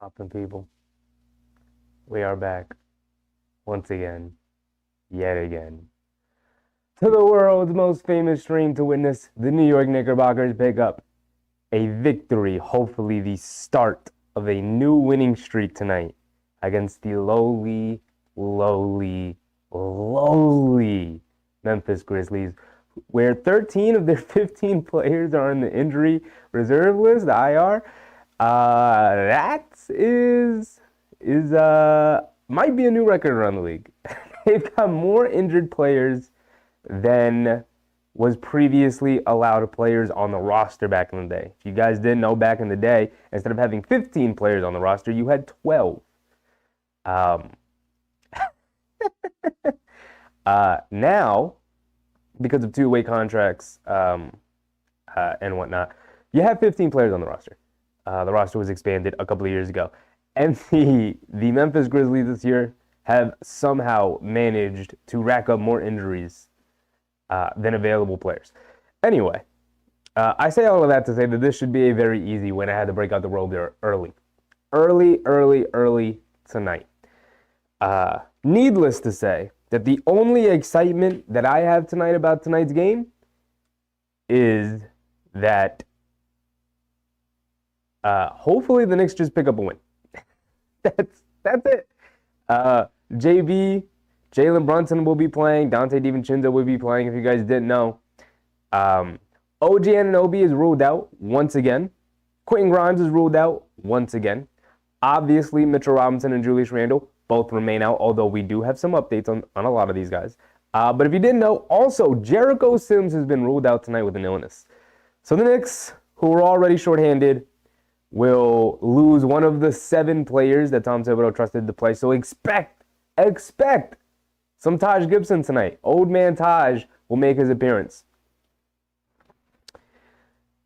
Poppin' people, we are back once again, yet again, to the world's most famous stream to witness the New York Knickerbockers pick up a victory, hopefully the start of a new winning streak tonight against the lowly Memphis Grizzlies, where 13 of their 15 players are on the injury reserve list, the IR. That might be a new record around the league. They've got more injured players than was previously allowed players on the roster back in the day. If you guys didn't know, back in the day, instead of having 15 players on the roster, you had 12. Now, because of two-way contracts and whatnot, you have 15 players on the roster. The roster was expanded a couple of years ago. And the Memphis Grizzlies this year have somehow managed to rack up more injuries than available players. Anyway, I say all of that to say that this should be a very easy win. I had to break out the robe there early tonight. Needless to say that the only excitement that I have tonight about tonight's game is that hopefully the Knicks just pick up a win. That's it. Jalen Brunson will be playing. Dante DiVincenzo will be playing, if you guys didn't know. OG Anunoby is ruled out once again. Quentin Grimes is ruled out once again. Obviously, Mitchell Robinson and Julius Randle both remain out, although we do have some updates on a lot of these guys. But if you didn't know, also, Jericho Sims has been ruled out tonight with an illness. So the Knicks, who are already shorthanded, will lose one of the 7 players that Tom Thibodeau trusted to play. So expect some Taj Gibson tonight. Old man Taj will make his appearance.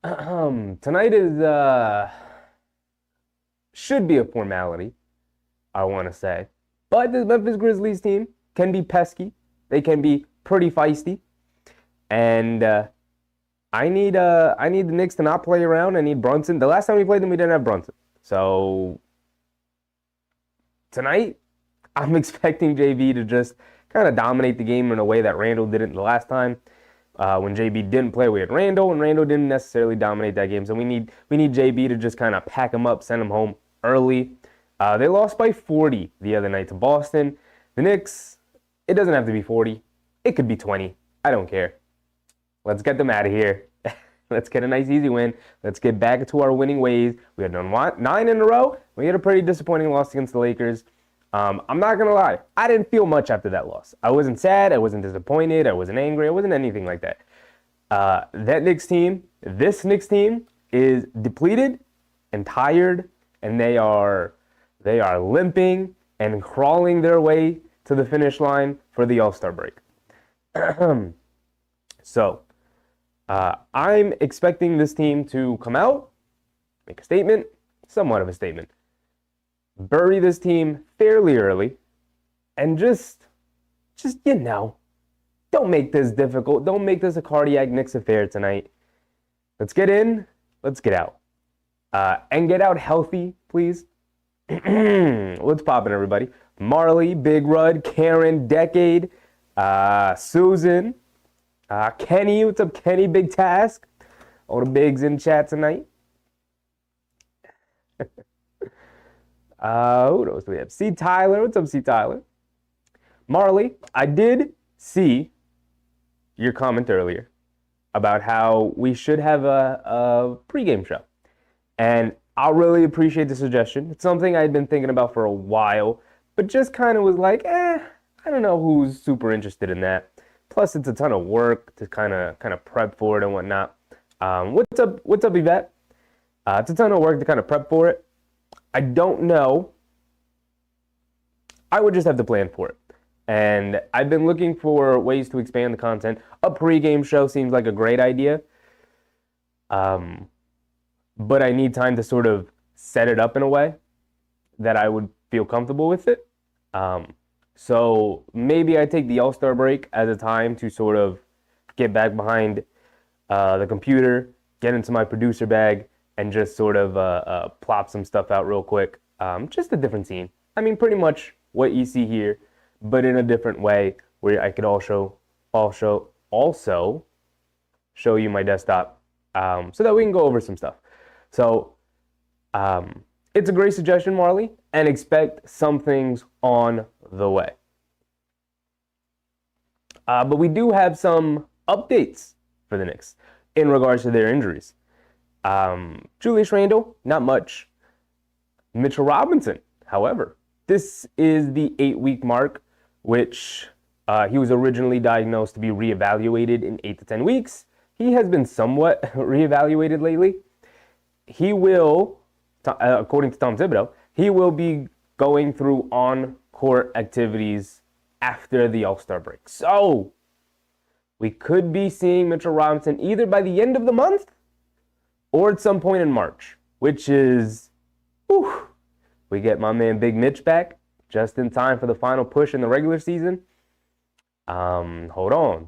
Tonight is should be a formality, I want to say. But the Memphis Grizzlies team can be pesky. They can be pretty feisty. And I need the Knicks to not play around. I need Brunson. The last time we played them, we didn't have Brunson. So tonight, I'm expecting JB to just kind of dominate the game in a way that Randall didn't the last time. When JB didn't play, we had Randall, and Randall didn't necessarily dominate that game. So we need JB to just kind of pack him up, send him home early. They lost by 40 the other night to Boston. The Knicks, it doesn't have to be 40. It could be 20. I don't care. Let's get them out of here. Let's get a nice, easy win. Let's get back to our winning ways. We had done 9 in a row. We had a pretty disappointing loss against the Lakers. I'm not going to lie. I didn't feel much after that loss. I wasn't sad. I wasn't disappointed. I wasn't angry. I wasn't anything like that. This Knicks team is depleted and tired, and they are limping and crawling their way to the finish line for the All-Star break. So, I'm expecting this team to come out, make a statement, somewhat of a statement, bury this team fairly early, and just don't make this difficult. Don't make this a cardiac Knicks affair tonight. Let's get in, let's get out. And get out healthy, please. What's poppin', everybody? Marley, Big Rud, Karen, Decade, Susan, Kenny. What's up, Kenny? Big Task. All the bigs in chat tonight. Who else do we have? C. Tyler. What's up, C. Tyler? Marley, I did see your comment earlier about how we should have a pregame show. And I really appreciate the suggestion. It's something I'd been thinking about for a while, but just kind of was like, I don't know who's super interested in that. Plus, it's a ton of work to kind of prep for it and whatnot. What's up, Yvette? It's a ton of work to kind of prep for it. I don't know. I would just have to plan for it. And I've been looking for ways to expand the content. A pregame show seems like a great idea. But I need time to sort of set it up in a way that I would feel comfortable with it. So maybe I take the All-Star break as a time to sort of get back behind the computer, get into my producer bag, and just sort of plop some stuff out real quick. Just a different scene. I mean, pretty much what you see here, but in a different way where I could also show you my desktop so that we can go over some stuff. So it's a great suggestion, Marley, and expect some things on the way. But we do have some updates for the Knicks in regards to their injuries. Julius Randle, not much. Mitchell Robinson, however, this is the 8-week mark, which he was originally diagnosed to be reevaluated in 8 to 10 weeks. He has been somewhat reevaluated lately. He will, according to Tom Thibodeau, he will be going through on-court activities after the All-Star break. So we could be seeing Mitchell Robinson either by the end of the month or at some point in March, which is, we get my man Big Mitch back just in time for the final push in the regular season. Hold on.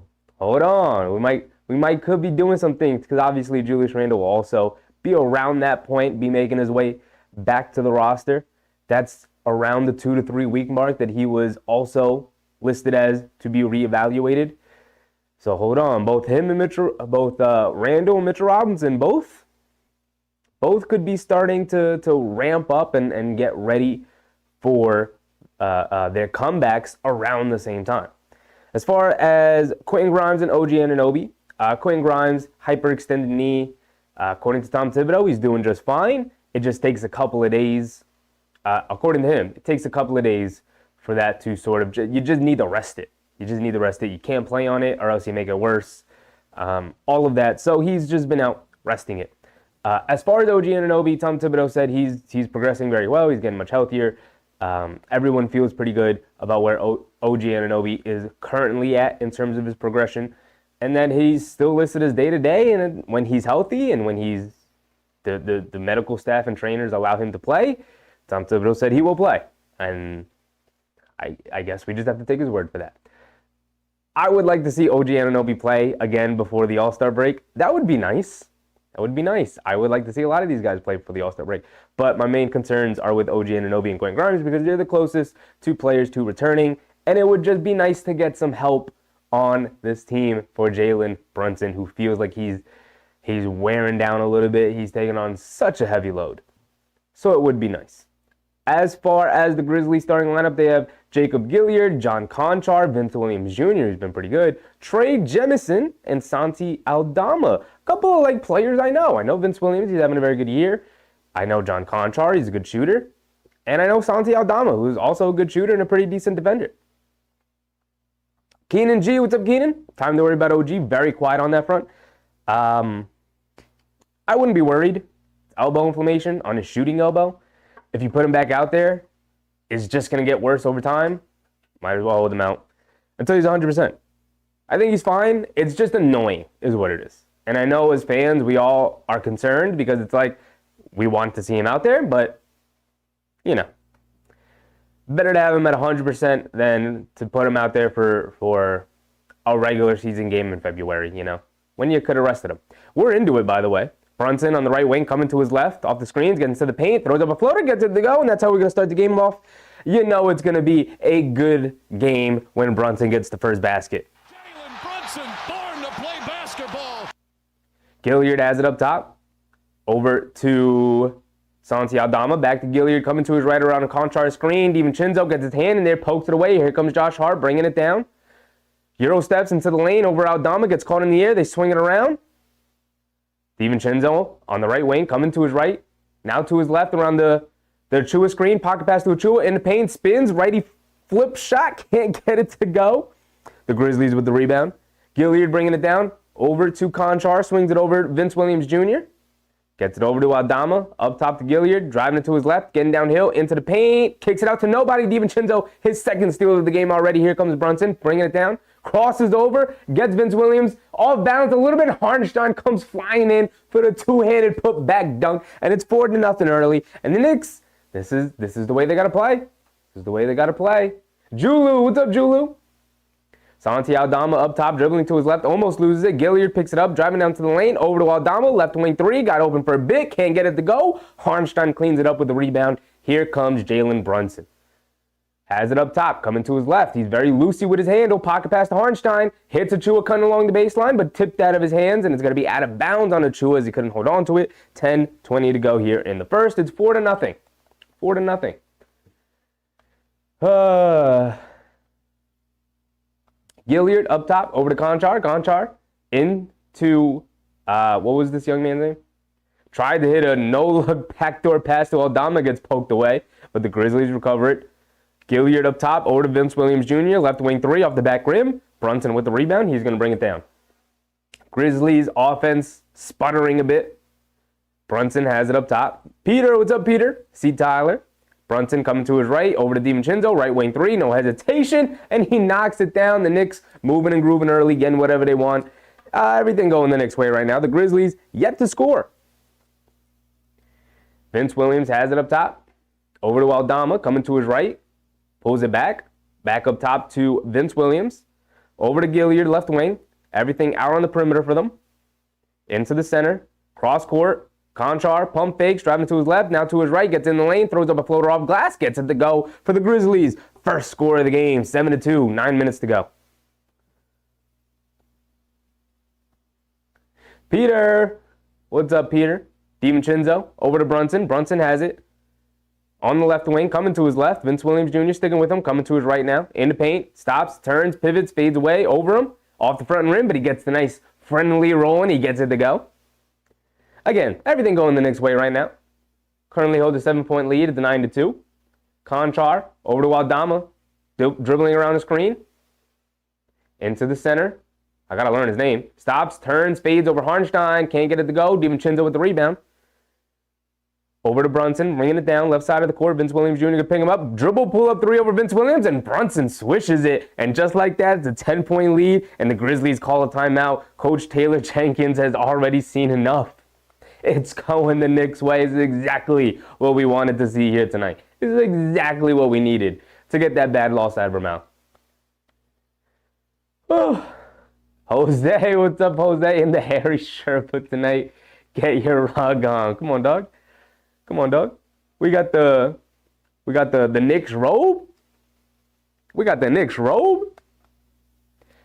We might could be doing some things because obviously Julius Randle will also be around that point, be making his way back to the roster. That's around the 2 to 3 week mark that he was also listed as to be reevaluated. So hold on, both Randle and Mitchell Robinson, both could be starting to ramp up and get ready for their comebacks around the same time. As far as Quentin Grimes and OG Anunoby, Quentin Grimes, hyperextended knee. According to Tom Thibodeau, he's doing just fine. It just takes a couple of days. According to him, it takes a couple of days for that to sort of, you just need to rest it. You can't play on it or else you make it worse. All of that. So he's just been out resting it. As far as OG Anunoby, Tom Thibodeau said he's progressing very well. He's getting much healthier. Everyone feels pretty good about where OG Anunoby is currently at in terms of his progression. and that he's still listed as day-to-day, and when he's healthy and when he's the medical staff and trainers allow him to play, Tom Thibodeau said he will play. And I guess we just have to take his word for that. I would like to see OG Anunoby play again before the All-Star break. That would be nice. That would be nice. I would like to see a lot of these guys play for the All-Star break. But my main concerns are with OG Anunoby and Quentin Grimes because they're the closest two players to returning. And it would just be nice to get some help on this team for Jalen Brunson, who feels like he's wearing down a little bit. He's taking on such a heavy load. So it would be nice. As far as the Grizzlies starting lineup, they have Jacob Gilyard, John Conchar, Vince Williams Jr., who's been pretty good, Trey Jemison, and Santi Aldama. A couple of players I know. I know Vince Williams, he's having a very good year. I know John Conchar, he's a good shooter. And I know Santi Aldama, who's also a good shooter and a pretty decent defender. Keenan G, what's up, Keenan? Time to worry about OG. Very quiet on that front. I wouldn't be worried. Elbow inflammation on his shooting elbow. If you put him back out there, it's just going to get worse over time. Might as well hold him out until he's 100%. I think he's fine. It's just annoying is what it is. And I know as fans, we all are concerned because it's like we want to see him out there, but, better to have him at 100% than to put him out there for a regular season game in February, when you could have rested him. We're into it, by the way. Brunson on the right wing coming to his left off the screens, getting to the paint, throws up a floater, gets it to go, and that's how we're going to start the game off. It's going to be a good game when Brunson gets the first basket. Jalen Brunson, born to play basketball. Gilyard has it up top. Over to Santi Aldama. Back to Gilyard, coming to his right around a Conchar screen. DiVincenzo gets his hand in there, pokes it away. Here comes Josh Hart, bringing it down. Euro steps into the lane over Aldama, gets caught in the air. They swing it around. DiVincenzo on the right wing, coming to his right. Now to his left around the Achua screen. Pocket pass to Achua in the paint. Spins. Righty flip shot. Can't get it to go. The Grizzlies with the rebound. Gilyard bringing it down. Over to Conchar. Swings it over Vince Williams Jr. Gets it over to Aldama. Up top to Gilyard. Driving it to his left. Getting downhill into the paint. Kicks it out to nobody. DiVincenzo. His second steal of the game already. Here comes Brunson. Bringing it down. Crosses over, gets Vince Williams off balance a little bit. Hartenstein comes flying in for the two-handed put-back dunk, and it's 4-0 early. And the Knicks, this is the way they got to play. This is the way they got to play. Julu, what's up, Julu? Santi Aldama up top, dribbling to his left, almost loses it. Gilyard picks it up, driving down to the lane, over to Aldama, left wing three, got open for a bit, can't get it to go. Hartenstein cleans it up with the rebound. Here comes Jalen Brunson. Has it up top, coming to his left. He's very loosey with his handle. Pocket pass to Hartenstein. Hits Achua cutting along the baseline, but tipped out of his hands, and it's going to be out of bounds on Achua as he couldn't hold on to it. 10-20 to go here in the first. It's 4-0. 4-0. Gilyard up top, over to Conchar. Conchar into, what was this young man's name? Tried to hit a no-look backdoor pass to Aldama, gets poked away, but the Grizzlies recover it. Gilyard up top, over to Vince Williams Jr., left wing three off the back rim. Brunson with the rebound. He's going to bring it down. Grizzlies offense sputtering a bit. Brunson has it up top. Peter, what's up, Peter? See Tyler. Brunson coming to his right, over to DiVincenzo, right wing three, no hesitation, and he knocks it down. The Knicks moving and grooving early, getting whatever they want. Everything going the Knicks way right now. The Grizzlies yet to score. Vince Williams has it up top. Over to Aldama, coming to his right. Pulls it back up top to Vince Williams. Over to Gilyard, left wing. Everything out on the perimeter for them. Into the center. Cross court. Conchar, pump fakes, driving to his left, now to his right, gets in the lane, throws up a floater off glass, gets it to go for the Grizzlies. First score of the game, 7-2, 9 minutes to go. Peter, what's up, Peter? DiVincenzo, over to Brunson. Brunson has it. On the left wing, coming to his left. Vince Williams Jr. sticking with him, coming to his right now. In the paint, stops, turns, pivots, fades away, over him, off the front rim, but he gets the nice friendly roll and he gets it to go. Again, everything going the Knicks way right now. Currently hold a 7-point lead at the 9-2. Conchar, over to Aldama, dribbling around the screen. Into the center. I got to learn his name. Stops, turns, fades over Hartenstein, can't get it to go. DiVincenzo with the rebound. Over to Brunson, bringing it down, left side of the court. Vince Williams Jr. can pick him up. Dribble, pull up three over Vince Williams, and Brunson swishes it. And just like that, it's a 10-point lead, and the Grizzlies call a timeout. Coach Taylor Jenkins has already seen enough. It's going the Knicks' way. It's exactly what we wanted to see here tonight. This is exactly what we needed to get that bad loss out of our mouth. Oh. Jose, what's up, Jose? In the hairy Sherpa tonight. Get your rug on. Come on, dog. Come on, dog. We got the Knicks robe. We got the Knicks robe.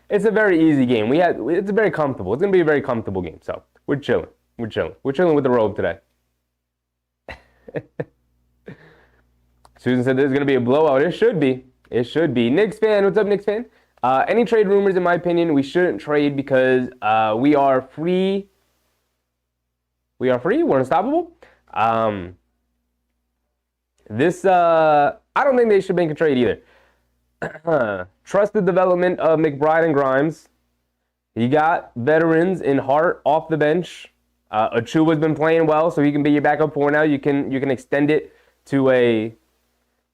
It's a very easy game. It's very comfortable. It's gonna be a very comfortable game. So we're chilling. We're chilling. We're chilling with the robe today. Susan said there's gonna be a blowout. It should be. It should be. Knicks fan, what's up, Knicks fan? Any trade rumors, in my opinion, we shouldn't trade because we are free. We are free. We're unstoppable. I don't think they should make a trade either. Trust the development of McBride and Grimes. You got veterans in Hart off the bench. Achua's been playing well, so he can be your backup four now. You can extend it to a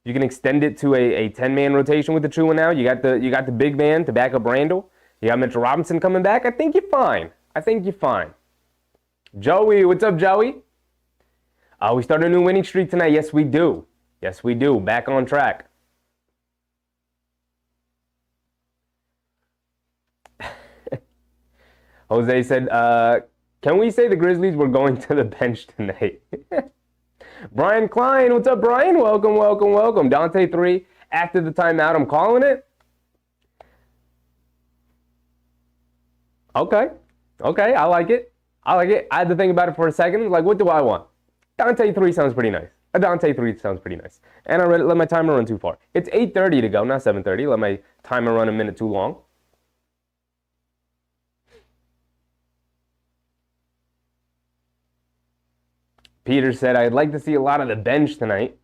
10-man rotation with Achua now. You got the big man to back up Randall. You got Mitchell Robinson coming back. I think you're fine. Joey, what's up, Joey? We start a new winning streak tonight. Yes, we do. Yes, we do. Back on track. Jose said, can we say the Grizzlies were going to the bench tonight? Brian Klein, what's up, Brian? Welcome, welcome, welcome. Dante 3, after the timeout, I'm calling it. Okay, I like it. I had to think about it for a second. Like, what do I want? Dante 3 sounds pretty nice. A Dante 3 sounds pretty nice. And I let my timer run too far. It's 8:30 to go, not 7:30. Let my timer run a minute too long. Peter said, I'd like to see a lot of the bench tonight.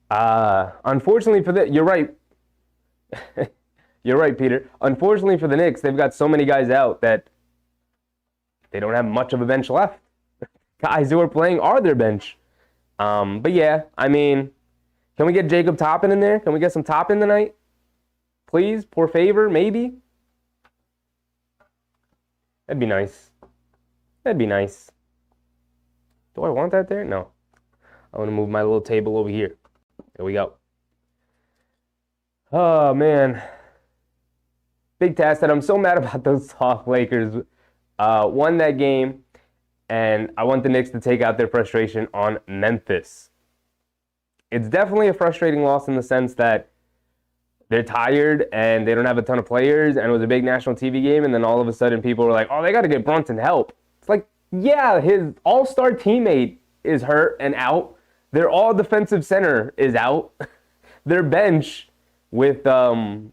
Unfortunately for you're right. You're right, Peter. Unfortunately for the Knicks, they've got so many guys out that they don't have much of a bench left. Guys who are playing are their bench. But yeah, I mean, can we get Jacob Toppin in there? Can we get some Toppin tonight? Please, por favor, maybe? That'd be nice. That'd be nice. Do I want that there? No. I want to move my little table over here. There we go. Oh, man. Big task that I'm so mad about those soft Lakers. Won that game, and I want the Knicks to take out their frustration on Memphis. It's definitely a frustrating loss in the sense that they're tired and they don't have a ton of players, and it was a big national TV game, and then all of a sudden people were like, oh, they got to get Brunson help. It's like, yeah, his all-star teammate is hurt and out. Their all-defensive center is out. Their bench with Quentin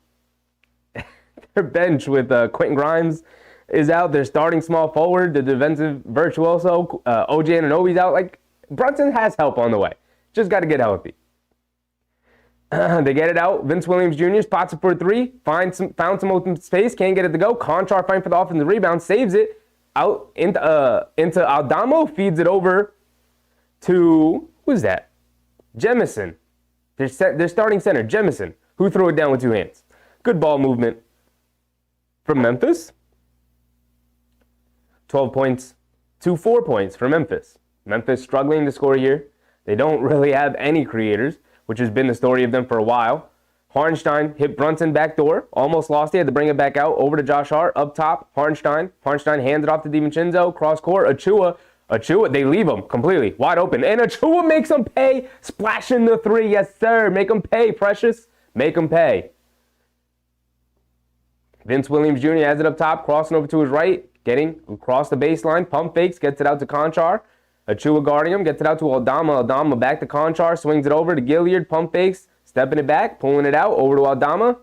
Grimes is out. Their starting small forward, the defensive virtuoso, OG Anunoby's out. Like, Brunson has help on the way. Just got to get healthy. They get it out. Vince Williams Jr. spots it for a three. Found some open space. Can't get it to go. Conchar fighting for the offensive rebound. Saves it. Out into Aldamo. Feeds it over to, who's that? Jemison. Their starting center, Jemison, who threw it down with two hands. Good ball movement from Memphis. 12 points to 4 points for Memphis. Memphis struggling to score here. They don't really have any creators, which has been the story of them for a while. Hartenstein hit Brunson backdoor. Almost lost it. Had to bring it back out. Over to Josh Hart. Up top, Hartenstein. Hartenstein hands it off to DiVincenzo. Cross court. Achua, they leave him completely wide open. And Achua makes them pay. Splashing the three. Yes, sir. Make them pay, Precious. Make them pay. Vince Williams Jr. has it up top. Crossing over to his right. Getting across the baseline. Pump fakes. Gets it out to Conchar. Achua guarding him. Gets it out to Aldama. Aldama back to Conchar. Swings it over to Gilliard. Pump fakes. Stepping it back. Pulling it out. Over to Aldama.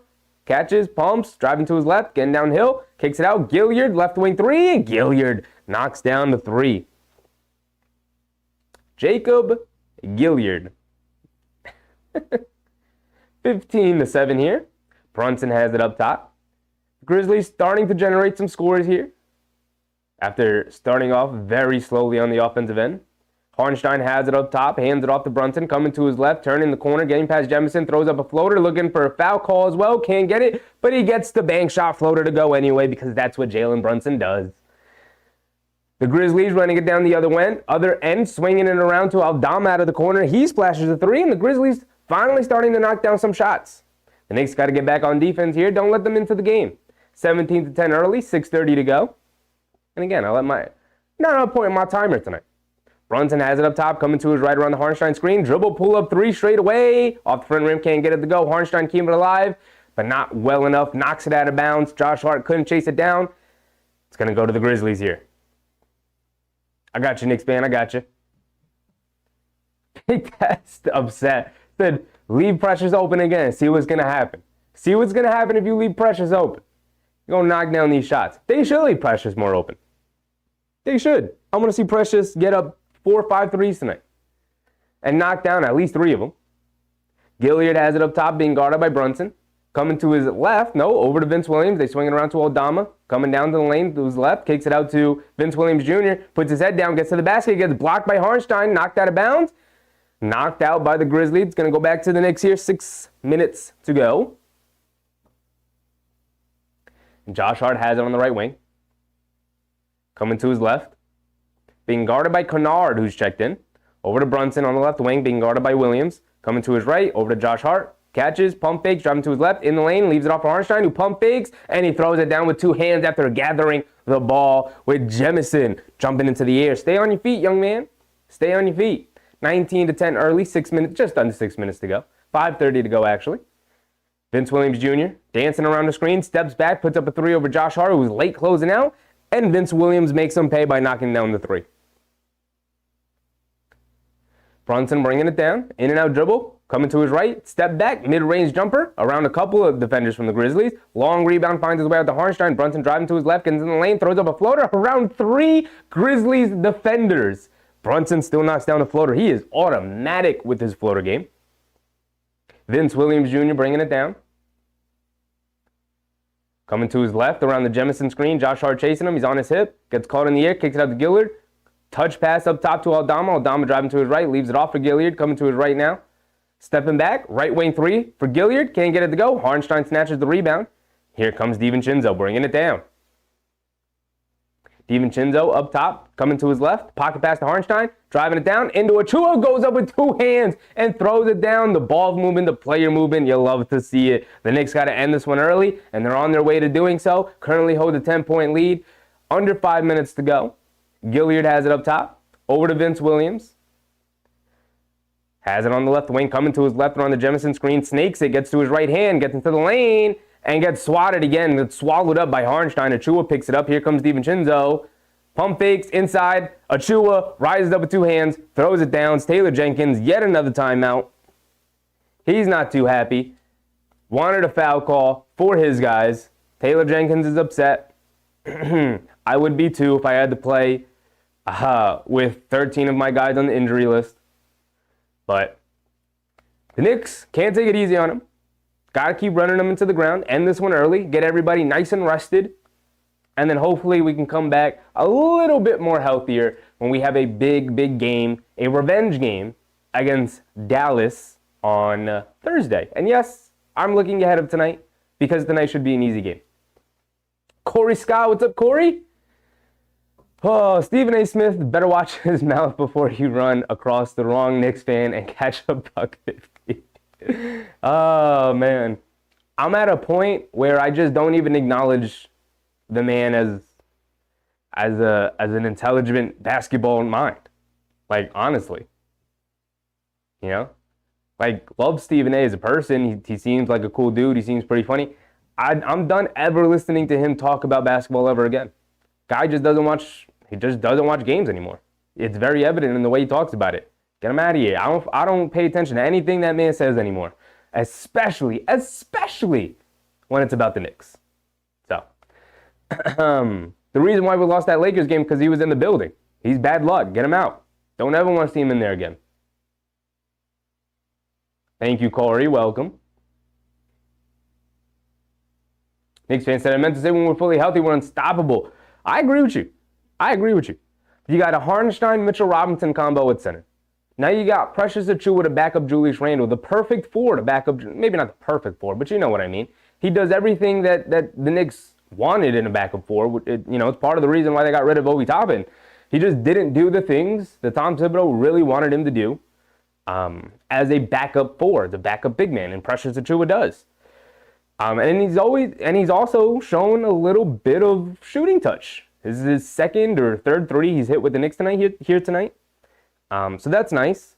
Catches. Pumps. Driving to his left. Getting downhill. Kicks it out. Gilliard. Left wing three. And Gilliard knocks down the three. Jacob Gilliard. 15-7 here. Brunson has it up top. Grizzlies starting to generate some scores here. After starting off very slowly on the offensive end. Hartenstein has it up top, hands it off to Brunson, coming to his left, turning the corner, getting past Jemison, throws up a floater, looking for a foul call as well. Can't get it, but he gets the bank shot floater to go anyway because that's what Jalen Brunson does. The Grizzlies running it down the other end, swinging it around to Aldama out of the corner. He splashes a three, and the Grizzlies finally starting to knock down some shots. The Knicks got to get back on defense here. Don't let them into the game. 17-10 early, 6:30 to go. And again, not a point in my timer tonight. Brunson has it up top, coming to his right around the Hartenstein screen. Dribble, pull up three straight away. Off the front rim, can't get it to go. Hartenstein keeping it alive, but not well enough. Knocks it out of bounds. Josh Hart couldn't chase it down. It's going to go to the Grizzlies here. I got you, Knicks fan. I got you. Big Test upset. Said, leave pressures open again. See what's going to happen. See what's going to happen if you leave pressures open. You're going to knock down these shots. They should leave pressures more open. They should. I want to see Precious get up 4 or 5 threes tonight and knock down at least 3 of them. Gilliard has it up top, being guarded by Brunson. Coming to his left, over to Vince Williams. They swing it around to Aldama. Coming down to the lane to his left, kicks it out to Vince Williams Jr., puts his head down, gets to the basket, gets blocked by Hartenstein, knocked out of bounds. Knocked out by the Grizzlies. It's going to go back to the Knicks here. 6 minutes to go. And Josh Hart has it on the right wing. Coming to his left. Being guarded by Kennard, who's checked in. Over to Brunson on the left wing, being guarded by Williams. Coming to his right, over to Josh Hart. Catches, pump fakes, driving to his left, in the lane, leaves it off for Hartenstein, who pump fakes, and he throws it down with 2 hands after gathering the ball with Jemison jumping into the air. Stay on your feet, young man. Stay on your feet. 19-10 early, 6 minutes, just under 6 minutes to go. 5:30 to go, actually. Vince Williams Jr. dancing around the screen, steps back, puts up a 3 over Josh Hart, who was late closing out, and Vince Williams makes him pay by knocking down the 3. Brunson bringing it down, in and out dribble, coming to his right, step back, mid-range jumper, around a couple of defenders from the Grizzlies. Long rebound, finds his way out to Hartenstein. Brunson driving to his left, gets in the lane, throws up a floater, around 3 Grizzlies defenders. Brunson still knocks down the floater. He is automatic with his floater game. Vince Williams Jr. bringing it down. Coming to his left, around the Jemison screen. Josh Hart chasing him. He's on his hip, gets caught in the air, kicks it out to Gilliard. Touch pass up top to Aldama. Aldama driving to his right, leaves it off for Gilliard, coming to his right now. Stepping back, right wing 3 for Gilliard. Can't get it to go. Hartenstein snatches the rebound. Here comes DiVincenzo bringing it down. DiVincenzo up top, coming to his left. Pocket pass to Hartenstein, driving it down into Achua. Goes up with 2 hands and throws it down. The ball movement, the player movement, you love to see it. The Knicks got to end this one early, and they're on their way to doing so. Currently hold a 10-point lead. Under 5 minutes to go. Gilliard has it up top. Over to Vince Williams. Has it on the left wing, coming to his left on the Jemison screen. Snakes it, gets to his right hand, gets into the lane, and gets swatted again. Gets swallowed up by Hartenstein. Achua picks it up. Here comes DiVincenzo. Pump fakes inside. Achua rises up with 2 hands, throws it down. Taylor Jenkins, yet another timeout. He's not too happy. Wanted a foul call for his guys. Taylor Jenkins is upset. I would be too if I had to play with 13 of my guys on the injury list. But the Knicks can't take it easy on them. Got to keep running them into the ground. End this one early. Get everybody nice and rested. And then hopefully we can come back a little bit more healthier when we have a big, big game, a revenge game against Dallas on Thursday. And yes, I'm looking ahead of tonight because tonight should be an easy game. Corey Scott, what's up, Corey? Oh, Stephen A. Smith better watch his mouth before you run across the wrong Knicks fan and catch a buck 50. Oh, man. I'm at a point where I just don't even acknowledge the man as an intelligent basketball mind. Like, honestly. You know? Like, love Stephen A. as a person. He seems like a cool dude. He seems pretty funny. I'm done ever listening to him talk about basketball ever again. Guy just doesn't watch games anymore. It's very evident in the way he talks about it. Get him out of here. I don't pay attention to anything that man says anymore. Especially when it's about the Knicks. So, the reason why we lost that Lakers game because he was in the building. He's bad luck. Get him out. Don't ever want to see him in there again. Thank you, Corey. Welcome. Knicks fan said, I meant to say when we're fully healthy, we're unstoppable. I agree with you. You got a Hartenstein-Mitchell Robinson combo at center. Now you got Precious Achiuwa to back up Julius Randle, the perfect four to back up, maybe not the perfect four, but you know what I mean. He does everything that the Knicks wanted in a backup four. It's part of the reason why they got rid of Obi Toppin. He just didn't do the things that Tom Thibodeau really wanted him to do as a backup four, the backup big man, and Precious Achiuwa does. And he's also shown a little bit of shooting touch. This is his second or third three he's hit with the Knicks here tonight. So that's nice.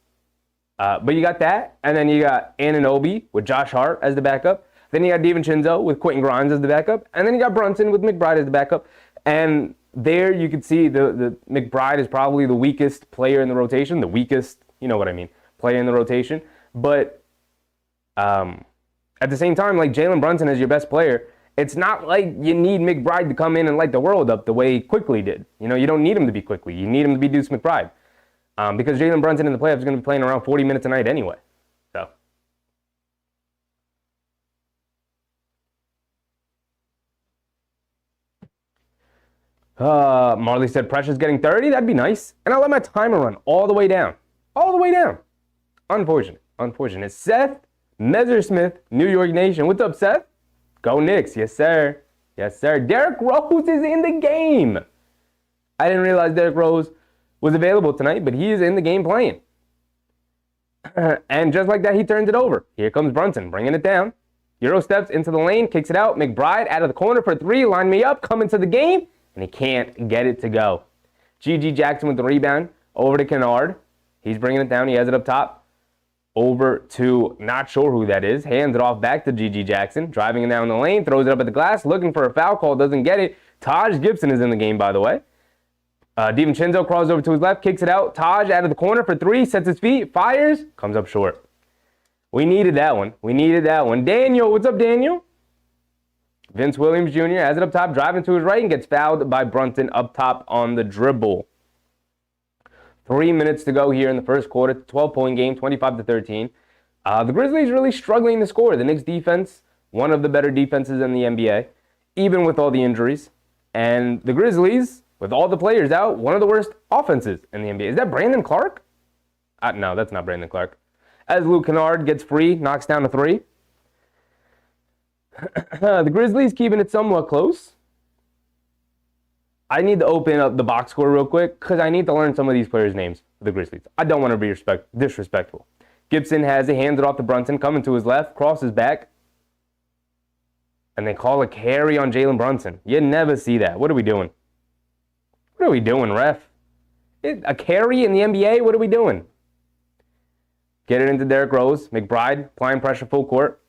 But you got that, and then you got Anunoby with Josh Hart as the backup. Then you got DiVincenzo with Quentin Grimes as the backup. And then you got Brunson with McBride as the backup. And there you can see the McBride is probably the weakest player in the rotation. The weakest, you know what I mean, player in the rotation. But at the same time, like Jalen Brunson is your best player. It's not like you need McBride to come in and light the world up the way Quickly did. You don't need him to be Quickly. You need him to be Deuce McBride. Because Jalen Brunson in the playoffs is going to be playing around 40 minutes a night anyway. So. Marley said Precious getting 30. That'd be nice. And I'll let my timer run all the way down. All the way down. Unfortunate. Seth Messersmith, New York Nation. What's up, Seth? Go Knicks. Yes, sir. Derrick Rose is in the game. I didn't realize Derrick Rose was available tonight, but he is in the game playing. And just like that, he turns it over. Here comes Brunson, bringing it down. Euro steps into the lane, kicks it out. McBride out of the corner for three. Line me up, come into the game. And he can't get it to go. GG Jackson with the rebound. Over to Kennard. He's bringing it down. He has it up top. Over to, not sure who that is. Hands it off back to GG Jackson. Driving it down the lane. Throws it up at the glass. Looking for a foul call. Doesn't get it. Taj Gibson is in the game, by the way. DiVincenzo crawls over to his left. Kicks it out. Taj out of the corner for three. Sets his feet. Fires. Comes up short. We needed that one. Daniel. What's up, Daniel? Vince Williams Jr. has it up top, driving to his right, and gets fouled by Brunson up top on the dribble. 3 minutes to go here in the first quarter. 12-point game, 25-13. The Grizzlies really struggling to score. The Knicks defense, one of the better defenses in the NBA, even with all the injuries. And the Grizzlies, with all the players out, one of the worst offenses in the NBA. Is that Brandon Clark? No, that's not Brandon Clark. As Luke Kennard gets free, knocks down a three. The Grizzlies keeping it somewhat close. I need to open up the box score real quick because I need to learn some of these players' names for the Grizzlies. I don't want to be disrespectful. Gibson has it, hands it off to Brunson, coming to his left, crosses back. And they call a carry on Jalen Brunson. You never see that. What are we doing? Ref? A carry in the NBA? What are we doing? Get it into Derrick Rose. McBride applying pressure full court.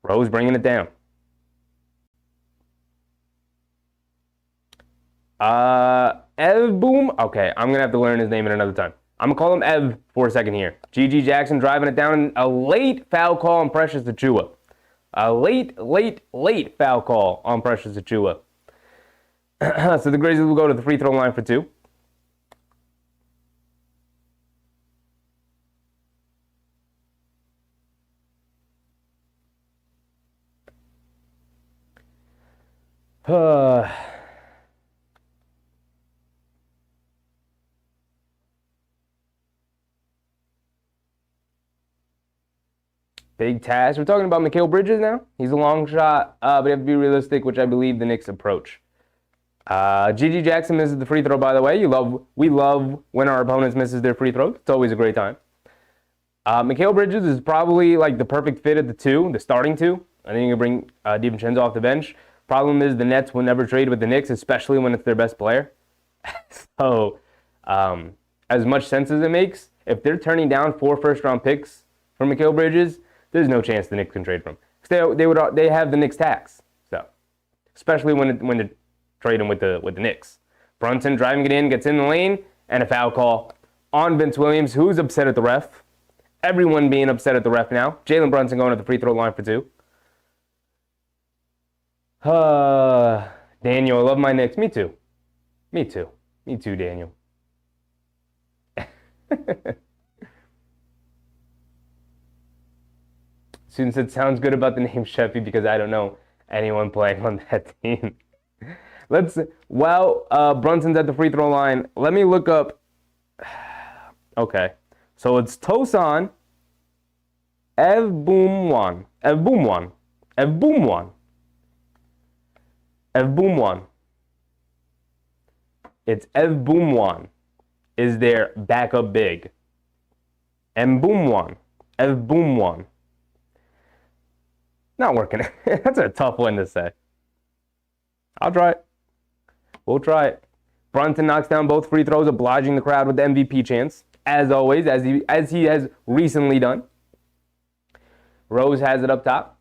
Rose bringing it down. Ev Boom. Okay, I'm going to have to learn his name at another time. I'm going to call him Ev for a second here. GG Jackson driving it down. A late foul call on Precious Achiuwa. A late foul call on Precious Achiuwa. So the Grizzlies will go to the free throw line for two. Big task. We're talking about Mikal Bridges now. He's a long shot, but you have to be realistic, which I believe the Knicks approach. GG Jackson misses the free throw, by the way. We love when our opponents misses their free throws. It's always a great time. Mikal Bridges is probably like the perfect fit at the starting two. I think you can bring DiVincenzo off the bench. Problem is the Nets will never trade with the Knicks, especially when it's their best player. So, as much sense as it makes, if they're turning down 4 first-round picks for Mikal Bridges, there's no chance the Knicks can trade for him. They have the Knicks tax. So, especially when they trade him with the Knicks. Brunson driving it in, gets in the lane, and a foul call on Vince Williams, who's upset at the ref. Everyone being upset at the ref now. Jalen Brunson going to the free throw line for two. Daniel, I love my Knicks. Me too, Daniel. Student said, sounds good about the name Sheffy because I don't know anyone playing on that team. Brunson's at the free throw line. Let me look up. Okay. So it's Tosan Evboomwan. It's Evboomwan is their backup big. Evboomwan. Not working. That's a tough one to say. I'll try it. We'll try it. Brunson knocks down both free throws, obliging the crowd with the MVP chance, as always, as he has recently done. Rose has it up top.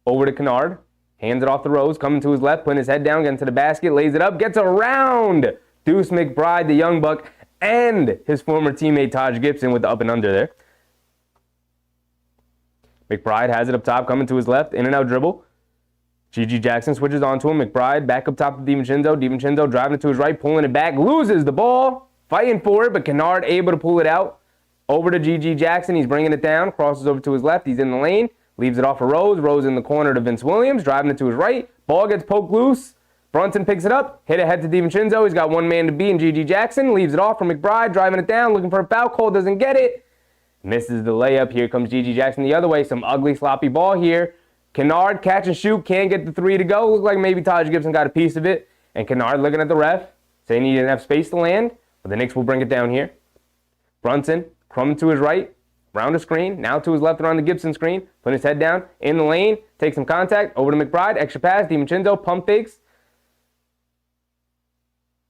Over to Kennard. Hands it off to Rose. Coming to his left, putting his head down, getting to the basket, lays it up, gets around Deuce McBride, the young buck, and his former teammate Taj Gibson with the up and under there. McBride has it up top, coming to his left, in and out dribble. GG Jackson switches onto him. McBride back up top to DiVincenzo. DiVincenzo driving it to his right, pulling it back, loses the ball, fighting for it, but Kennard able to pull it out. Over to GG Jackson. He's bringing it down, crosses over to his left. He's in the lane, leaves it off for Rose. Rose in the corner to Vince Williams, driving it to his right. Ball gets poked loose. Brunson picks it up, hit ahead to DiVincenzo. He's got one man to beat in GG Jackson. Leaves it off for McBride, driving it down, looking for a foul call, doesn't get it. Misses the layup. Here comes GG Jackson the other way. Some ugly, sloppy ball here. Kennard, catch and shoot, can't get the three to go. Looked like maybe Taj Gibson got a piece of it. And Kennard looking at the ref, saying he didn't have space to land. But the Knicks will bring it down here. Brunson, coming to his right, round the screen, now to his left around the Gibson screen, putting his head down, in the lane, takes some contact, over to McBride, extra pass, DiVincenzo, pump fakes.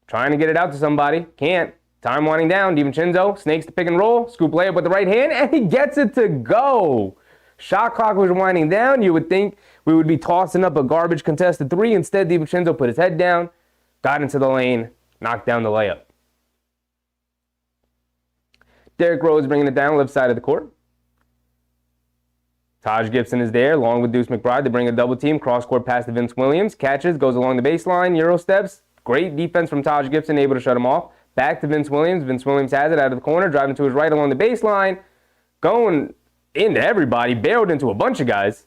Trying to get it out to somebody, can't. Time winding down, DiVincenzo snakes the pick and roll, scoop layup with the right hand, and he gets it to go. Shot clock was winding down. You would think we would be tossing up a garbage contested three. Instead, DiVincenzo put his head down, got into the lane, knocked down the layup. Derrick Rose bringing it down left side of the court. Taj Gibson is there, along with Deuce McBride. They bring a double team, cross court pass to Vince Williams. Catches, goes along the baseline, Euro steps. Great defense from Taj Gibson, able to shut him off. Back to Vince Williams. Vince Williams has it out of the corner, driving to his right along the baseline. Going into everybody, barreled into a bunch of guys.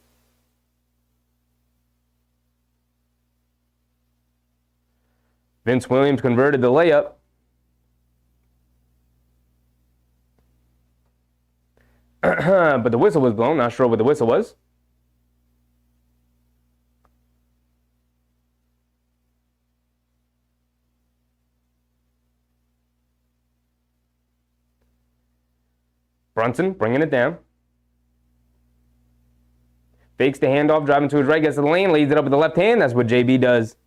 Vince Williams converted the layup. But the whistle was blown. Not sure what the whistle was. Brunson bringing it down. Fakes the handoff, driving to his right, gets to the lane, lays it up with the left hand. That's what JB does.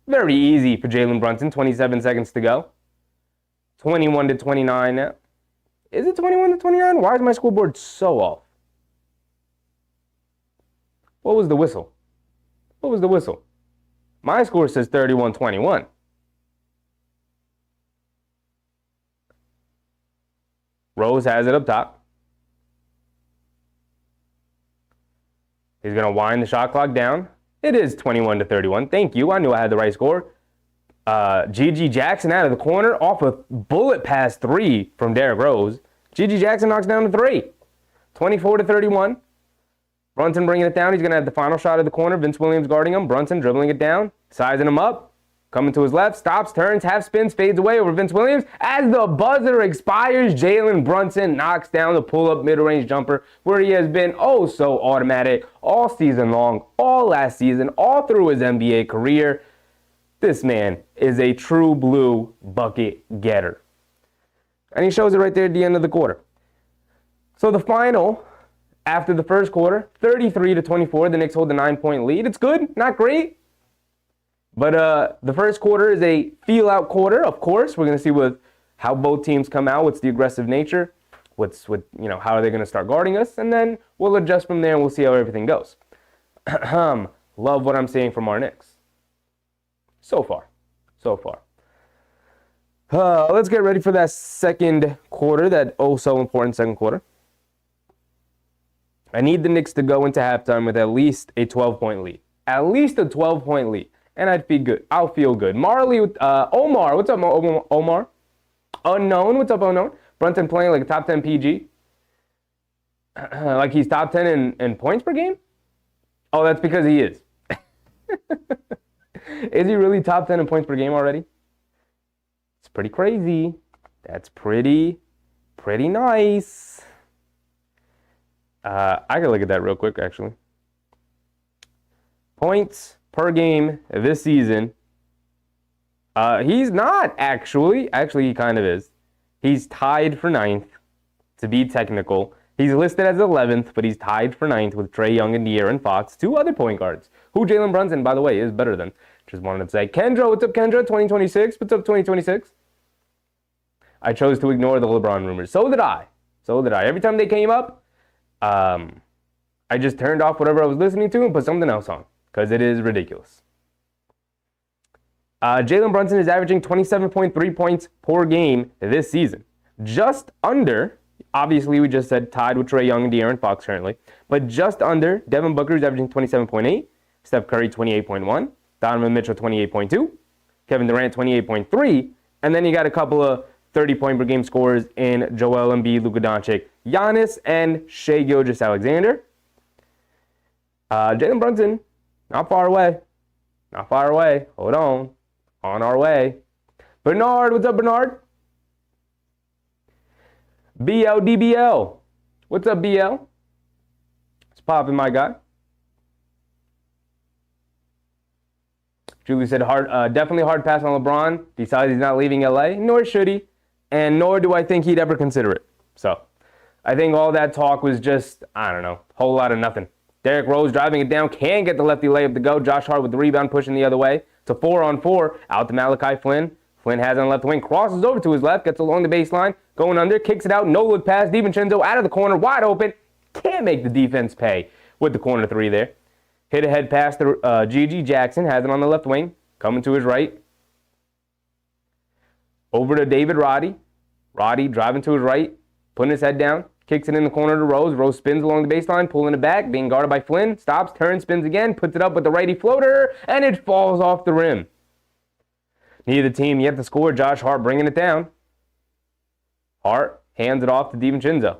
Very easy for Jalen Brunson. 27 seconds to go. 21-29 now. Is it 21-29? Why is my scoreboard so off? What was the whistle? What was the whistle? My score says 31-21. Rose has it up top. He's going to wind the shot clock down. It is 21-31. Thank you. I knew I had the right score. GG Jackson out of the corner off a bullet pass three from Derrick Rose. GG Jackson knocks down the three. 24-31. Brunson bringing it down. He's going to have the final shot of the corner. Vince Williams guarding him. Brunson dribbling it down, sizing him up. Coming to his left, stops, turns, half spins, fades away over Vince Williams. As the buzzer expires, Jalen Brunson knocks down the pull-up mid-range jumper where he has been oh so automatic all season long, all last season, all through his NBA career. This man is a true blue bucket getter. And he shows it right there at the end of the quarter. So the final, after the first quarter, 33-24, the Knicks hold a 9-point lead. It's good, not great. But the first quarter is a feel-out quarter, of course. We're going to see how both teams come out. What's the aggressive nature? How are they going to start guarding us? And then we'll adjust from there and we'll see how everything goes. Love what I'm seeing from our Knicks. So far. Let's get ready for that second quarter, that so important second quarter. I need the Knicks to go into halftime with at least a 12-point lead. At least a 12-point lead. And I'd feel good. I'll feel good. Marley, Omar. What's up, Omar? Unknown. What's up, Unknown? Brunson playing like a top 10 PG. Like he's top 10 in points per game? Oh, that's because he is. Is he really top 10 in points per game already? It's pretty crazy. That's pretty nice. I can look at that real quick, actually. Points per game this season. He's not, actually. Actually, he kind of is. He's tied for 9th, to be technical. He's listed as 11th, but he's tied for 9th with Trae Young and De'Aaron Fox, 2 other point guards, who Jalen Brunson, by the way, is better than. Just wanted to say, Kendra, what's up, Kendra? 2026, what's up, 2026? I chose to ignore the LeBron rumors. So did I. Every time they came up, I just turned off whatever I was listening to and put something else on, because it is ridiculous. Jalen Brunson is averaging 27.3 points per game this season. Just under, obviously we just said tied with Trae Young and De'Aaron Fox currently, but just under, Devin Booker is averaging 27.8, Steph Curry 28.1, Donovan Mitchell 28.2, Kevin Durant 28.3, and then you got a couple of 30-point per game scorers in Joel Embiid, Luka Doncic, Giannis, and Shai Gilgeous-Alexander. Jalen Brunson, not far away. Hold on. On our way. Bernard, what's up, Bernard? BLDBL. What's up, BL? It's popping, my guy. Julie said, definitely hard pass on LeBron. Besides, he's not leaving LA, nor should he. And nor do I think he'd ever consider it. So, I think all that talk was just, I don't know, whole lot of nothing. Derrick Rose driving it down, can't get the lefty layup to go. Josh Hart with the rebound, pushing the other way. To 4-on-4, out to Malachi Flynn. Flynn has on left wing, crosses over to his left, gets along the baseline, going under, kicks it out, no look pass. DiVincenzo out of the corner, wide open. Can't make the defense pay with the corner 3 there. Hit a head pass to Gigi Jackson, has it on the left wing, coming to his right. Over to David Roddy. Roddy driving to his right, putting his head down, kicks it in the corner to Rose. Rose spins along the baseline, pulling it back, being guarded by Flynn. Stops, turns, spins again, puts it up with the righty floater, and it falls off the rim. Neither team yet to score. Josh Hart bringing it down. Hart hands it off to DiVincenzo.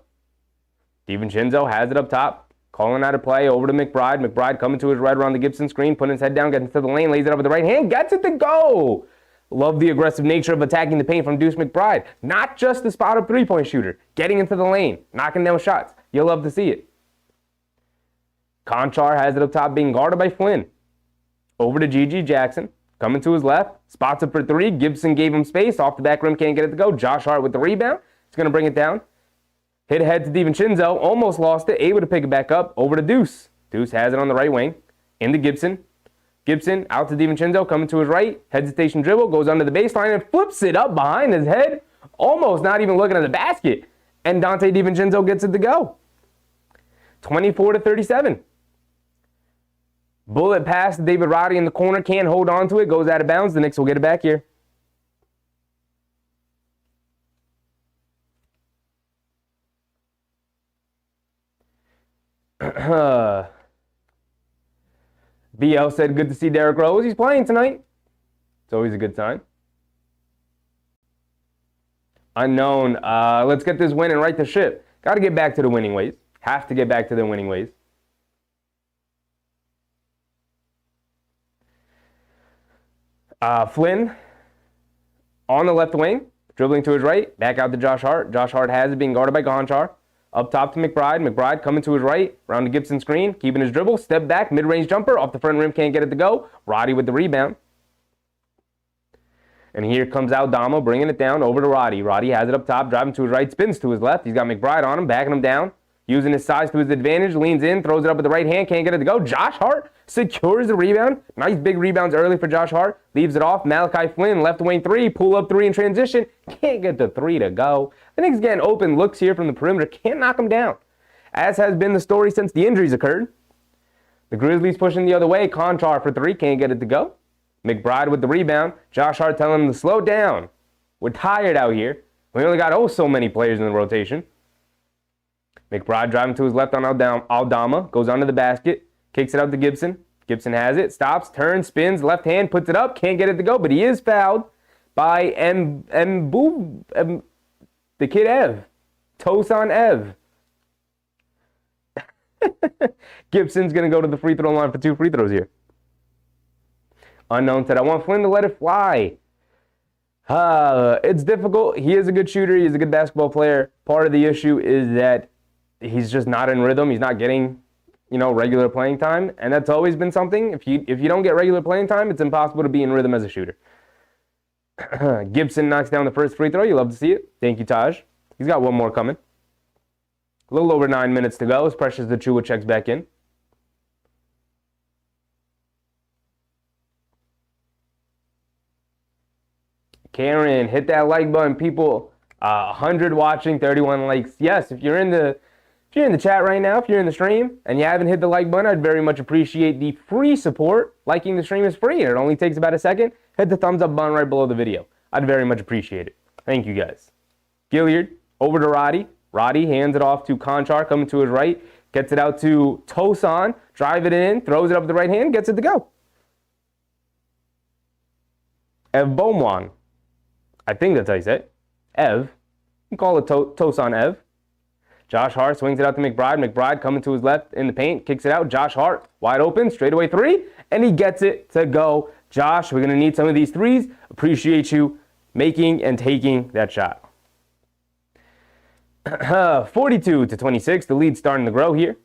DiVincenzo has it up top, calling out a play over to McBride. McBride coming to his right around the Gibson screen, putting his head down, gets into the lane, lays it up with the right hand, gets it to go. Love the aggressive nature of attacking the paint from Deuce McBride. Not just the spot-up three-point shooter. Getting into the lane, knocking down shots. You'll love to see it. Conchar has it up top, being guarded by Flynn. Over to Gigi Jackson. Coming to his left. Spots up for 3. Gibson gave him space. Off the back rim, can't get it to go. Josh Hart with the rebound. He's going to bring it down. Hit ahead to DiVincenzo. Almost lost it. Able to pick it back up. Over to Deuce. Deuce has it on the right wing. Into Gibson. Gibson out to DiVincenzo, coming to his right. Hesitation dribble, goes under the baseline and flips it up behind his head. Almost not even looking at the basket. And Dante DiVincenzo gets it to go. 24-37. Bullet pass to David Roddy in the corner. Can't hold on to it. Goes out of bounds. The Knicks will get it back here. BL said, good to see Derrick Rose. He's playing tonight. It's always a good sign. Unknown. Let's get this win and right the ship. Got to get back to the winning ways. Have to get back to the winning ways. Flynn on the left wing, dribbling to his right, back out to Josh Hart. Josh Hart has it, being guarded by Gonchar. Up top to McBride. McBride coming to his right, around the Gibson screen, keeping his dribble, step back, mid-range jumper, off the front rim, can't get it to go. Roddy with the rebound. And here comes Aldama, bringing it down over to Roddy. Roddy has it up top, driving to his right, spins to his left. He's got McBride on him, backing him down, using his size to his advantage, leans in, throws it up with the right hand, can't get it to go. Josh Hart secures the rebound. Nice big rebounds early for Josh Hart. Leaves it off. Malachi Flynn, left wing 3, pull up 3 in transition. Can't get the 3 to go. The Knicks getting open looks here from the perimeter. Can't knock him down. As has been the story since the injuries occurred. The Grizzlies pushing the other way. Conchar for 3, can't get it to go. McBride with the rebound. Josh Hart telling him to slow down. We're tired out here. We only got so many players in the rotation. McBride driving to his left on Aldama. Goes under the basket. Kicks it out to Gibson. Gibson has it. Stops. Turns. Spins. Left hand. Puts it up. Can't get it to go. But he is fouled by the kid Ev. Tosan Ev. Gibson's going to go to the free throw line for 2 free throws here. Unknown said, I want Flynn to let it fly. It's difficult. He is a good shooter. He's a good basketball player. Part of the issue is that he's just not in rhythm. He's not getting, regular playing time. And that's always been something. If you don't get regular playing time, it's impossible to be in rhythm as a shooter. Gibson knocks down the first free throw. You love to see it. Thank you, Taj. He's got one more coming. A little over 9 minutes to go as Precious Achiuwa checks back in. Karen, hit that like button. People, 100 watching, 31 likes. Yes, if you're in the chat right now, if you're in the stream and you haven't hit the like button, I'd very much appreciate the free support. Liking the stream is free and it only takes about a second. Hit the thumbs up button right below the video. I'd very much appreciate it. Thank you guys. Gilliard over to Roddy. Roddy hands it off to Conchar, coming to his right. Gets it out to Tosan. Drive it in. Throws it up with the right hand. Gets it to go. Ev Beaumont. I think that's how you say it. Ev. You can call it Tosan Ev. Josh Hart swings it out to McBride. McBride coming to his left in the paint. Kicks it out. Josh Hart wide open. Straightaway three. And he gets it to go. Josh, we're going to need some of these threes. Appreciate you making and taking that shot. 42-26. The lead's starting to grow here.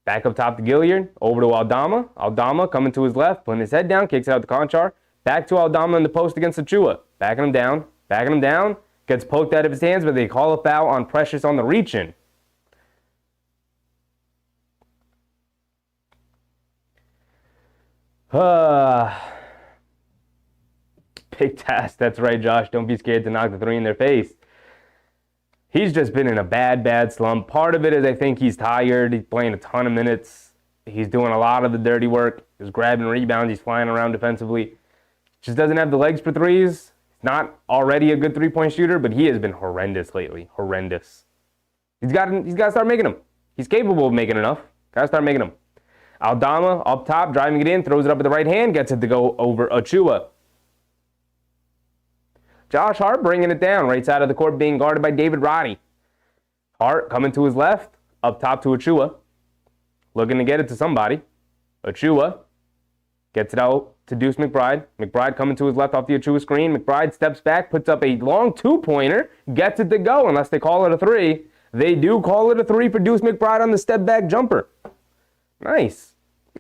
Back up top to Gilliard. Over to Aldama. Aldama coming to his left. Putting his head down. Kicks it out to Conchar. Back to Aldama in the post against Achiuwa. Backing him down. Backing him down. Gets poked out of his hands, but they call a foul on Precious on the reach-in. Big task. That's right, Josh. Don't be scared to knock the three in their face. He's just been in a bad slump. Part of it is I think he's tired. He's playing a ton of minutes. He's doing a lot of the dirty work. He's grabbing rebounds. He's flying around defensively. Just doesn't have the legs for threes. Not already a good three-point shooter, but he has been horrendous lately. Horrendous. He's got to start making them. He's capable of making enough. Got to start making them. Aldama up top, driving it in, throws it up with the right hand, gets it to go over Achiuwa. Josh Hart bringing it down, right side of the court, being guarded by David Roddy. Hart coming to his left, up top to Achiuwa. Looking to get it to somebody. Achiuwa gets it out to Deuce McBride. McBride coming to his left off the Achiuwa screen. McBride steps back, puts up a long two-pointer, gets it to go, unless they call it a three. They do call it a three for Deuce McBride on the step-back jumper. Nice.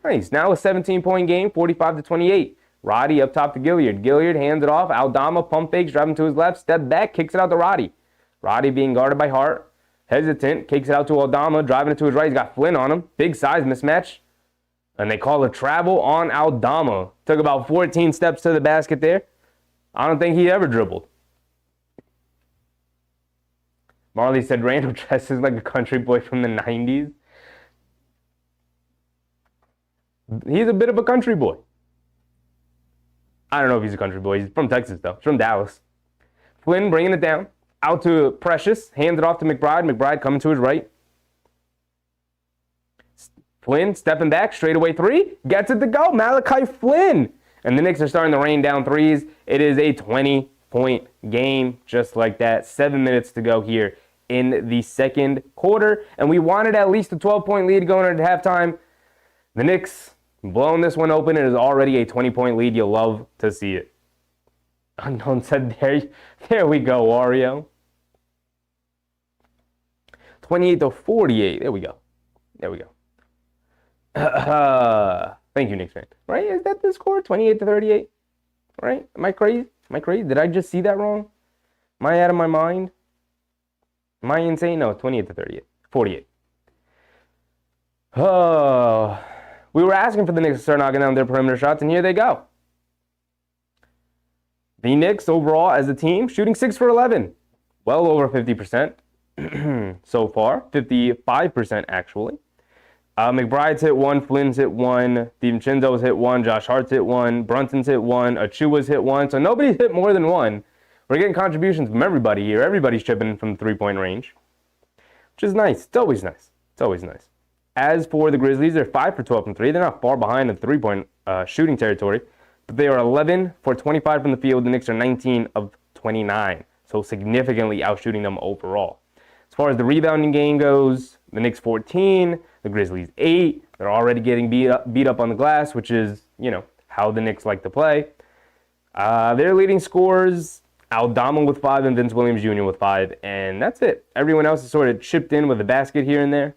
Nice. Now a 17-point game, 45-28. Roddy up top to Gilliard. Gilliard hands it off. Aldama pump fakes, driving to his left, step back, kicks it out to Roddy. Roddy being guarded by Hart. Hesitant, kicks it out to Aldama, driving it to his right. He's got Flynn on him. Big size mismatch. And they call a travel on Aldama. Took about 14 steps to the basket there. I don't think he ever dribbled. Marley said Randall dresses like a country boy from the 90s. He's a bit of a country boy. I don't know if he's a country boy. He's from Texas, though. He's from Dallas. Flynn bringing it down. Out to Precious. Hands it off to McBride. McBride coming to his right. Flynn stepping back. Straightaway three. Gets it to go. Malachi Flynn. And the Knicks are starting to rain down threes. It is a 20-point game just like that. 7 minutes to go here in the second quarter. And we wanted at least a 12-point lead going into halftime. The Knicks blowing this one open. It is already a 20-point lead. You'll love to see it. Unknown said, there we go, Wario. 28-48. There we go. There we go. Thank you, Knicks fan. Right? Is that the score? 28-38? Right? Am I crazy? Am I crazy? Did I just see that wrong? Am I out of my mind? Am I insane? No, 28-38. 48. Oh. We were asking for the Knicks to start knocking down their perimeter shots, and here they go. The Knicks, overall, as a team, shooting 6 for 11. Well over 50% so far. 55%, actually. McBride's hit one. Flynn's hit one. DiVincenzo's hit one. Josh Hart's hit one. Brunson's hit one. Achiuwa's hit one. So nobody's hit more than one. We're getting contributions from everybody here. Everybody's chipping in from the three-point range, which is nice. It's always nice. It's always nice. As for the Grizzlies, they're 5 for 12 from 3. They're not far behind in three-point shooting territory, but they are 11 for 25 from the field. The Knicks are 19 of 29, so significantly outshooting them overall. As far as the rebounding game goes, the Knicks 14, the Grizzlies 8. They're already getting beat up on the glass, which is, how the Knicks like to play. Their leading scorers, Aldama with 5 and Vince Williams Jr. with 5, and that's it. Everyone else is sort of chipped in with a basket here and there.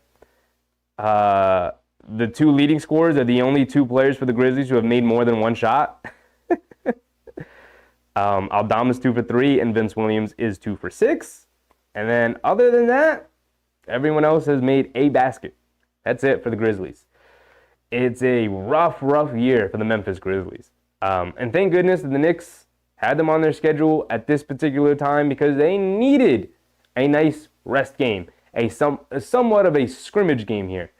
The 2 leading scorers are the only 2 players for the Grizzlies who have made more than 1 shot. Aldama's 2 for 3, and Vince Williams is 2 for 6. And then other than that, everyone else has made a basket. That's it for the Grizzlies. It's a rough year for the Memphis Grizzlies. And thank goodness that the Knicks had them on their schedule at this particular time because they needed a nice rest game, somewhat of a scrimmage game here.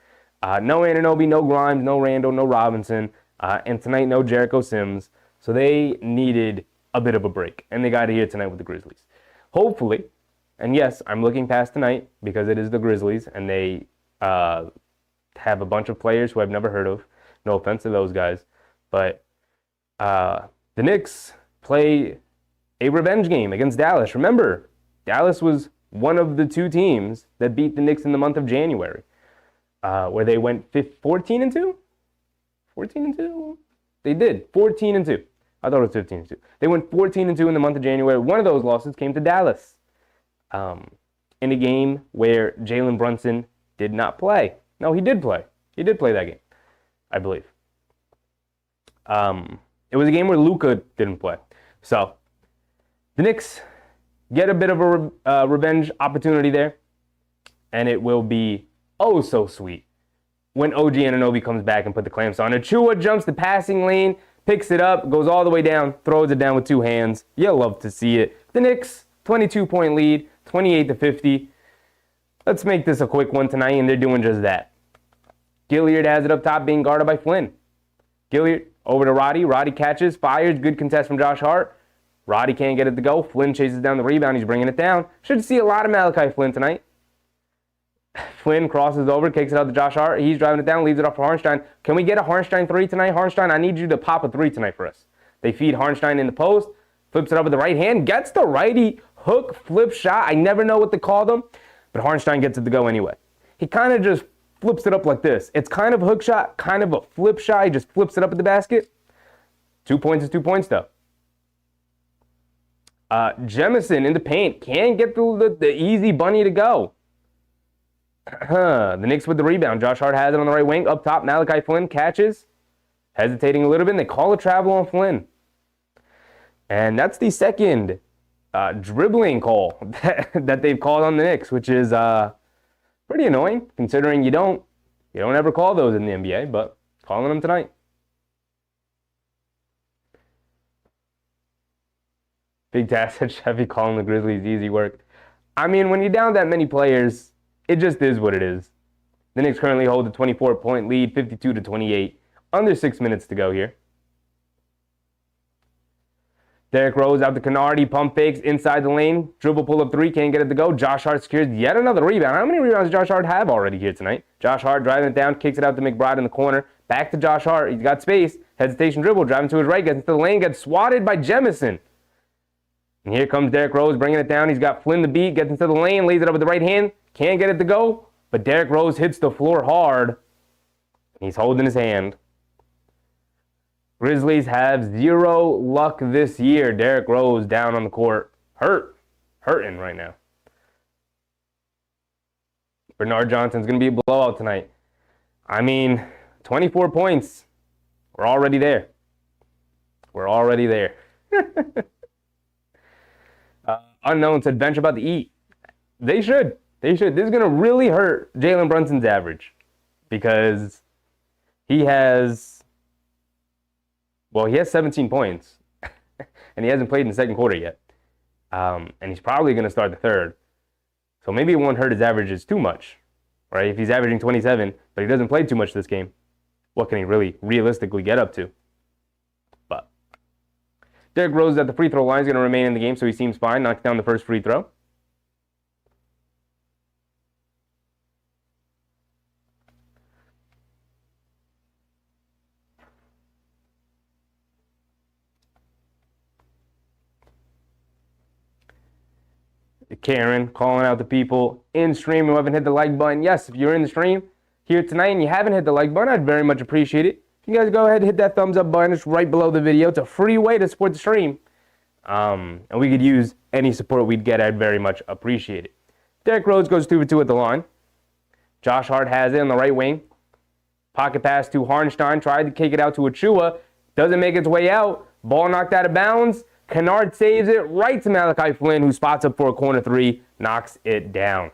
No Anunoby, no Grimes, no Randall, no Robinson, and tonight no Jericho Sims. So they needed a bit of a break, and they got it here tonight with the Grizzlies. Hopefully, and yes, I'm looking past tonight because it is the Grizzlies, and they have a bunch of players who I've never heard of. No offense to those guys, but the Knicks play a revenge game against Dallas. Remember, Dallas was one of the 2 teams that beat the Knicks in the month of January, where they went 14-2? 14-2? They did, 14-2. I thought it was 15-2. They went 14-2 in the month of January. One of those losses came to Dallas in a game where Jalen Brunson did not play. No, he did play. He did play that game, I believe. It was a game where Luka didn't play. So the Knicks get a bit of a revenge opportunity there, and it will be oh so sweet when OG Anunoby comes back and put the clamps on. Achua jumps the passing lane, picks it up, goes all the way down, throws it down with 2 hands. You'll love to see it. The Knicks, 22-point lead, 28-50. Let's make this a quick one tonight, and they're doing just that. Gilliard has it up top, being guarded by Flynn. Gilliard over to Roddy. Roddy catches, fires, good contest from Josh Hart. Roddy can't get it to go. Flynn chases down the rebound. He's bringing it down. Should see a lot of Malachi Flynn tonight. Flynn crosses over, kicks it out to Josh Hart. He's driving it down, leaves it off for Harnstein. Can we get a Harnstein 3 tonight? Harnstein, I need you to pop a 3 tonight for us. They feed Harnstein in the post, flips it up with the right hand, gets the righty hook flip shot. I never know what to call them, but Harnstein gets it to go anyway. He kind of just flips it up like this. It's kind of a hook shot, kind of a flip shot. He just flips it up at the basket. 2 points is 2 points, though. Jemison in the paint. Can't get the easy bunny to go. The Knicks with the rebound. Josh Hart has it on the right wing. Up top, Malachi Flynn catches. Hesitating a little bit, and they call a travel on Flynn. And that's the second dribbling call that they've called on the Knicks, which is pretty annoying, considering you don't ever call those in the NBA, but calling them tonight. Big task at Chevy calling the Grizzlies easy work. I mean, when you're down that many players, it just is what it is. The Knicks currently hold a 24-point lead, 52-28. Under 6 minutes to go here. Derrick Rose out to Kennard, pump fakes inside the lane. Dribble pull up 3, can't get it to go. Josh Hart secures yet another rebound. How many rebounds does Josh Hart have already here tonight? Josh Hart driving it down, kicks it out to McBride in the corner. Back to Josh Hart. He's got space. Hesitation dribble, driving to his right, gets into the lane, gets swatted by Jemison. And here comes Derrick Rose bringing it down. He's got Flynn the beat, gets into the lane, lays it up with the right hand. Can't get it to go, but Derrick Rose hits the floor hard. He's holding his hand. Grizzlies have 0 luck this year. Derrick Rose down on the court. Hurting right now. Bernard Johnson's going to be a blowout tonight. I mean, 24 points. We're already there. Unknown said bench about to eat. They should. This is going to really hurt Jalen Brunson's average because he has 17 points and he hasn't played in the second quarter yet. And he's probably going to start the third. So maybe it won't hurt his averages too much, right? If he's averaging 27, but he doesn't play too much this game, what can he really realistically get up to? But Derrick Rose at the free throw line is going to remain in the game, so he seems fine. Knocks down the first free throw. Karen calling out the people in stream who haven't hit the like button. Yes, if you're in the stream here tonight and you haven't hit the like button, I'd very much appreciate it. you guys go ahead and hit that thumbs up button. It's right below the video. It's a free way to support the stream. And we could use any support we'd get. I'd very much appreciate it. Derrick Rose goes 2 for 2 at the line. Josh Hart has it on the right wing. Pocket pass to Hartenstein. Tried to kick it out to Achua. Doesn't make its way out. Ball knocked out of bounds. Kennard saves it right to Malachi Flynn, who spots up for a corner three. Knocks it down.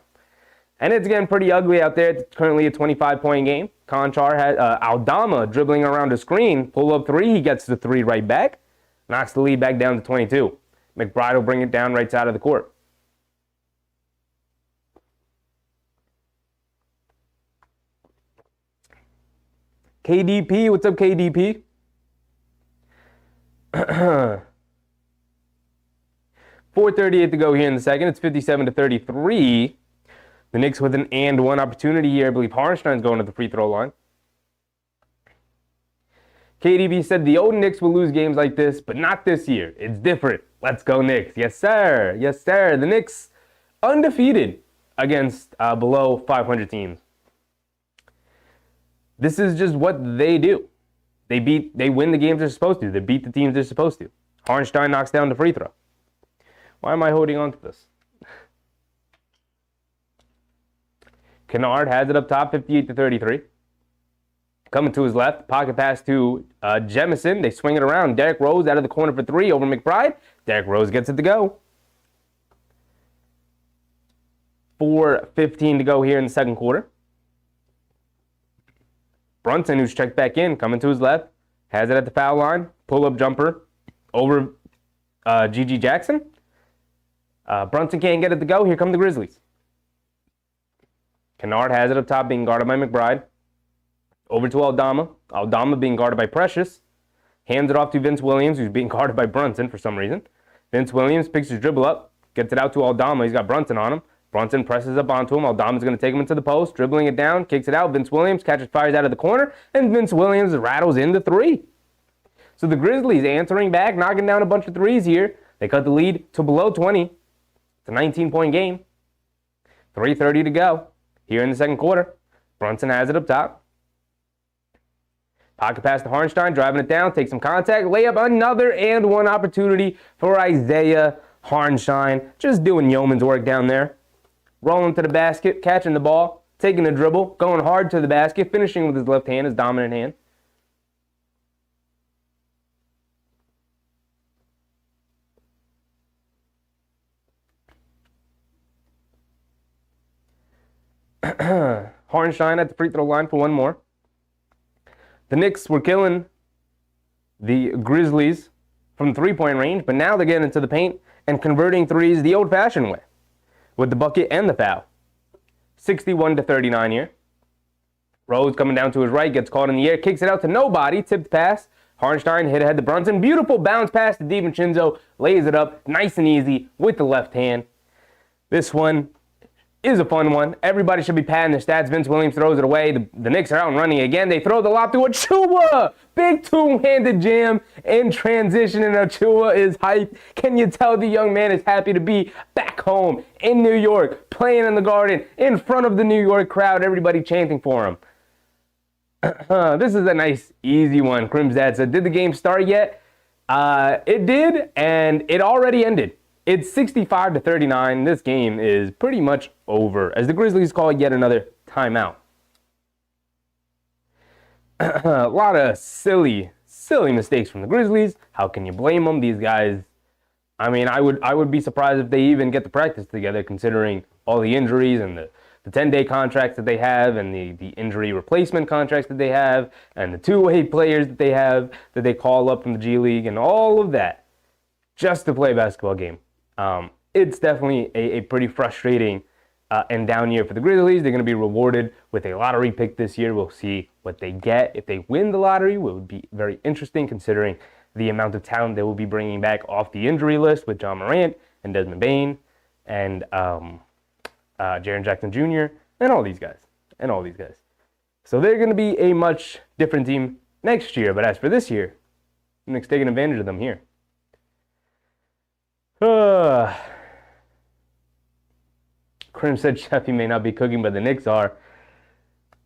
And it's getting pretty ugly out there. It's currently a 25-point game. Conchar has Aldama dribbling around a screen. Pull up three. He gets the three right back. Knocks the lead back down to 22. McBride will bring it down right side of the court. KDP, what's up, KDP? 4:38 to go here in the second. It's 57-33. The Knicks with an and one opportunity here. I believe Hartenstein's going to the free throw line. KDB said the old Knicks will lose games like this, but not this year. It's different. Let's go Knicks. Yes, sir. Yes, sir. The Knicks undefeated against below 500 teams. This is just what they do. They win the games they're supposed to. They beat the teams they're supposed to. Hartenstein knocks down the free throw. Why am I holding on to this? Kennard has it up top, 58-33. Coming to his left, pocket pass to Jemison. They swing it around. Derrick Rose out of the corner for three over McBride. Derrick Rose gets it to go. 4:15 to go here in the second quarter. Brunson, who's checked back in, coming to his left, has it at the foul line. Pull-up jumper over G.G. Jackson. Brunson can't get it to go. Here come the Grizzlies. Kennard has it up top, being guarded by McBride. Over to Aldama. Aldama being guarded by Precious. Hands it off to Vince Williams, who's being guarded by Brunson for some reason. Vince Williams picks his dribble up, gets it out to Aldama. He's got Brunson on him. Brunson presses up onto him. Aldama's going to take him into the post, dribbling it down, kicks it out. Vince Williams catches fires out of the corner, and Vince Williams rattles in the three. So the Grizzlies answering back, knocking down a bunch of threes here. They cut the lead to below 20. It's a 19-point game. 3:30 to go here in the second quarter. Brunson has it up top. Pocket pass to Hartenstein, driving it down, takes some contact, layup, another and one opportunity for Isaiah Hartenstein. Just doing yeoman's work down there. Rolling to the basket, catching the ball, taking the dribble, going hard to the basket, finishing with his left hand, his dominant hand. Hartenstein at the free throw line for one more. The Knicks were killing the Grizzlies from three-point range, but now they're getting into the paint and converting threes the old-fashioned way with the bucket and the foul. 61-39 here. Rose coming down to his right, gets caught in the air, kicks it out to nobody, tipped pass. Hartenstein hit ahead to Brunson. Beautiful bounce pass to DiVincenzo, lays it up nice and easy with the left hand. This one is a fun one. Everybody should be padding their stats. Vince Williams throws it away. The Knicks are out and running again. They throw the lob to Achua. Big two-handed jam in transition, and Achua is hyped. Can you tell the young man is happy to be back home in New York, playing in the Garden, in front of the New York crowd, everybody chanting for him. This is a nice, easy one. Crimsdad said, did the game start yet? It did, and it already ended. It's 65-39. This game is pretty much over as the Grizzlies call yet another timeout. A lot of silly mistakes from the Grizzlies. How can you blame them? These guys, I mean, I would be surprised if they even get the practice together, considering all the injuries and the 10-day contracts that they have, and the injury replacement contracts that they have, and the two-way players that they have that they call up from the G League, and all of that just to play a basketball game. It's definitely a pretty frustrating and down year for the Grizzlies. They're going to be rewarded with a lottery pick this year. We'll see what they get. If they win the lottery, it would be very interesting considering the amount of talent they will be bringing back off the injury list with John Morant and Desmond Bane and Jaren Jackson Jr. and all these guys. So they're going to be a much different team next year. But as for this year, the Knicks taking advantage of them here. Krim said Sheffy may not be cooking, but the Knicks are.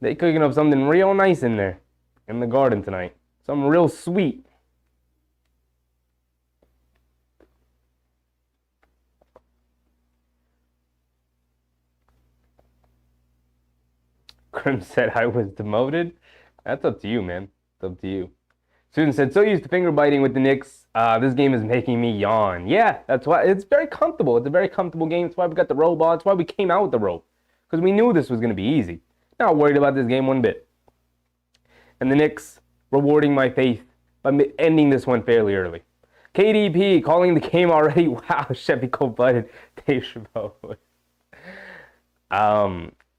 They cooking up something real nice in there. in the Garden tonight. Something real sweet. Grim said I was demoted. That's up to you, man. It's up to you. Susan said, so used to finger biting with the Knicks. This game is making me yawn. Yeah, that's why. It's very comfortable. It's a very comfortable game. That's why we got the robe on. That's why we came out with the robe. Because we knew this was going to be easy. Not worried about this game one bit. And the Knicks rewarding my faith by ending this one fairly early. KDP calling the game already. Wow, Chevy cold-blooded. Dave Chaveau.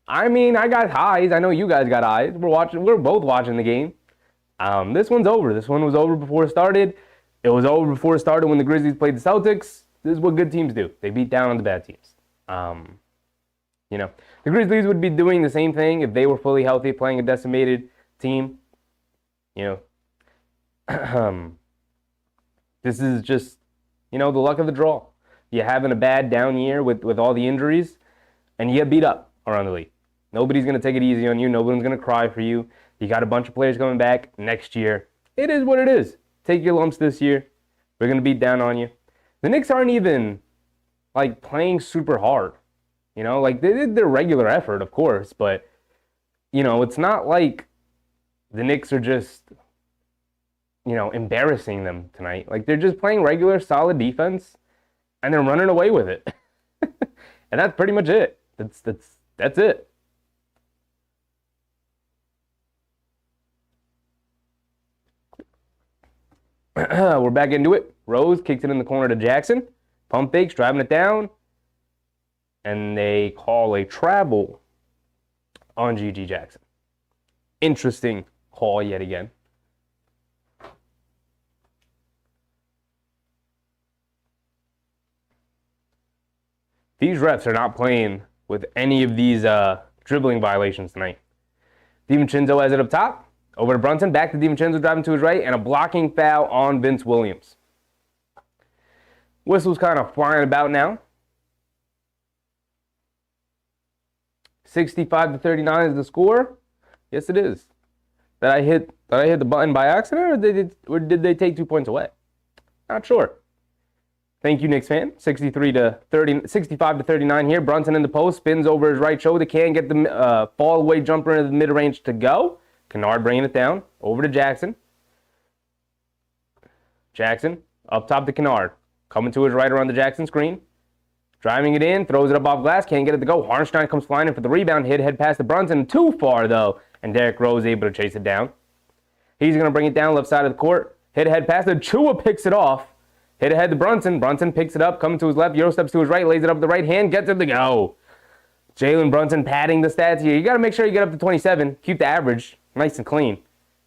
I mean, I got highs. I know you guys got highs. We're both watching the game. This one's over. This one was over before it started. It was over before it started when the Grizzlies played the Celtics. This is what good teams do. They beat down on the bad teams. You know, the Grizzlies would be doing the same thing if they were fully healthy, playing a decimated team. You know, this is just, you know, the luck of the draw. You're having a bad down year with all the injuries, and you get beat up around the league. Nobody's going to take it easy on you. Nobody's going to cry for you. You got a bunch of players coming back next year. It is what it is. Take your lumps this year. We're going to beat down on you. The Knicks aren't even, like, playing super hard. You know, like, they did their regular effort, of course, but, you know, it's not like the Knicks are just, you know, embarrassing them tonight. Like, they're just playing regular, solid defense, and they're running away with it. And that's pretty much it. That's it. We're back into it. Rose kicks it in the corner to Jackson. Pump fakes, driving it down. And they call a travel on GG Jackson. Interesting call yet again. These refs are not playing with any of these dribbling violations tonight. DiVincenzo has it up top. Over to Brunson, back to DiVincenzo, driving to his right, and a blocking foul on Vince Williams. Whistle's kind of flying about now. 65-39 is the score. Yes, it is. Did I hit the button by accident, or did they take 2 points away? Not sure. Thank you, Knicks fan. 65-39 here. Brunson in the post, spins over his right shoulder, can't get the fall away jumper into the mid-range to go. Kennard bringing it down, over to Jackson. Jackson, up top to Kennard. Coming to his right around the Jackson screen. Driving it in, throws it up off glass, can't get it to go. Harnstein comes flying in for the rebound, head past to Brunson. Too far, though, and Derrick Rose able to chase it down. He's going to bring it down left side of the court. Head past to Chua, picks it off. Hit ahead to Brunson. Brunson picks it up, coming to his left. Euro steps to his right, lays it up with the right hand, gets it to go. Jalen Brunson padding the stats here. You got to make sure you get up to 27. Keep the average nice and clean.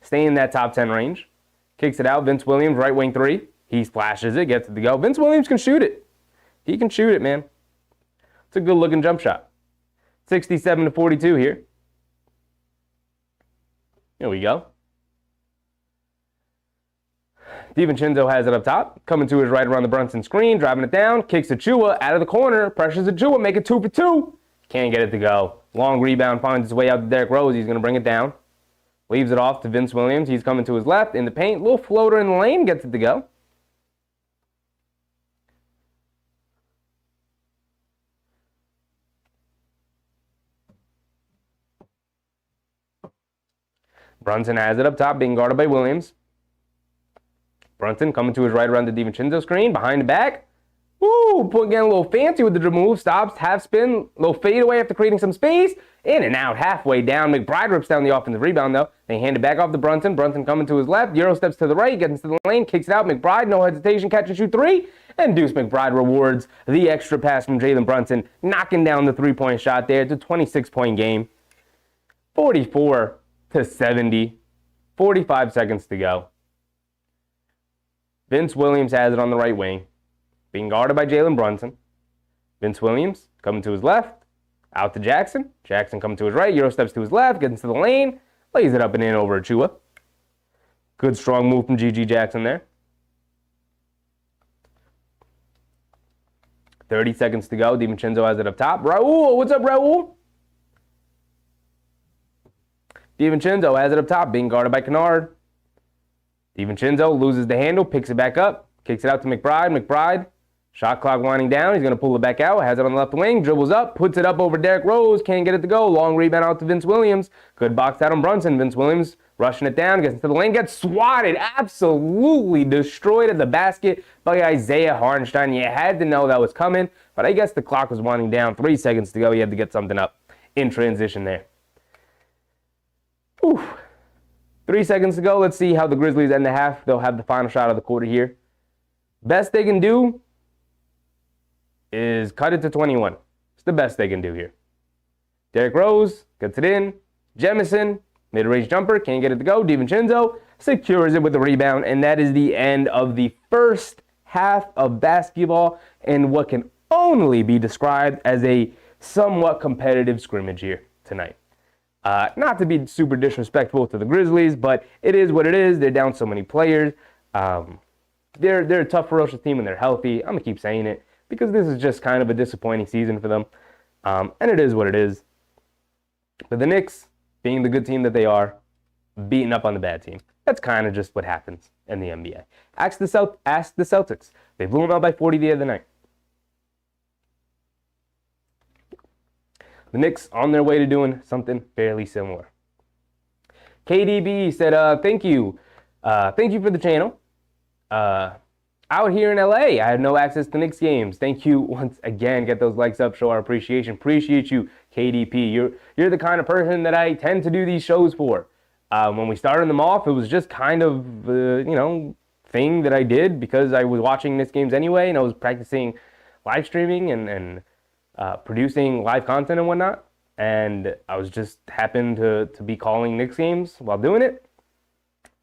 Stay in that top 10 range. Kicks it out. Vince Williams, right wing three. He splashes it, gets it to go. Vince Williams can shoot it. He can shoot it, man. It's a good-looking jump shot. 67-42 here. Here we go. DiVincenzo has it up top. Coming to his right around the Brunson screen. Driving it down. Kicks to Chua out of the corner. Pressures to Chua. Make it 2 for 2. Can't get it to go. Long rebound finds its way out to Derrick Rose. He's going to bring it down. Leaves it off to Vince Williams. He's coming to his left in the paint. Little floater in the lane. Gets it to go. Brunson has it up top, being guarded by Williams. Brunson coming to his right around the DiVincenzo screen. Behind the back. Woo! Getting a little fancy with the dribble move. Stops, half spin, little fade away after creating some space. In and out, halfway down. McBride rips down the offensive rebound, though. They hand it back off to Brunson. Brunson coming to his left. Euro steps to the right, gets into the lane, kicks it out. McBride, no hesitation, catch and shoot three. And Deuce McBride rewards the extra pass from Jalen Brunson, knocking down the three-point shot there. It's a 26-point game. 44-70. 45 seconds to go. Vince Williams has it on the right wing, being guarded by Jalen Brunson. Vince Williams coming to his left, out to Jackson. Jackson coming to his right, Euro steps to his left, gets into the lane, lays it up and in over Chua. Good strong move from GG Jackson there. 30 seconds to go. DiVincenzo has it up top. Raul, what's up, Raul? DiVincenzo has it up top, being guarded by Kennard. DiVincenzo loses the handle, picks it back up, kicks it out to McBride. McBride, shot clock winding down. He's going to pull it back out, has it on the left wing, dribbles up, puts it up over Derrick Rose, can't get it to go. Long rebound out to Vince Williams. Good box out on Brunson. Vince Williams rushing it down, gets into the lane, gets swatted, absolutely destroyed at the basket by Isaiah Hartenstein. You had to know that was coming, but I guess the clock was winding down. 3 seconds to go. You had to get something up in transition there. Whew. 3 seconds to go. Let's see how the Grizzlies end the half. They'll have the final shot of the quarter here. Best they can do is cut it to 21. It's the best they can do here. Derrick Rose gets it in. Jemison, mid-range jumper, can't get it to go. DiVincenzo secures it with the rebound, and that is the end of the first half of basketball in what can only be described as a somewhat competitive scrimmage here tonight. Not to be super disrespectful to the Grizzlies, but it is what it is. They're down so many players. They're a tough, ferocious team when they're healthy. I'm going to keep saying it because this is just kind of a disappointing season for them. And it is what it is. But the Knicks, being the good team that they are, beating up on the bad team. That's kind of just what happens in the NBA. Ask the Celtics. They blew them out by 40 the other night. The Knicks on their way to doing something fairly similar. KDB said, thank you. Thank you for the channel. Out here in LA, I have no access to Knicks games. Thank you once again. Get those likes up, show our appreciation. Appreciate you, KDP. You're the kind of person that I tend to do these shows for. When we started them off, it was just kind of, thing that I did because I was watching Knicks games anyway, and I was practicing live streaming and producing live content and whatnot. And I was just happened to be calling Knicks games while doing it.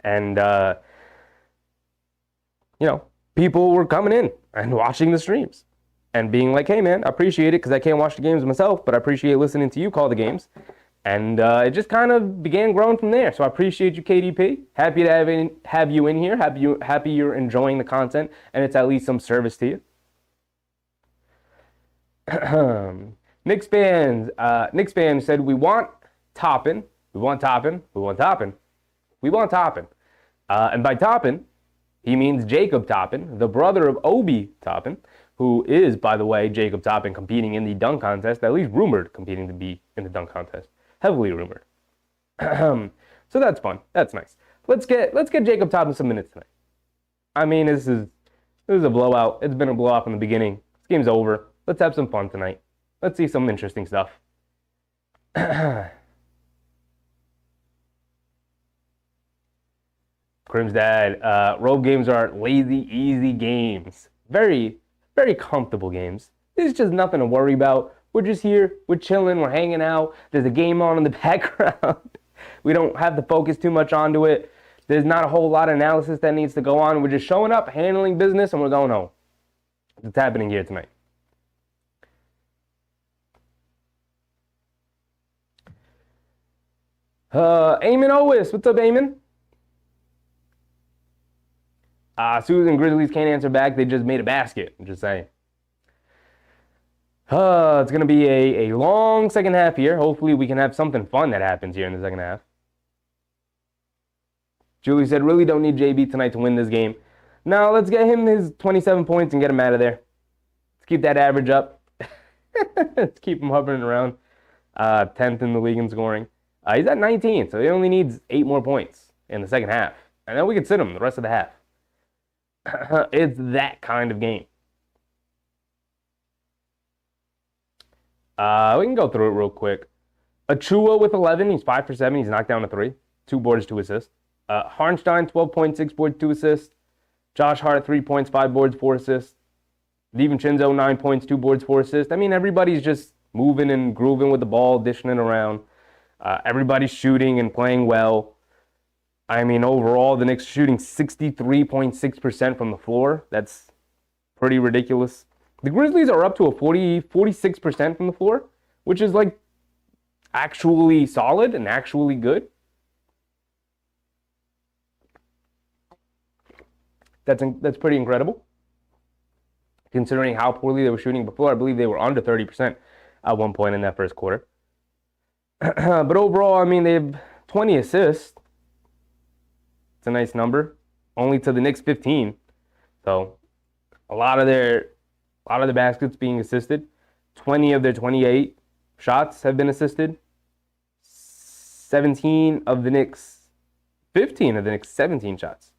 And, people were coming in and watching the streams and being like, hey, man, I appreciate it because I can't watch the games myself, but I appreciate listening to you call the games. And it just kind of began growing from there. So I appreciate you, KDP. Happy to have you in here. Happy you're enjoying the content and it's at least some service to you. Knicks fans said, we want Toppin. We want Toppin. We want Toppin. We want Toppin. And by Toppin, he means Jacob Toppin, the brother of Obi Toppin, who is, by the way, Jacob Toppin competing in the dunk contest, at least rumored competing to be in the dunk contest. Heavily rumored. So that's fun. That's nice. Let's get Jacob Toppin some minutes tonight. I mean, this is a blowout. It's been a blowout from the beginning. This game's over. Let's have some fun tonight. Let's see some interesting stuff. Crim's dad, road games are lazy, easy games. Very, very comfortable games. There's just nothing to worry about. We're just here, we're chilling, we're hanging out. There's a game on in the background. We don't have to focus too much onto it. There's not a whole lot of analysis that needs to go on. We're just showing up, handling business, and we're going home. What's happening here tonight? Eamon Owis, what's up, Eamon? Susan Grizzlies can't answer back. They just made a basket. I'm just saying. It's going to be a long second half here. Hopefully we can have something fun that happens here in the second half. Julie said, really don't need JB tonight to win this game. No, let's get him his 27 points and get him out of there. Let's keep that average up. Let's keep him hovering around 10th in the league in scoring. He's at 19, so he only needs 8 more points in the second half. And then we can sit him the rest of the half. It's that kind of game. We can go through it real quick. Achua with 11. He's 5 for 7. He's knocked down a 3. 2 boards, 2 assists. Hartenstein, 12 points, 6 boards, 2 assists. Josh Hart, 3 points, 5 boards, 4 assists. DiVincenzo, 9 points, 2 boards, 4 assists. I mean, everybody's just moving and grooving with the ball, dishing it around. Everybody's shooting and playing well. I mean, overall, the Knicks shooting 63.6% from the floor. That's pretty ridiculous. The Grizzlies are up to a 46% from the floor, which is like actually solid and actually good. That's pretty incredible. Considering how poorly they were shooting before, I believe they were under 30% at one point in that first quarter. But overall, I mean, they have 20 assists. It's a nice number. Only to the Knicks 15. So a lot of the baskets being assisted. 20 of their 28 shots have been assisted. 15 of the Knicks 17 shots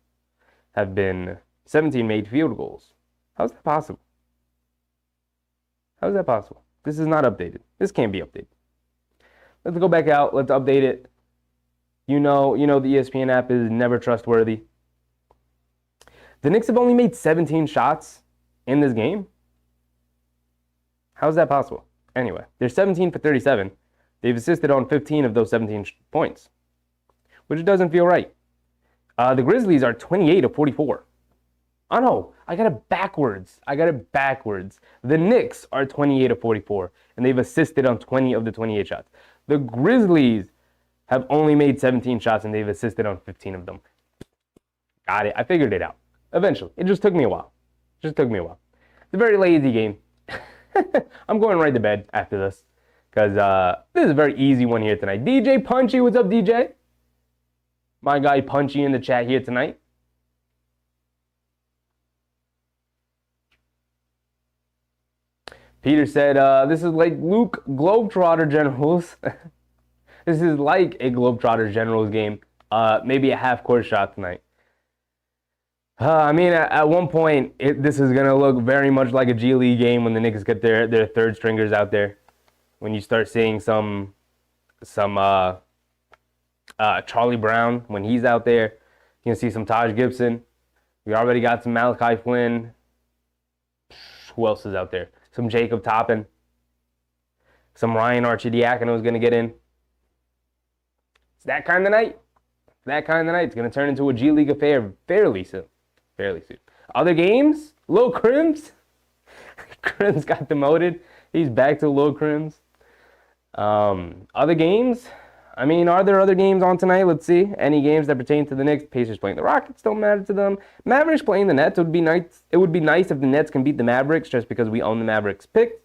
have been 17 made field goals. How's that possible? How is that possible? This is not updated. This can't be updated. Let's go back out. Let's update it. You know the ESPN app is never trustworthy. The Knicks have only made 17 shots in this game. How is that possible? Anyway, they're 17 for 37. They've assisted on 15 of those 17 points, which doesn't feel right. The Grizzlies are 28 of 44. Oh no, I got it backwards. The Knicks are 28 of 44, and they've assisted on 20 of the 28 shots. The Grizzlies have only made 17 shots, and they've assisted on 15 of them. Got it. I figured it out. Eventually. It just took me a while. It's a very lazy game. I'm going right to bed after this, because this is a very easy one here tonight. DJ Punchy, what's up, DJ? My guy Punchy in the chat here tonight. Peter said, this is like Luke Globetrotter Generals. This is like a Globetrotter Generals game. Maybe a half-court shot tonight. I mean, at one point, this is going to look very much like a G League game when the Knicks get their third stringers out there. When you start seeing some Charlie Brown, when he's out there. You can see some Taj Gibson. We already got some Malachi Flynn. Who else is out there? Some Jacob Toppin. Some Ryan Arcidiacono is going to get in. It's that kind of night. It's going to turn into a G League affair fairly soon. Other games? Lil Crims. Crims got demoted. He's back to Lil Crims. Other games? I mean, are there other games on tonight? Let's see. Any games that pertain to the Knicks? Pacers playing the Rockets don't matter to them. Mavericks playing the Nets. It would be nice if the Nets can beat the Mavericks just because we own the Mavericks picked.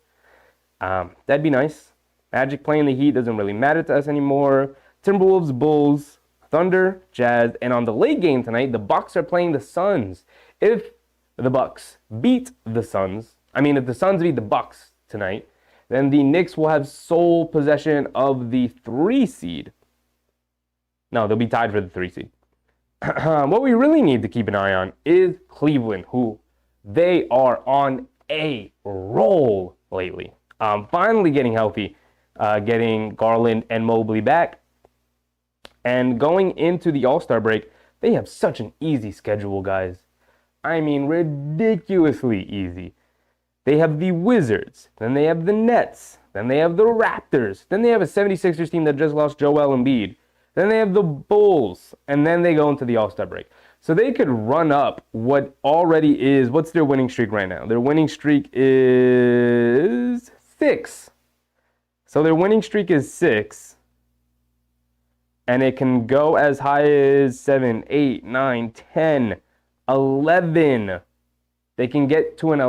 That'd be nice. Magic playing the Heat doesn't really matter to us anymore. Timberwolves, Bulls, Thunder, Jazz, and on the late game tonight, the Bucks are playing the Suns. If the Bucks beat the Suns, if the Suns beat the Bucks tonight, then the Knicks will have sole possession of the 3 seed. No, they'll be tied for the 3 seed. What we really need to keep an eye on is Cleveland, who they are on a roll lately. Finally getting healthy, getting Garland and Mobley back. And going into the All-Star break, they have such an easy schedule, guys. I mean, ridiculously easy. They have the Wizards, then they have the Nets, then they have the Raptors, then they have a 76ers team that just lost Joel Embiid, then they have the Bulls, and then they go into the All-Star break. So they could run up what already is, what's their winning streak right now? Their winning streak is 6. So their winning streak is 6. And it can go as high as 7, 8, 9, 10, 11. They should get to an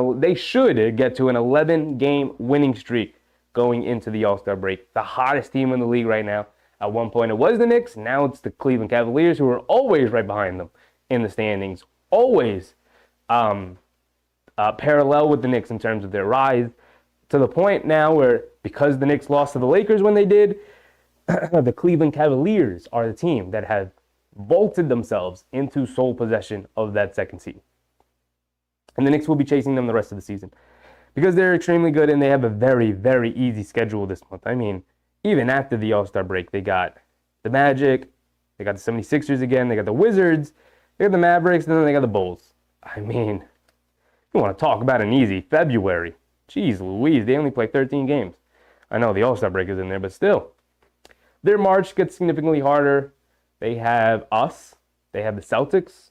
11-game winning streak going into the All-Star break. The hottest team in the league right now. At one point it was the Knicks. Now it's the Cleveland Cavaliers, who are always right behind them in the standings. Always parallel with the Knicks in terms of their rise. To the point now where, because the Knicks lost to the Lakers when they did, the Cleveland Cavaliers are the team that have vaulted themselves into sole possession of that second seed. And the Knicks will be chasing them the rest of the season because they're extremely good and they have a very, very easy schedule this month. I mean, even after the All-Star break, they got the Magic, they got the 76ers again, they got the Wizards, they got the Mavericks, and then they got the Bulls. I mean, you want to talk about an easy February. Jeez Louise, they only play 13 games. I know the All-Star break is in there, but still. Their March gets significantly harder. They have us. They have the Celtics.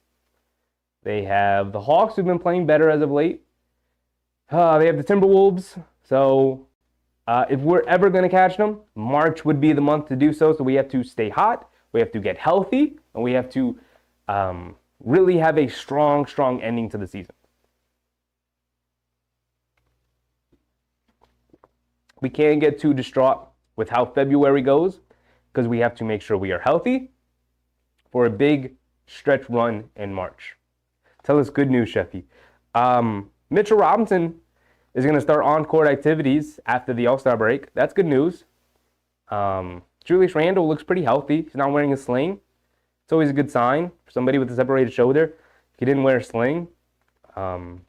They have the Hawks, who've been playing better as of late. They have the Timberwolves. So if we're ever going to catch them, March would be the month to do so. So we have to stay hot. We have to get healthy. And we have to really have a strong, strong ending to the season. We can't get too distraught with how February goes, because we have to make sure we are healthy for a big stretch run in March. Tell us good news, Sheffy. Mitchell Robinson is going to start on-court activities after the All-Star break. That's good news. Julius Randle looks pretty healthy. He's not wearing a sling. It's always a good sign for somebody with a separated shoulder. He didn't wear a sling, so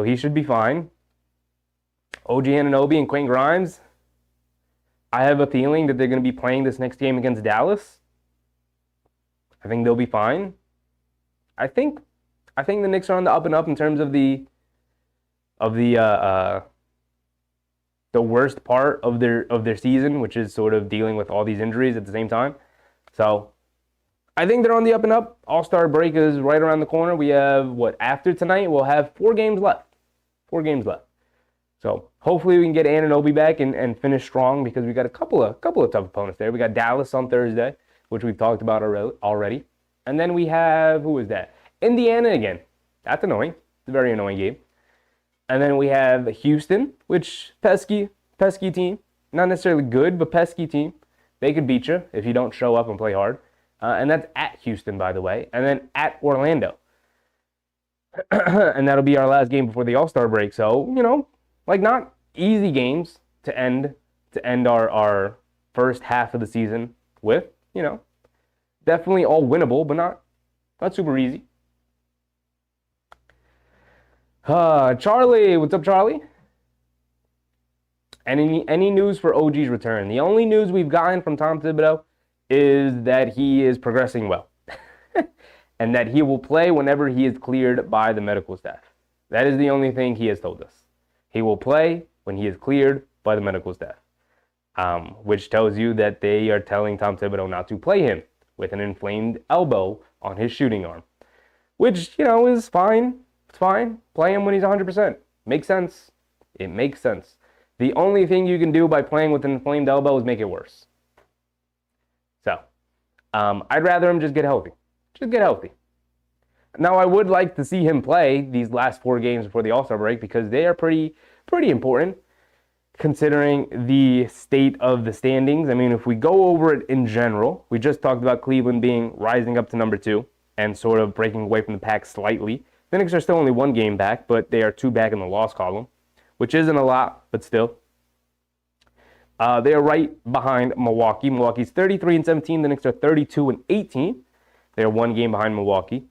he should be fine. OG Anunoby and Quentin Grimes, I have a feeling that they're going to be playing this next game against Dallas. I think they'll be fine. I think the Knicks are on the up and up in terms of the worst part of their season, which is sort of dealing with all these injuries at the same time. So I think they're on the up and up. All-Star break is right around the corner. We have, after tonight, we'll have 4 games left. 4 games left. So hopefully we can get Anunoby back and finish strong, because we got a couple of tough opponents there. We got Dallas on Thursday, which we've talked about already. And then we have, who is that? Indiana again. That's annoying. It's a very annoying game. And then we have Houston, which pesky team. Not necessarily good, but pesky team. They could beat you if you don't show up and play hard. And that's at Houston, by the way. And then at Orlando. And that'll be our last game before the All-Star break. So, not easy games to end our first half of the season with. Definitely all winnable, but not super easy. Charlie, what's up, Charlie? Any news for OG's return? The only news we've gotten from Tom Thibodeau is that he is progressing well and that he will play whenever he is cleared by the medical staff. That is the only thing he has told us. He will play when he is cleared by the medical staff, which tells you that they are telling Tom Thibodeau not to play him with an inflamed elbow on his shooting arm, which, is fine. It's fine. Play him when he's 100%. Makes sense. It makes sense. The only thing you can do by playing with an inflamed elbow is make it worse. So, I'd rather him just get healthy. Just get healthy. Now, I would like to see him play these last 4 games before the All-Star break, because they are pretty important considering the state of the standings. I mean, if we go over it in general, we just talked about Cleveland rising up to number 2 and sort of breaking away from the pack slightly. The Knicks are still only 1 game back, but they are 2 back in the loss column, which isn't a lot, but still. They are right behind Milwaukee. Milwaukee's 33-17. The Knicks are 32-18. They are 1 game behind Milwaukee.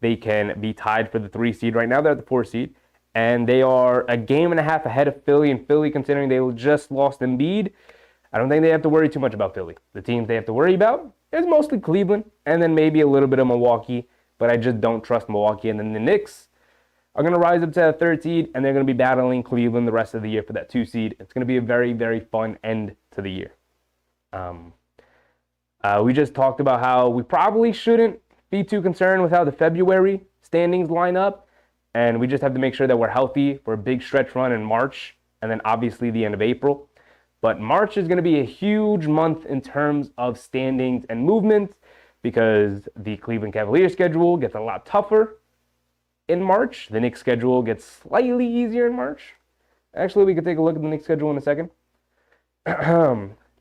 They can be tied for the 3 seed. Right now they're at the 4 seed. And they are a game and a half ahead of Philly. And Philly, considering they just lost Embiid, I don't think they have to worry too much about Philly. The teams they have to worry about is mostly Cleveland and then maybe a little bit of Milwaukee. But I just don't trust Milwaukee. And then the Knicks are going to rise up to that 3rd seed, and they're going to be battling Cleveland the rest of the year for that 2 seed. It's going to be a very, very fun end to the year. We just talked about how we probably shouldn't be too concerned with how the February standings line up, and we just have to make sure that we're healthy for a big stretch run in March, and then obviously the end of April. But March is going to be a huge month in terms of standings and movement, because the Cleveland Cavaliers schedule gets a lot tougher in March. The Knicks schedule gets slightly easier in March. Actually, we could take a look at the Knicks schedule in a second.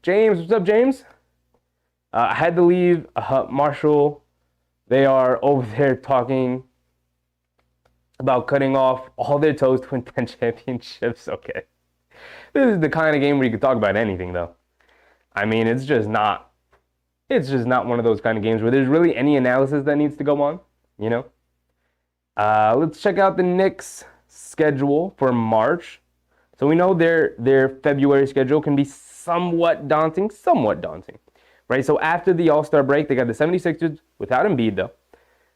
James, what's up, James? I had to leave Marshall. They are over there talking about cutting off all their toes to win 10 championships. Okay. This is the kind of game where you could talk about anything, though. I mean, it's just not one of those kind of games where there's really any analysis that needs to go on, Let's check out the Knicks schedule for March. So we know their February schedule can be somewhat daunting, right? So after the All-Star break, they got the 76ers without Embiid, though.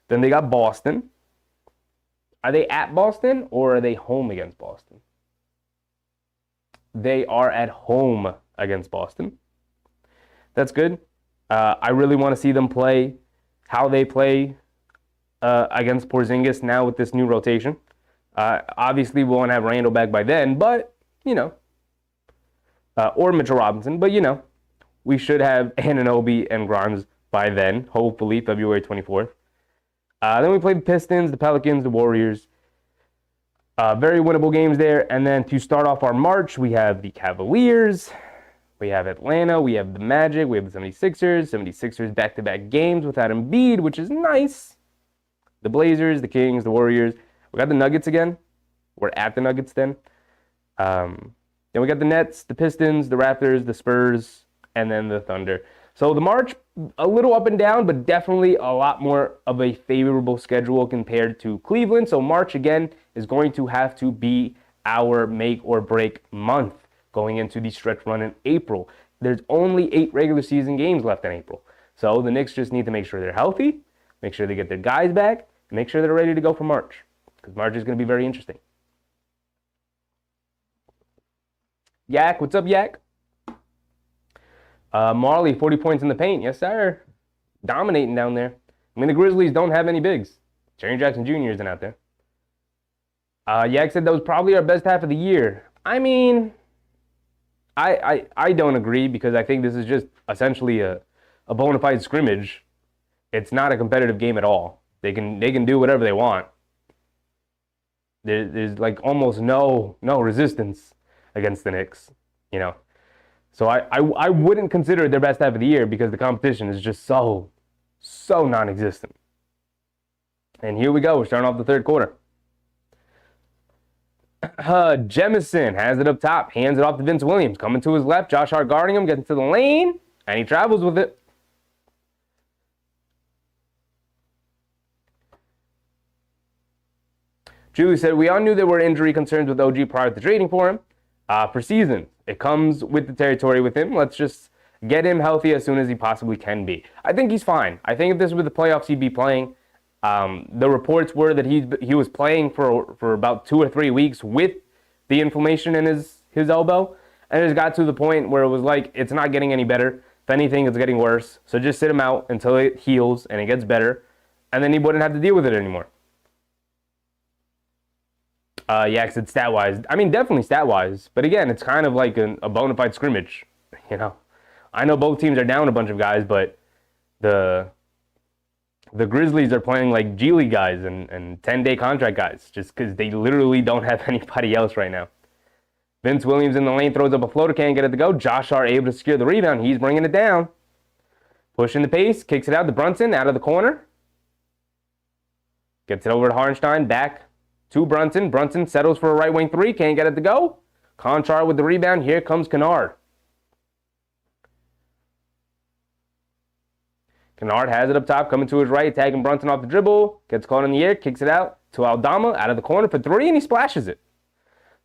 Then they got Boston. Are they at Boston or are they home against Boston? They are at home against Boston. That's good. I really want to see them play how they play against Porzingis now with this new rotation. Obviously, we won't have Randall back by then, but, or Mitchell Robinson, but, we should have Anunoby and Grimes by then, hopefully February 24th. Then we play the Pistons, the Pelicans, the Warriors. Very winnable games there. And then to start off our March, we have the Cavaliers. We have Atlanta, we have the Magic, we have the 76ers. 76ers back-to-back games without Embiid, which is nice. The Blazers, the Kings, the Warriors. We got the Nuggets again. We're at the Nuggets then. Then we got the Nets, the Pistons, the Raptors, the Spurs, and then the Thunder. So the March, a little up and down, but definitely a lot more of a favorable schedule compared to Cleveland. So March, again, is going to have to be our make or break month going into the stretch run in April. There's only 8 regular season games left in April. So the Knicks just need to make sure they're healthy, make sure they get their guys back, and make sure they're ready to go for March. Because March is going to be very interesting. Yak, what's up, Yak? Marley, 40 points in the paint. Yes, sir. Dominating down there. I mean, the Grizzlies don't have any bigs. Jaren Jackson Jr. isn't out there. Yak said that was probably our best half of the year. I mean, I don't agree because I think this is just essentially a bona fide scrimmage. It's not a competitive game at all. They can do whatever they want. There's like almost no resistance against the Knicks, you know. So I wouldn't consider it their best half of the year because the competition is just so non-existent. And here we go. We're starting off the third quarter. Jemison has it up top, hands it off to Vince Williams. Coming to his left, Josh Hart guarding him, getting to the lane, and he travels with it. Julie said, we all knew there were injury concerns with OG prior to trading for him. For seasons, it comes with the territory with him. Let's just get him healthy as soon as he possibly can be. I think he's fine. I think if this were the playoffs, he'd be playing. The reports were that he was playing for about 2 or 3 weeks with the inflammation in his elbow, and it got to the point where it was like it's not getting any better. If anything, it's getting worse. So just sit him out until it heals and it gets better, and then he wouldn't have to deal with it anymore. Yak said stat-wise. I mean, definitely stat-wise. But again, it's kind of like a bona fide scrimmage. You know, I know both teams are down a bunch of guys, but the Grizzlies are playing like G League guys and 10-day contract guys just because they literally don't have anybody else right now. Vince Williams in the lane throws up a floater, can't get it to go. Josh Hart able to secure the rebound. He's bringing it down. Pushing the pace, kicks it out to Brunson out of the corner. Gets it over to Hartenstein, back to Brunson. Brunson settles for a right wing 3. Can't get it to go. Conchar with the rebound. Here comes Kennard. Kennard has it up top. Coming to his right. Tagging Brunson off the dribble. Gets caught in the air. Kicks it out to Aldama out of the corner for 3. And he splashes it.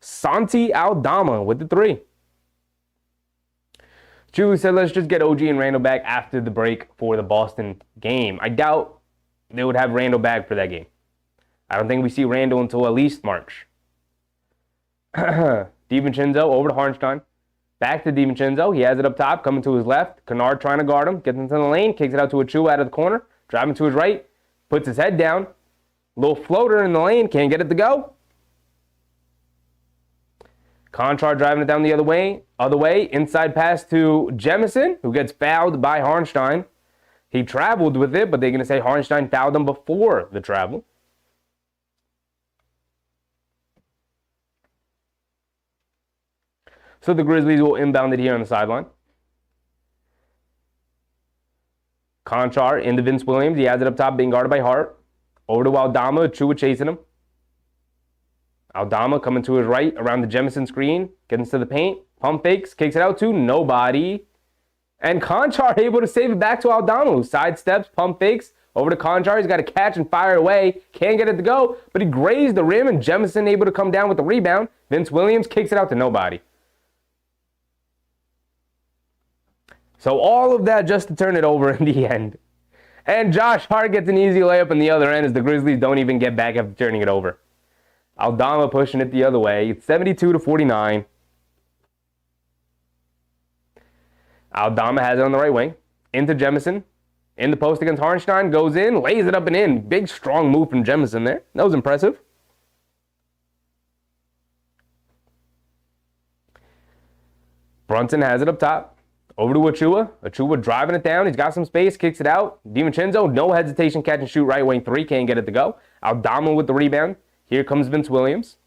Santi Aldama with the 3. Julie said, let's just get OG and Randall back after the break for the Boston game. I doubt they would have Randall back for that game. I don't think we see Randall until at least March. DiVincenzo over to Hartenstein. Back to DiVincenzo. He has it up top, coming to his left. Kennard trying to guard him. Gets into the lane. Kicks it out to Achua out of the corner. Driving to his right. Puts his head down. Little floater in the lane. Can't get it to go. Conchar driving it down the other way. Inside pass to Jemison, who gets fouled by Hartenstein. He traveled with it, but they're going to say Hartenstein fouled him before the travel. So the Grizzlies will inbound it here on the sideline. Conchar into Vince Williams. He has it up top, being guarded by Hart. Over to Aldama. Achua chasing him. Aldama coming to his right around the Jemison screen. Gets into the paint. Pump fakes. Kicks it out to nobody. And Conchar able to save it back to Aldama, who sidesteps, pump fakes. Over to Conchar. He's got to catch and fire away. Can't get it to go, but he grazed the rim, and Jemison able to come down with the rebound. Vince Williams kicks it out to nobody. So all of that just to turn it over in the end. And Josh Hart gets an easy layup in the other end as the Grizzlies don't even get back after turning it over. Aldama pushing it the other way. It's 72-49. Aldama has it on the right wing. Into Jemison. In the post against Hartenstein. Goes in. Lays it up and in. Big, strong move from Jemison there. That was impressive. Brunson has it up top. Over to Achua. Achua driving it down. He's got some space. Kicks it out. DiVincenzo, no hesitation. Catch and shoot. Right wing 3. Can't get it to go. Aldama with the rebound. Here comes Vince Williams.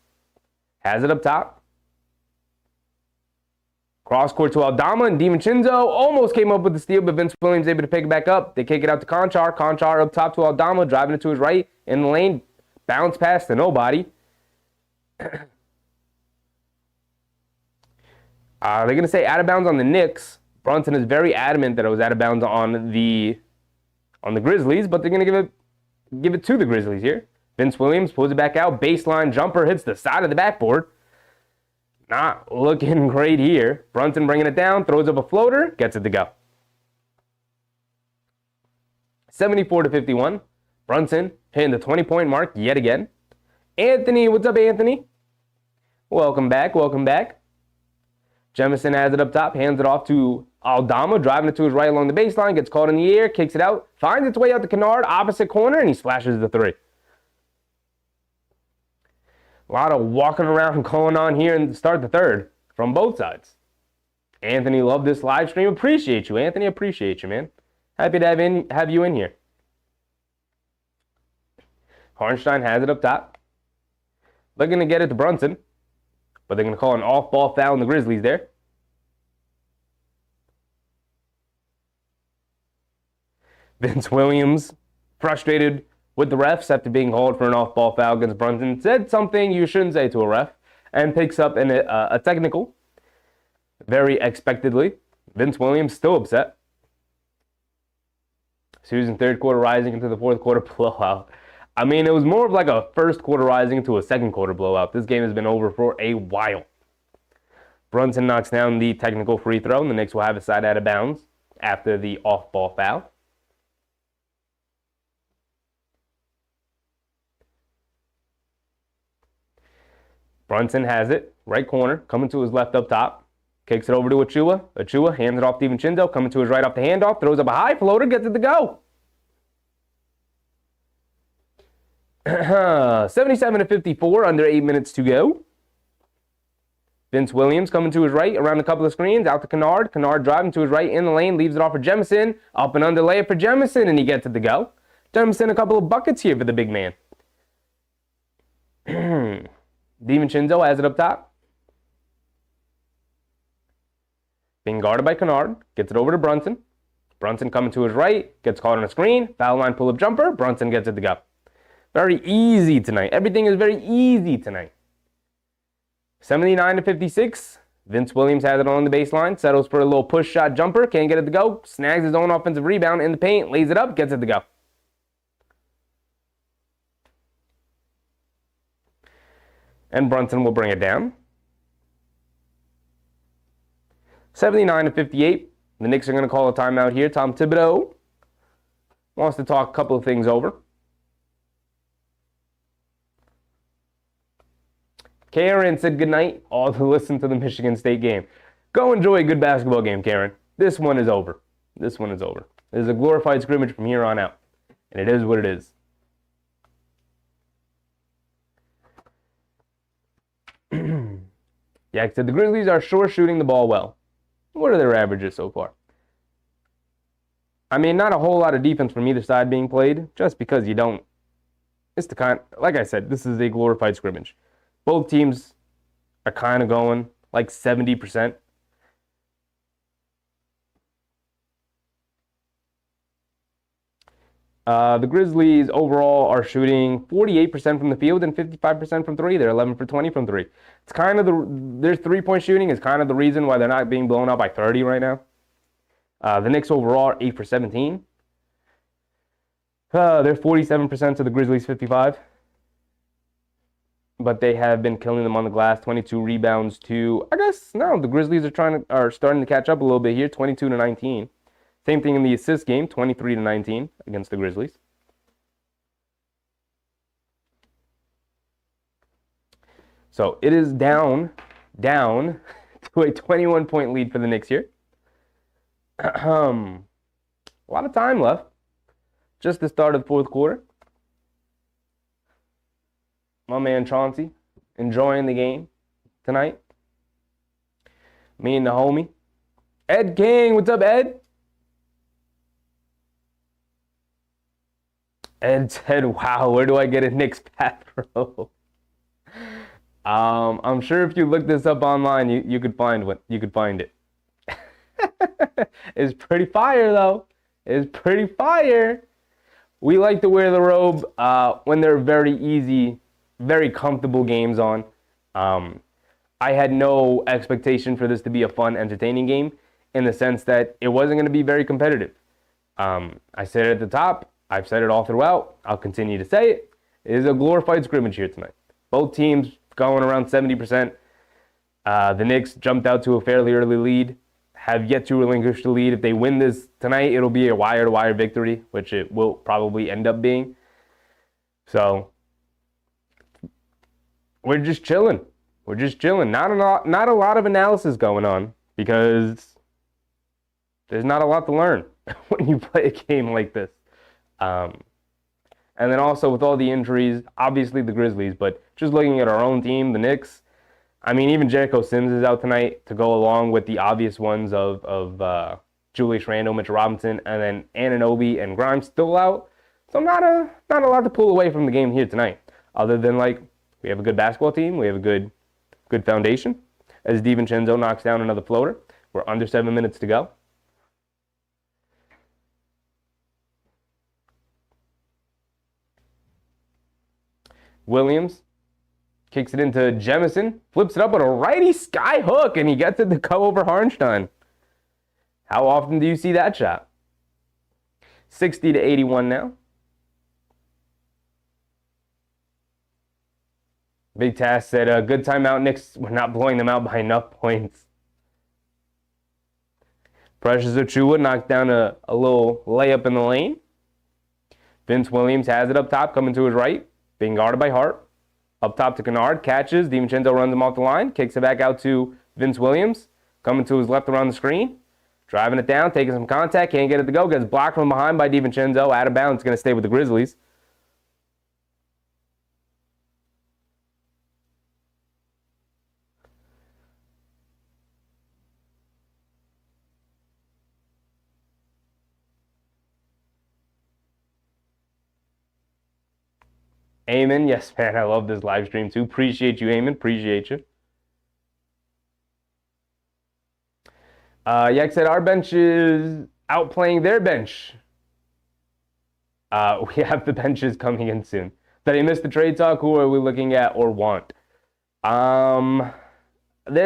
Has it up top. Cross court to Aldama, and DiVincenzo almost came up with the steal, but Vince Williams able to pick it back up. They kick it out to Conchar. Conchar up top to Aldama, driving it to his right in the lane. Bounce pass to nobody. They're going to say out of bounds on the Knicks. Brunson is very adamant that it was out of bounds on the Grizzlies, but they're going to give it to the Grizzlies here. Vince Williams pulls it back out. Baseline jumper hits the side of the backboard. Not looking great here. Brunson bringing it down, throws up a floater, gets it to go. 74-51. Brunson hitting the 20-point mark yet again. Anthony, what's up, Anthony? Welcome back, welcome back. Jemison has it up top, hands it off to Aldama, driving it to his right along the baseline, gets caught in the air, kicks it out, finds its way out to Kennard, opposite corner, and he splashes the three. A lot of walking around going on here and start the third from both sides. Anthony, love this live stream. Appreciate you, Anthony. Appreciate you, man. Happy to have you in here. Harnstein has it up top. Looking to get it to Brunson, but they're going to call an off-ball foul on the Grizzlies there. Vince Williams, frustrated with the refs after being called for an off-ball foul against Brunson, said something you shouldn't say to a ref, and picks up a technical very expectedly. Vince Williams still upset. Series third quarter rising into the fourth quarter blowout. I mean, it was more of like a first quarter rising into a second quarter blowout. This game has been over for a while. Brunson knocks down the technical free throw, and the Knicks will have a side out of bounds after the off-ball foul. Brunson has it, right corner, coming to his left up top. Kicks it over to Achua. Achua hands it off to DiVincenzo, coming to his right off the handoff. Throws up a high floater, gets it to go. 77-54, under 8 minutes to go. Vince Williams coming to his right, around a couple of screens, out to Kennard. Kennard driving to his right in the lane, leaves it off for Jemison. Up and under layup for Jemison, and he gets it to go. Jemison, a couple of buckets here for the big man. DiVincenzo has it up top. Being guarded by Kennard. Gets it over to Brunson. Brunson coming to his right. Gets caught on a screen. Foul line pull-up jumper. Brunson gets it to go. Very easy tonight. Everything is very easy tonight. 79-56. Vince Williams has it on the baseline. Settles for a little push shot jumper. Can't get it to go. Snags his own offensive rebound in the paint. Lays it up. Gets it to go. And Brunson will bring it down. 79-58. The Knicks are going to call a timeout here. Tom Thibodeau wants to talk a couple of things over. Karen said goodnight, all to listen to the Michigan State game. Go enjoy a good basketball game, Karen. This one is over. This one is over. It is a glorified scrimmage from here on out. And it is what it is. Yak said the Grizzlies are sure shooting the ball well. What are their averages so far? I mean, not a whole lot of defense from either side being played, just because you don't. It's the kind, like I said, this is a glorified scrimmage. Both teams are kind of going like 70%. The Grizzlies overall are shooting 48% from the field and 55% from three. They're 11 for 20 from three. It's kind of their three-point shooting is kind of the reason why they're not being blown out by 30 right now. The Knicks overall are 8 for 17. They're 47% to the Grizzlies 55. But they have been killing them on the glass. 22 rebounds to, I guess, no, the Grizzlies are starting to catch up a little bit here, 22-19. Same thing in the assist game, 23-19 against the Grizzlies. So it is down to a 21-point lead for the Knicks here. A lot of time left. Just the start of the fourth quarter. My man Chauncey enjoying the game tonight. Me and the homie. Ed King, what's up, Ed? Ed said, wow, where do I get a Knicks path, bro? I'm sure if you look this up online, you could find it. It's pretty fire, though. It's pretty fire. We like to wear the robe when they're very easy, very comfortable games on. I had no expectation for this to be a fun, entertaining game in the sense that it wasn't going to be very competitive. I said it at the top. I've said it all throughout. I'll continue to say it. It is a glorified scrimmage here tonight. Both teams going around 70%. The Knicks jumped out to a fairly early lead, have yet to relinquish the lead. If they win this tonight, it'll be a wire-to-wire victory, which it will probably end up being. So we're just chilling. We're just chilling. Not a lot of analysis going on because there's not a lot to learn when you play a game like this. And then also with all the injuries, obviously the Grizzlies, but just looking at our own team, the Knicks, I mean, even Jericho Sims is out tonight to go along with the obvious ones of Julius Randle, Mitchell Robinson, and then Anunoby and Grimes still out. So not a lot to pull away from the game here tonight, other than like we have a good basketball team, we have a good foundation. As DiVincenzo knocks down another floater, we're under 7 minutes to go. Williams kicks it into Jemison, flips it up with a righty sky hook, and he gets it to go over Harnstein. How often do you see that shot? 60-81 now. Big Task said, good timeout, Knicks. We're not blowing them out by enough points. Precious Achiuwa knocked down a little layup in the lane. Vince Williams has it up top, coming to his right, being guarded by Hart. Up top to Kennard, catches. DiVincenzo runs him off the line, kicks it back out to Vince Williams, coming to his left around the screen, driving it down, taking some contact, can't get it to go, gets blocked from behind by DiVincenzo, out of bounds, going to stay with the Grizzlies. Eamon, yes, man, I love this live stream too. Appreciate you, Eamon. Appreciate you. Yak said our bench is outplaying their bench. We have the benches coming in soon. Did I miss the trade talk? Who are we looking at or want? There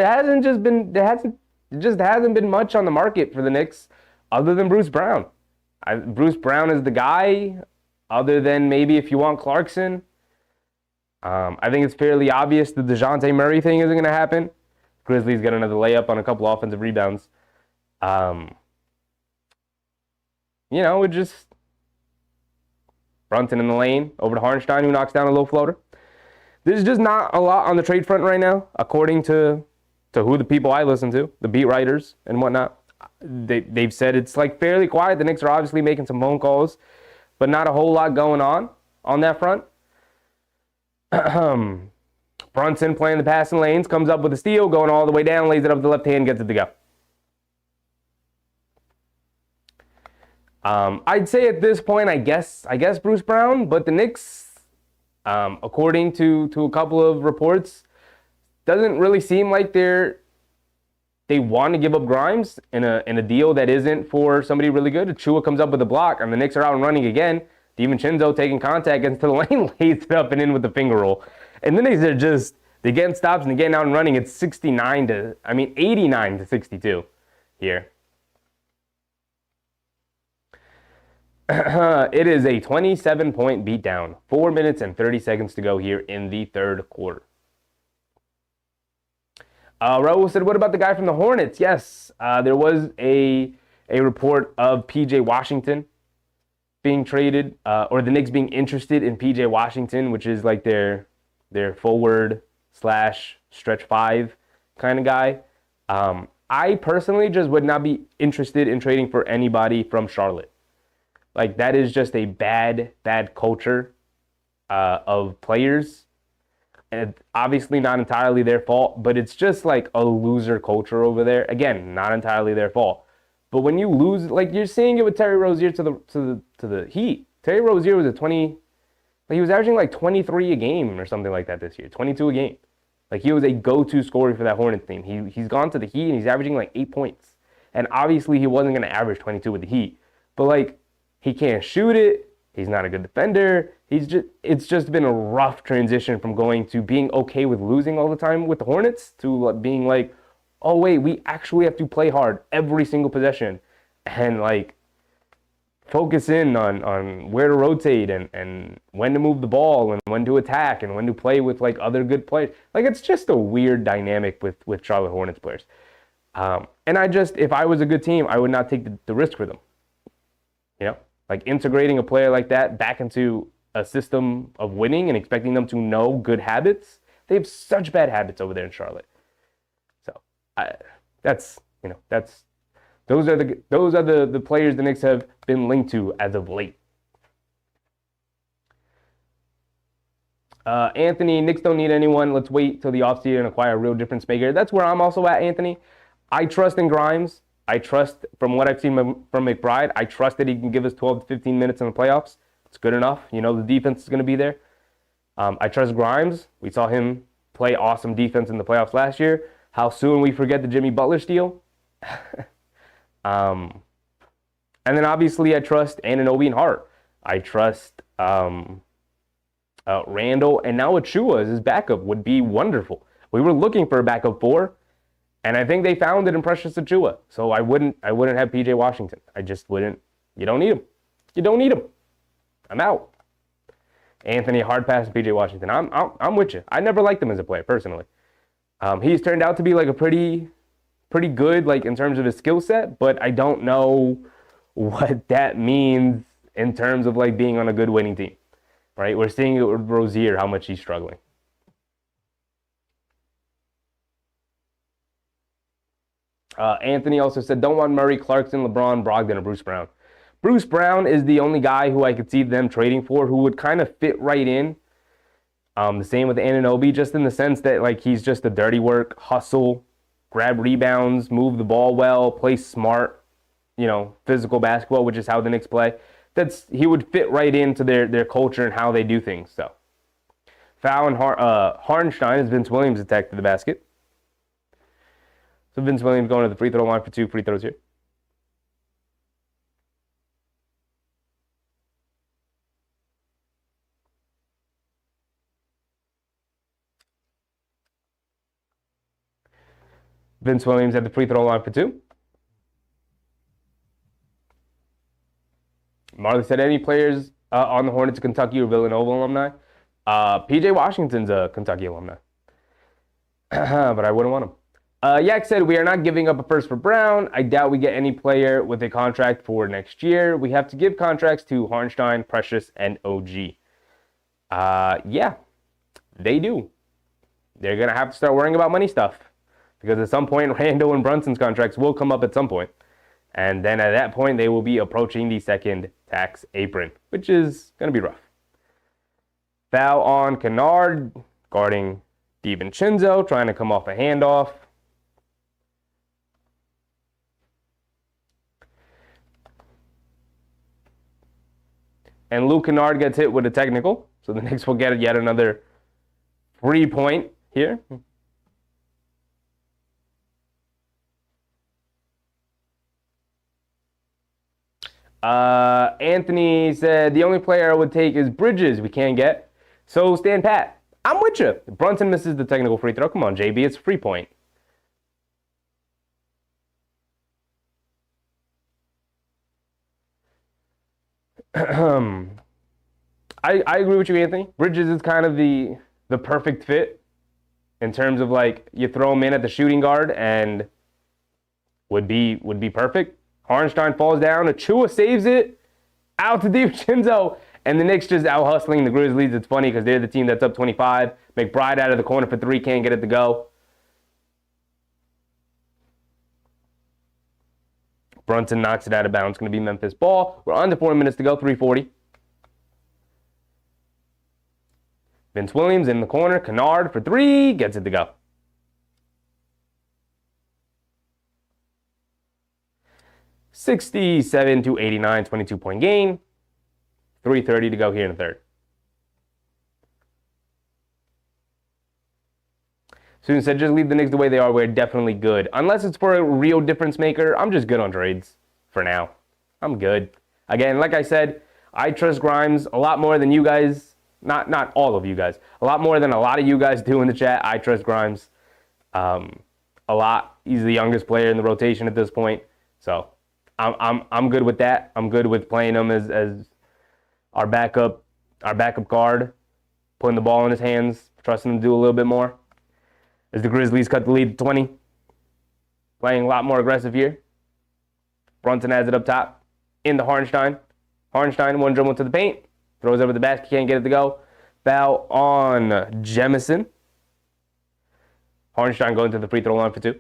hasn't been much on the market for the Knicks other than Bruce Brown. Bruce Brown is the guy. Other than maybe if you want Clarkson. I think it's fairly obvious the DeJounte Murray thing isn't going to happen. Grizzlies get another layup on a couple offensive rebounds. We're just Brunson in the lane, over to Harnstein, who knocks down a low floater. There's just not a lot on the trade front right now, according to who the people I listen to, the beat writers and whatnot. They've said it's like fairly quiet. The Knicks are obviously making some phone calls, but not a whole lot going on that front. Brunson playing the passing lanes, comes up with a steal, going all the way down, lays it up the left hand, gets it to go. I'd say at this point, I guess Bruce Brown, but the Knicks, according to a couple of reports, doesn't really seem like they want to give up Grimes in a deal that isn't for somebody really good. Achiuwa comes up with a block, and the Knicks are out and running again. DiVincenzo taking contact, gets to the lane, lays it up and in with the finger roll. And the Knicks are they're getting stops and they're getting out and running. It's 89-62 here. It is a 27-point beatdown. 4 minutes and 30 seconds to go here in the third quarter. Raul said, what about the guy from the Hornets? Yes, there was a report of P.J. Washington being traded, or the Knicks being interested in P.J. Washington, which is like their forward / stretch five kind of guy. I personally just would not be interested in trading for anybody from Charlotte. Like, that is just a bad culture of players. And obviously not entirely their fault, but it's just like a loser culture over there. Again, not entirely their fault. But when you lose, like you're seeing it with Terry Rozier to the Heat. Terry Rozier was he was averaging like 23 a game or something like that this year, 22 a game. Like, he was a go-to scorer for that Hornets team. He's gone to the Heat and he's averaging like 8 points. And obviously he wasn't going to average 22 with the Heat. But like, he can't shoot it. He's not a good defender. It's just been a rough transition from going to being okay with losing all the time with the Hornets to being like, oh wait, we actually have to play hard every single possession and like focus in on where to rotate and when to move the ball and when to attack and when to play with like other good players. Like, it's just a weird dynamic with Charlotte Hornets players. And if I was a good team, I would not take the risk for them. You know, like integrating a player like that back into a system of winning and expecting them to know good habits. They have such bad habits over there in Charlotte. So those are the players the Knicks have been linked to as of late. Anthony, Knicks don't need anyone. Let's wait till the offseason and acquire a real difference maker. That's where I'm also at, Anthony. I trust in Grimes. I trust, from what I've seen from McBride, I trust that he can give us 12 to 15 minutes in the playoffs. It's good enough. You know, the defense is going to be there. I trust Grimes. We saw him play awesome defense in the playoffs last year. How soon we forget the Jimmy Butler steal. And then obviously I trust Anunoby and Hart. I trust Randall, and now Achua as his backup would be wonderful. We were looking for a backup 4, and I think they found it in Precious Achua. So I wouldn't have PJ Washington. I just wouldn't. You don't need him. You don't need him. I'm out. Anthony, hard pass to PJ Washington. I'm with you. I never liked him as a player personally. He's turned out to be like a pretty good, like in terms of his skill set, but I don't know what that means in terms of like being on a good winning team, right? We're seeing it with Rozier, how much he's struggling. Anthony also said, don't want Murray, Clarkson, LeBron, Brogdon, or Bruce Brown. Bruce Brown is the only guy who I could see them trading for who would kind of fit right in. The same with Anunoby, just in the sense that like he's just a dirty work, hustle, grab rebounds, move the ball well, play smart, you know, physical basketball, which is how the Knicks play. He would fit right into their culture and how they do things. So, foul and Hartenstein as Vince Williams attacked to the basket. So Vince Williams going to the free throw line for 2 free throws here. Vince Williams at the free throw line for 2. Marley said, any players on the Hornets, Kentucky or Villanova alumni? PJ Washington's a Kentucky alumni. But I wouldn't want him. Yak said, we are not giving up a first for Brown. I doubt we get any player with a contract for next year. We have to give contracts to Hartenstein, Precious, and OG. Yeah, they do. They're going to have to start worrying about money stuff. Because at some point, Randall and Brunson's contracts will come up at some point. And then at that point, they will be approaching the second tax apron, which is going to be rough. Foul on Kennard, guarding DiVincenzo, trying to come off a handoff. And Luke Kennard gets hit with a technical. So the Knicks will get yet another free point here. Anthony said, the only player I would take is Bridges we can't get. So stand pat. I'm with you. Brunson misses the technical free throw. Come on, JB. It's a free point. I agree with you, Anthony. Bridges is kind of the perfect fit in terms of like you throw him in at the shooting guard and would be perfect. Hartenstein falls down. Achua saves it. Out to DiVincenzo. And the Knicks just out hustling the Grizzlies. It's funny because they're the team that's up 25. McBride out of the corner for 3. Can't get it to go. Brunson knocks it out of bounds. It's going to be Memphis ball. We're under 4 minutes to go. 3:40. Vince Williams in the corner. Kennard for 3. Gets it to go. $67-89, 22-point gain. 3:30 to go here in the third. Student said, just leave the Knicks the way they are. We're definitely good. Unless it's for a real difference maker, I'm just good on trades for now. I'm good. Again, like I said, I trust Grimes a lot more than you guys. Not all of you guys. A lot more than a lot of you guys do in the chat. I trust Grimes a lot. He's the youngest player in the rotation at this point. So I'm good with that. I'm good with playing him as our backup guard, putting the ball in his hands, trusting him to do a little bit more. As the Grizzlies cut the lead to 20. Playing a lot more aggressive here. Brunson has it up top. Into Hartenstein. Hartenstein, one dribble to the paint. Throws over the basket, can't get it to go. Foul on Jemison. Hartenstein going to the free throw line for 2.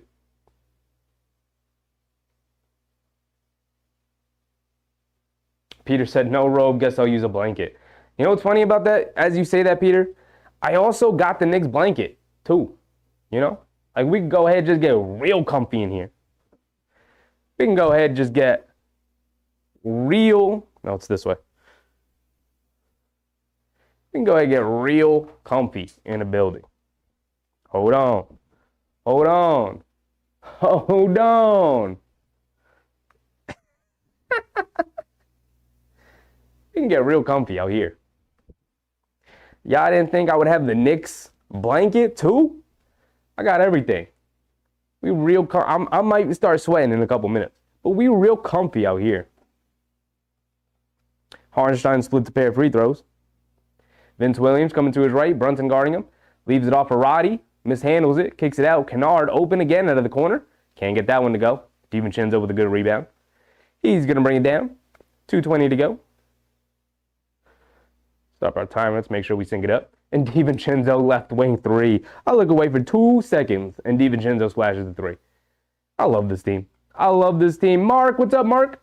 Peter said, no robe, guess I'll use a blanket. You know what's funny about that? As you say that, Peter, I also got the Knicks blanket, too. You know? Like, we can go ahead and just get real comfy in here. We can go ahead and just get real... No, it's this way. We can go ahead and get real comfy in the building. Hold on. Hold on. Hold on. We can get real comfy out here. Y'all didn't think I would have the Knicks blanket too? I got everything. We real I might start sweating in a couple minutes. But we real comfy out here. Hartenstein splits a pair of free throws. Vince Williams coming to his right. Brunson guarding him. Leaves it off for Roddy. Mishandles it. Kicks it out. Kennard open again out of the corner. Can't get that one to go. DiVincenzo with a good rebound. He's going to bring it down. 2:20 to go. Stop our timer. Let's make sure we sync it up. And DiVincenzo left wing 3. I look away for 2 seconds. And DiVincenzo splashes the 3. I love this team. I love this team. Mark, what's up, Mark?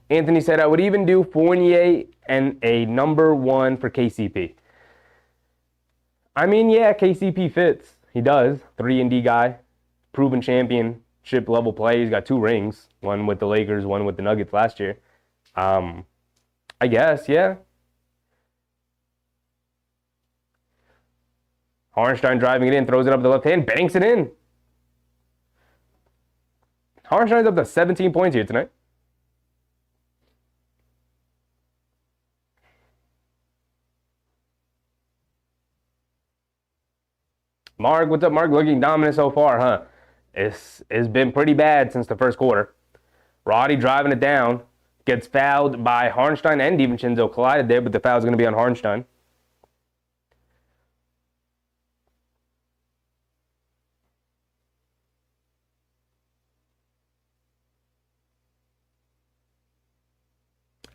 Anthony said, I would even do Fournier and a number 1 for KCP. I mean, yeah, KCP fits. He does. 3-and-D guy. Proven championship level play. He's got 2 rings. One with the Lakers, one with the Nuggets last year. I guess, yeah. Hartenstein driving it in, throws it up the left hand, banks it in. Hartenstein's up to 17 points here tonight. Mark, what's up, Mark? Looking dominant so far, huh? It's been pretty bad since the first quarter. Roddy driving it down. Gets fouled by Hartenstein and DiVincenzo collided there, but the foul's going to be on Hartenstein.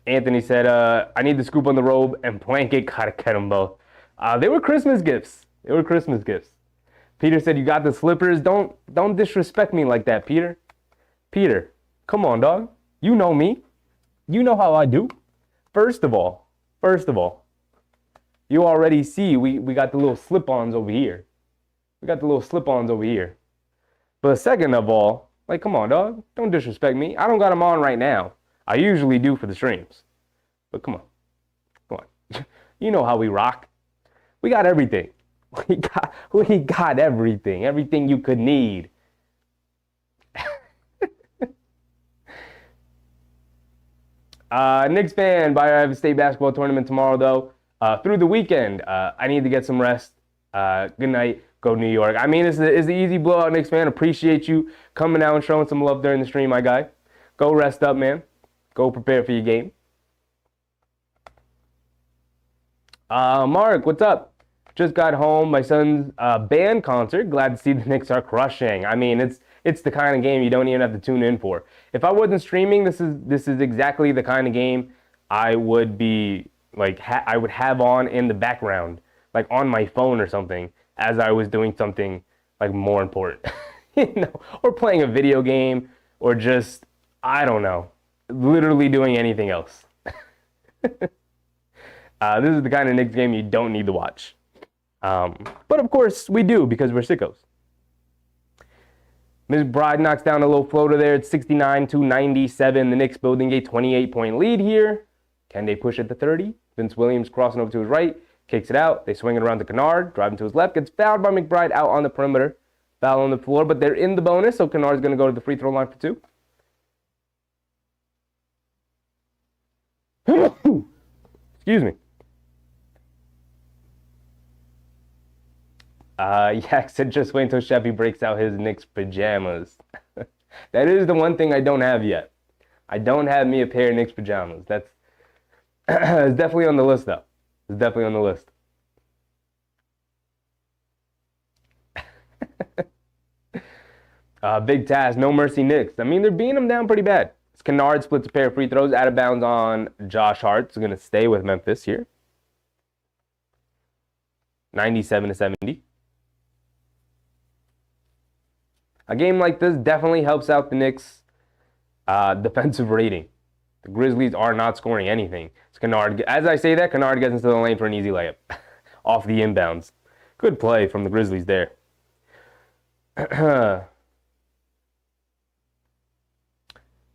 Anthony said, I need the scoop on the robe and blanket. Gotta get them both. They were Christmas gifts. They were Christmas gifts. Peter said, you got the slippers. Don't disrespect me like that, Peter. Peter, come on, dog. You know me. You know how I do. First of all, you already see we got the little slip-ons over here. We got the little slip-ons over here. But second of all, like, come on, dog. Don't disrespect me. I don't got them on right now. I usually do for the streams. But come on. Come on. You know how we rock. We got everything. We got everything. Everything you could need. Knicks fan, Bayou State basketball tournament tomorrow, though. Through the weekend, I need to get some rest. Good night. Go New York. I mean, it's the easy blowout, Knicks fan. Appreciate you coming out and showing some love during the stream, my guy. Go rest up, man. Go prepare for your game. Mark, what's up? Just got home. My son's band concert. Glad to see the Knicks are crushing. I mean, it's the kind of game you don't even have to tune in for. If I wasn't streaming, this is exactly the kind of game I would be like I would have on in the background, like on my phone or something, as I was doing something like more important, you know, or playing a video game, or just I don't know, literally doing anything else. This is the kind of Knicks game you don't need to watch. But of course we do, because we're sickos. Ms. Bride knocks down a little floater there. It's 69-97. The Knicks building a 28-point lead here. Can they push it to 30? Vince Williams crossing over to his right. kicks it out. They swing it around to Kennard, driving to his left, gets fouled by McBride out on the perimeter. Foul on the floor, but they're in the bonus, so Kennard's going to go to the free throw line for 2. Excuse me. Yak said just wait until Sheffy breaks out his Knicks pajamas. That is the one thing I don't have yet. I don't have me a pair of Knicks pajamas. That's it's definitely on the list, though. It's definitely on the list. Big task, no mercy Knicks. I mean, they're beating them down pretty bad. Kennard splits a pair of free throws out of bounds on Josh Hart. So going to stay with Memphis here. 97-70. A game like this definitely helps out the Knicks' defensive rating. The Grizzlies are not scoring anything. It's Kennard. As I say that, Kennard gets into the lane for an easy layup off the inbounds. Good play from the Grizzlies there.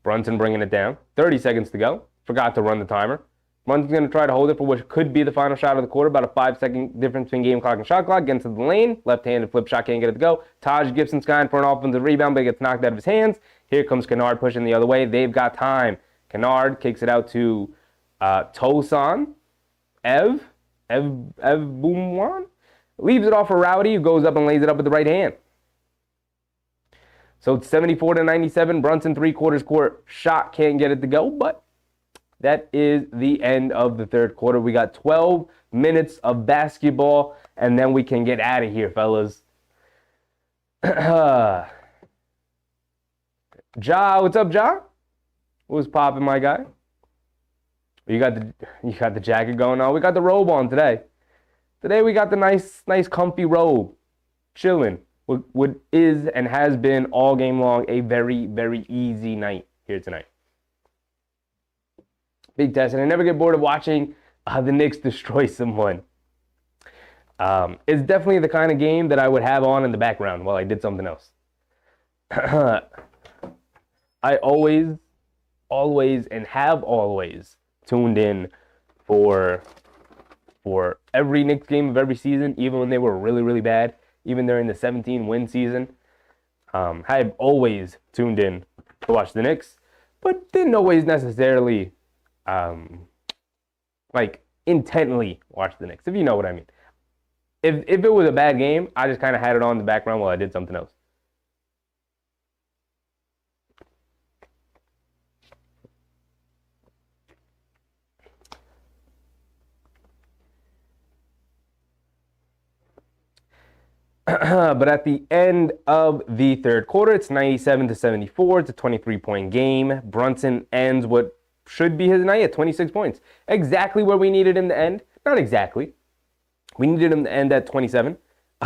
Brunson bringing it down. 30 seconds to go. Forgot to run the timer. Brunson's going to try to hold it for what could be the final shot of the quarter. About a 5-second difference between game clock and shot clock. Gets into the lane. Left-handed flip shot. Can't get it to go. Taj Gibson's going for an offensive rebound, but it gets knocked out of his hands. Here comes Kennard pushing the other way. They've got time. Kennard kicks it out to Tosan. Ev Boumwan. Leaves it off for Rowdy, who goes up and lays it up with the right hand. So it's 74-97. Brunson, three-quarters court shot. Can't get it to go, but that is the end of the third quarter. We got 12 minutes of basketball, and then we can get out of here, fellas. Ja, what's up, Ja? What's popping, my guy? You got the jacket going on. We got the robe on today. Today we got the nice comfy robe. Chilling. What is and has been all game long a very, very easy night here tonight. Big test, and I never get bored of watching the Knicks destroy someone. It's definitely the kind of game that I would have on in the background while I did something else. I always, and have always tuned in for every Knicks game of every season, even when they were really, really bad. Even during the 17-win season, I've always tuned in to watch the Knicks, but didn't always necessarily, intently watch the Knicks, if you know what I mean. If it was a bad game, I just kind of had it on in the background while I did something else. But at the end of the third quarter, it's 97-74. It's a 23-point game. Brunson ends what should be his night at 26 points. Exactly where we needed him to end. Not exactly. We needed him to end at 27.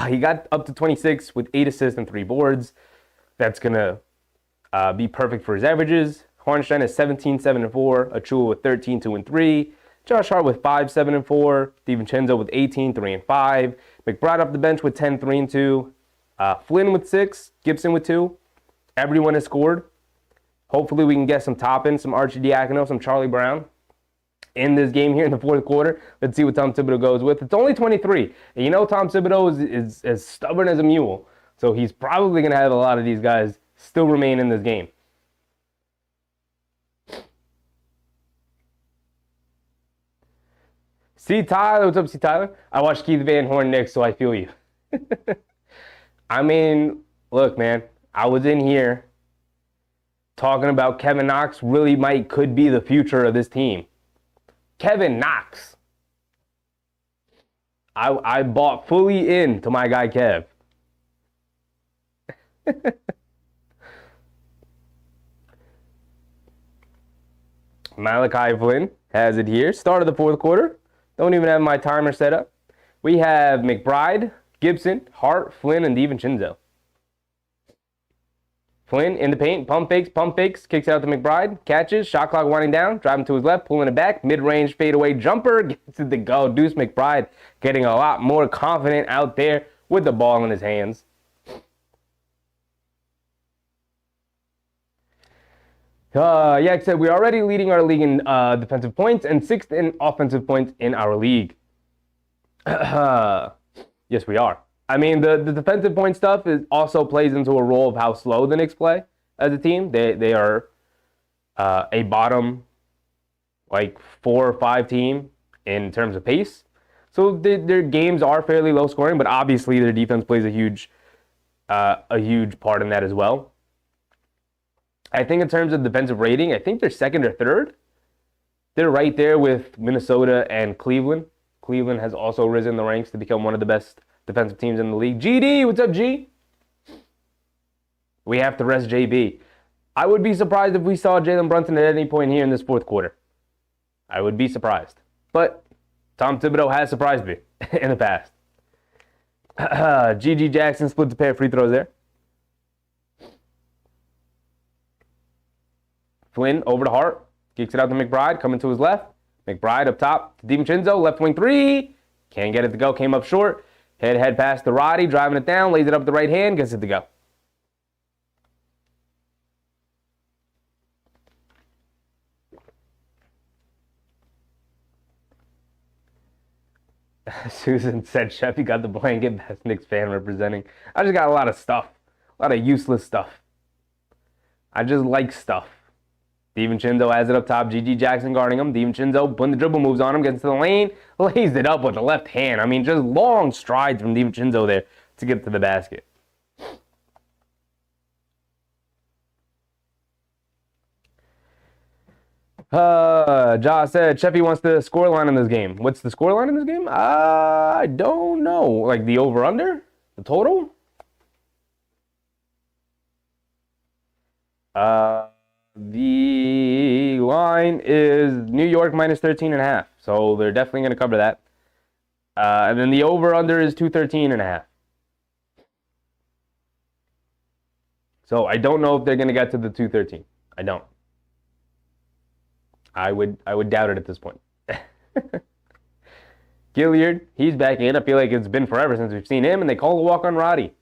He got up to 26 with 8 assists and 3 boards. That's going to be perfect for his averages. Hornstein is 17-7-4. Achua with 13, 2 and 3. Josh Hart with 5, 7 and 4. DiVincenzo with 18, 3 and 5. McBride off the bench with 10, 3 and 2. Flynn with 6. Gibson with 2. Everyone has scored. Hopefully we can get some Toppin, some Arcidiacono, some Charlie Brown in this game here in the fourth quarter. Let's see what Tom Thibodeau goes with. It's only 23. And you know Tom Thibodeau is as stubborn as a mule. So he's probably going to have a lot of these guys still remain in this game. See Tyler, what's up, see Tyler? I watched Keith Van Horn Knicks, so I feel you. I mean, look, man, I was in here talking about Kevin Knox could be the future of this team. Kevin Knox. I bought fully into my guy Kev. Malachi Flynn has it here. Start of the fourth quarter. Don't even have my timer set up. We have McBride, Gibson, Hart, Flynn, and DiVincenzo. Flynn in the paint, pump fakes, kicks out to McBride, catches, shot clock winding down, driving to his left, pulling it back, mid-range fadeaway jumper, gets it to go. Deuce McBride getting a lot more confident out there with the ball in his hands. Yak said we're already leading our league in defensive points and 6th in offensive points in our league. Yes, we are. I mean, the defensive point stuff also plays into a role of how slow the Knicks play as a team. They are a bottom, like 4 or 5 team in terms of pace. So their games are fairly low scoring, but obviously their defense plays a huge part in that as well. I think in terms of defensive rating, I think they're second or third. They're right there with Minnesota and Cleveland. Cleveland has also risen the ranks to become one of the best defensive teams in the league. GD, what's up, G? We have to rest JB. I would be surprised if we saw Jalen Brunson at any point here in this fourth quarter. I would be surprised. But Tom Thibodeau has surprised me in the past. GG Jackson splits a pair of free throws there. Flynn over to Hart. Kicks it out to McBride, coming to his left. McBride up top to DiVincenzo, left wing 3. Can't get it to go, came up short. Head pass to Roddy, driving it down, lays it up with the right hand, gets it to go. Susan said, Chef, you got the blanket. Best Knicks fan representing. I just got a lot of stuff. A lot of useless stuff. I just like stuff. DiVincenzo has it up top. GG Jackson guarding him. DiVincenzo, when the dribble moves on him, gets to the lane, lays it up with the left hand. I mean, just long strides from DiVincenzo there to get to the basket. Josh said, Sheffy wants the scoreline in this game. What's the scoreline in this game? I don't know. Like the over-under? The total? The line is New York minus 13.5. So they're definitely going to cover that. And then the over-under is 213.5. So I don't know if they're going to get to the 213. I don't. I would doubt it at this point. Gilliard, he's back in. I feel like it's been forever since we've seen him, and they call a walk on Roddy.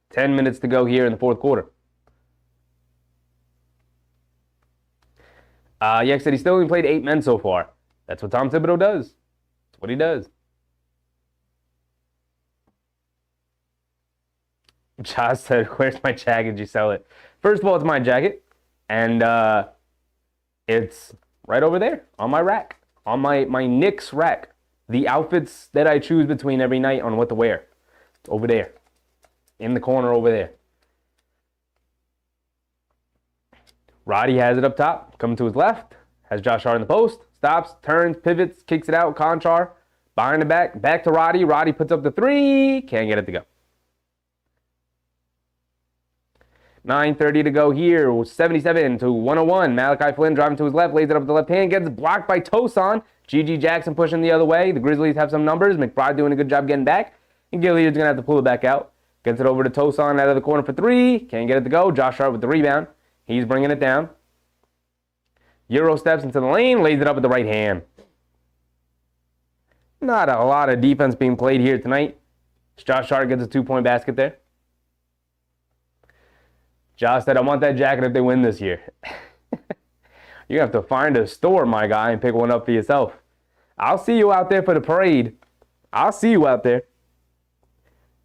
10 minutes to go here in the fourth quarter. Yek said he still only played 8 men so far. That's what Tom Thibodeau does. That's what he does. Josh said, where's my jacket? Did you sell it? First of all, it's my jacket. And it's right over there on my rack, on my Knicks rack. The outfits that I choose between every night on what to wear. It's over there, in the corner over there. Roddy has it up top, coming to his left. Has Josh Hart in the post. Stops, turns, pivots, kicks it out. Conchar, behind the back to Roddy. Roddy puts up the 3. Can't get it to go. 9:30 to go here. 77 to 101. Malachi Flynn driving to his left, lays it up with the left hand, gets blocked by Tosan. GG Jackson pushing the other way. The Grizzlies have some numbers. McBride doing a good job getting back. And Gilliard's going to have to pull it back out. Gets it over to Tosan out of the corner for 3. Can't get it to go. Josh Hart with the rebound. He's bringing it down. Euro steps into the lane, lays it up with the right hand. Not a lot of defense being played here tonight. Josh Hart gets a 2-point basket there. Josh said, I want that jacket if they win this year. You have to find a store, my guy, and pick one up for yourself. I'll see you out there for the parade. I'll see you out there.